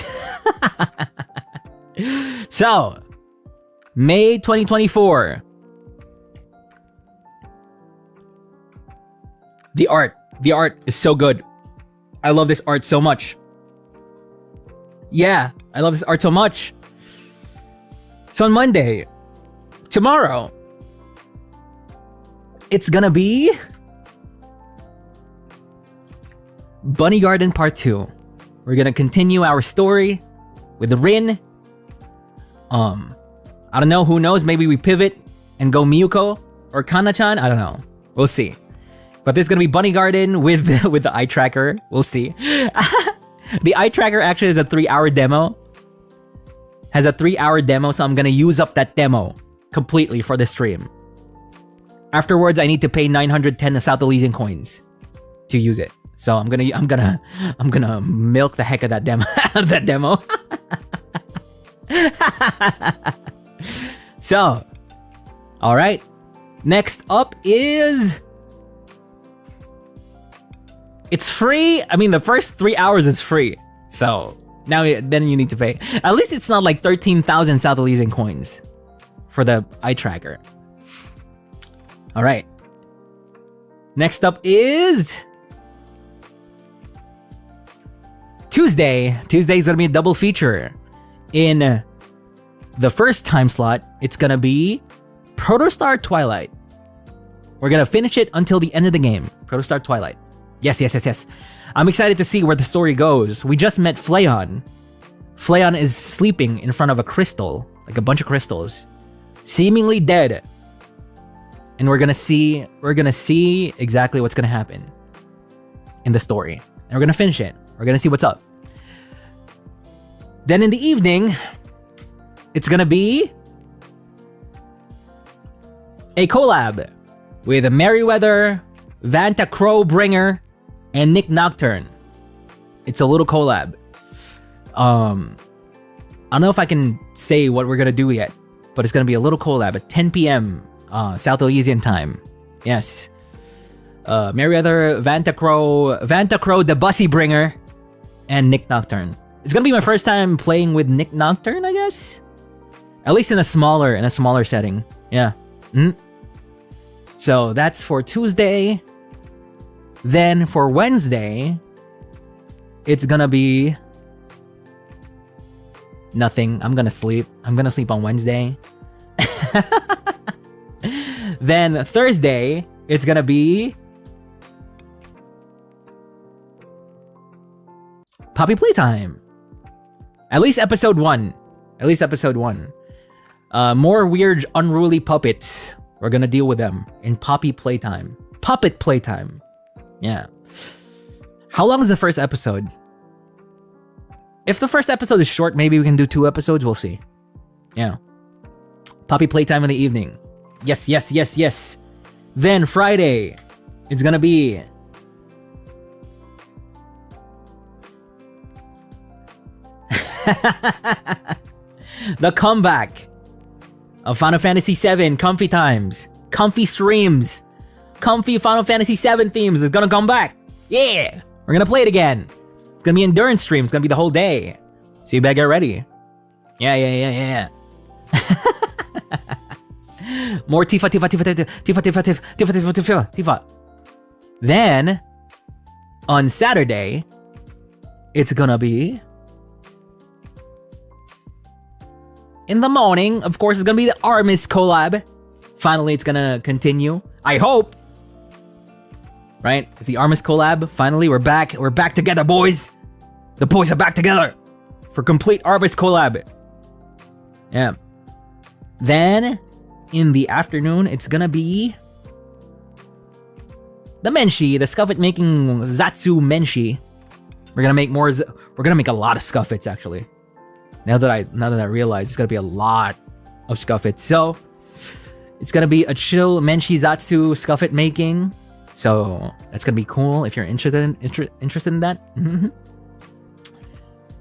So, May 2024. The art is so good. I love this art so much. Yeah, I love this art so much. So on Monday, tomorrow, it's gonna be Bunny Garden Part 2. We're gonna continue our story with Rin. I don't know, who knows, maybe we pivot and go Miyuko or Kana-chan, I don't know. We'll see. But this is gonna be Bunny Garden with the eye tracker. We'll see. The eye tracker actually has a 3-hour demo. So I'm gonna use up that demo completely for the stream. Afterwards, I need to pay 910 South Elysian coins to use it. So I'm gonna milk the heck of that demo. So, all right. Next up is, it's free. I mean, the first 3 hours is free. So then you need to pay. At least it's not like 13,000 South Elysian coins for the eye tracker. All right. Next up is Tuesday. Tuesday is gonna be a double feature. In the first time slot, it's gonna be Protostar Twilight. We're gonna finish it until the end of the game. Protostar Twilight. Yes. I'm excited to see where the story goes. We just met Flayon. Flayon is sleeping in front of a crystal, like a bunch of crystals, seemingly dead. And we're gonna see exactly what's gonna happen in the story. And we're gonna finish it. We're gonna see what's up. Then in the evening, it's gonna be a collab with Merryweather, Vanta Crowbringer, and Nick Nocturne. It's a little collab. I don't know if I can say what we're gonna do yet, but it's gonna be a little collab at 10 p.m. South Elysian time. Yes. Merryweather, Vanta Crow, the Bussy Bringer, and Nick Nocturne. It's gonna be my first time playing with Nick Nocturne, I guess. At least in a smaller setting. Yeah. So that's for Tuesday. Then for Wednesday, it's gonna be nothing. I'm gonna sleep on Wednesday. Then Thursday, it's gonna be Poppy Playtime. At least episode 1. More weird, unruly puppets. We're gonna deal with them in Poppy Playtime. Puppet Playtime. Yeah. How long is the first episode? If the first episode is short, maybe we can do 2 episodes. We'll see. Yeah. Poppy Playtime in the evening. Yes. Then Friday, it's gonna be the comeback of Final Fantasy VII Comfy Times, Comfy Streams, Comfy Final Fantasy VII themes is gonna come back. Yeah, we're gonna play it again. It's gonna be endurance stream. It's gonna be the whole day. So you better get ready. Yeah. More Tifa. Then on Saturday, it's gonna be in the morning. Of course, it's gonna be the Armis collab. Finally, it's gonna continue. I hope. Right? It's the Armis collab. Finally, we're back. We're back together, boys. The boys are back together for complete Armis collab. Yeah. Then in the afternoon, it's gonna be the Menshi, the Scuffit making Zatsu Menshi. We're gonna make more. We're gonna make a lot of Scuffits actually. Now that I realize it's gonna be a lot of Scuffits. So it's gonna be a chill Menshi Zatsu Scuffit making. So that's gonna be cool if you're interested in that. Mm-hmm.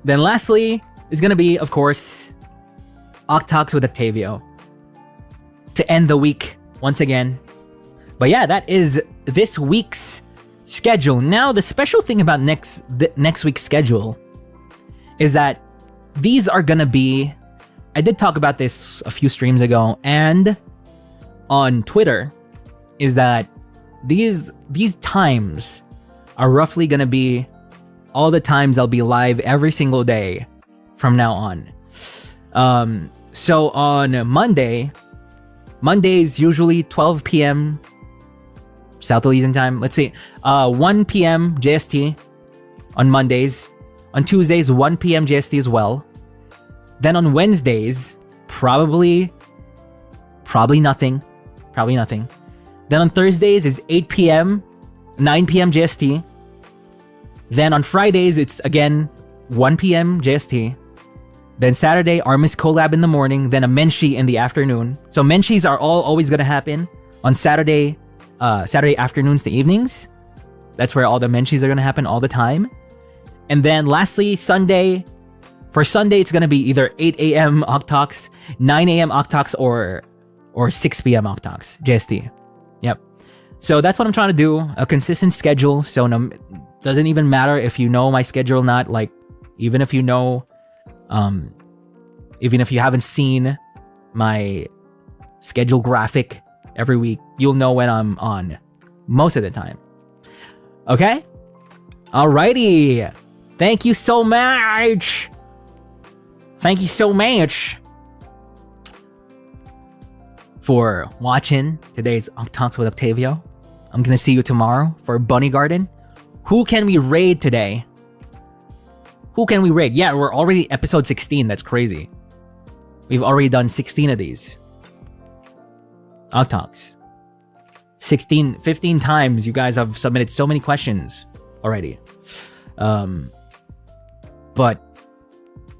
Then lastly is gonna be, of course, OcTalks with Octavio to end the week once again. But yeah, that is this week's schedule. Now, the special thing about next week's schedule is that these are gonna be, I did talk about this a few streams ago and on Twitter, is that these times are roughly gonna be all the times I'll be live every single day from now on. So on Mondays usually 12 p.m. South Asian time. Let's see, 1 p.m. JST on Mondays. On Tuesdays, 1 p.m. JST as well. Then on Wednesdays, probably nothing. Then on Thursdays is 8 p.m., 9 p.m. JST. Then on Fridays, it's again 1 p.m. JST. Then Saturday, Armis collab in the morning, then a Menshi in the afternoon. So Menshis are always gonna happen on Saturday afternoons to evenings. That's where all the Menshis are gonna happen all the time. And then lastly, Sunday. For Sunday, it's gonna be either 8 a.m. OcTalks, 9 a.m. OcTalks, or 6 p.m. OcTalks, JST. Yep. So that's what I'm trying to do, a consistent schedule. So doesn't even matter if you know my schedule or not. Like, even if you know, even if you haven't seen my schedule graphic every week, you'll know when I'm on most of the time. Okay? Alrighty. Thank you so much. Thank you so much for watching today's OcTalks with Octavio. I'm gonna see you tomorrow for Bunny Garden. Who can we raid today? Who can we raid? Yeah, we're already episode 16. That's crazy. We've already done 16 of these OcTalks. 15 times you guys have submitted so many questions already. But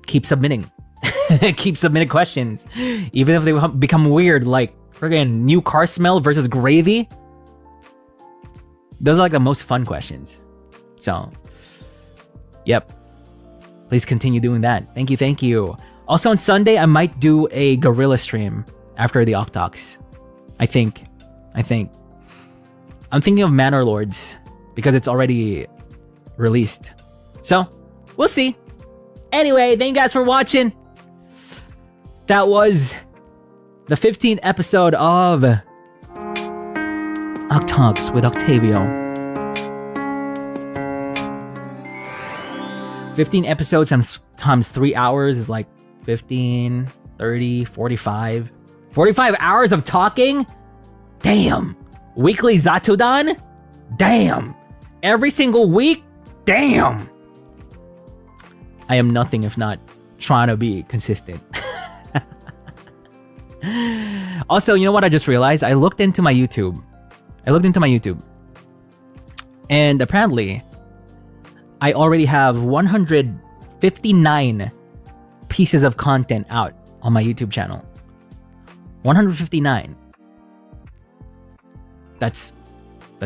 keep submitting. Keep submitting questions. Even if they become weird, like friggin' new car smell versus gravy. Those are like the most fun questions. So, yep. Please continue doing that. Thank you. Also on Sunday, I might do a gorilla stream after the OcTalks. I think. I'm thinking of Manor Lords because it's already released. So, we'll see. Anyway, thank you guys for watching. That was the 15th episode of OcTalks with Octavio. 15 episodes times 3 hours is like 15, 30, 45. 45 hours of talking? Damn. Weekly Zatodan? Damn. Every single week? Damn. I am nothing if not trying to be consistent. Also, you know what I just realized? I looked into my YouTube. And apparently, I already have 159 pieces of content out on my YouTube channel. 159. That's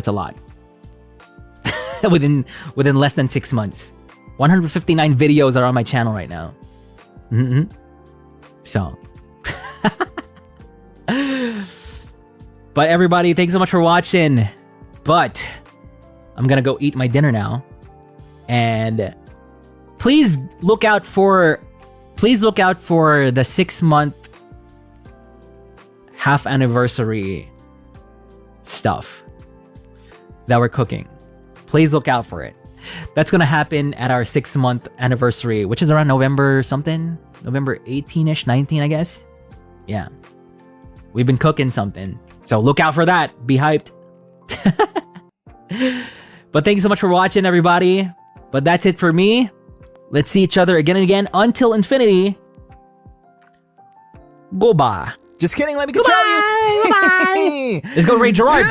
a lot. within less than 6 months. 159 videos are on my channel right now. So. But everybody, thanks so much for watching. But I'm gonna go eat my dinner now. And please look out for the 6-month half anniversary stuff that we're cooking. Please look out for it. That's gonna happen at our 6-month anniversary, which is around November something. November 18-ish, 19, I guess. Yeah. We've been cooking something. So look out for that. Be hyped. But thanks so much for watching, everybody. But that's it for me. Let's see each other again and again until infinity. Goodbye. Just kidding, let me control you. Goodbye. Let's go, Ray Gerard.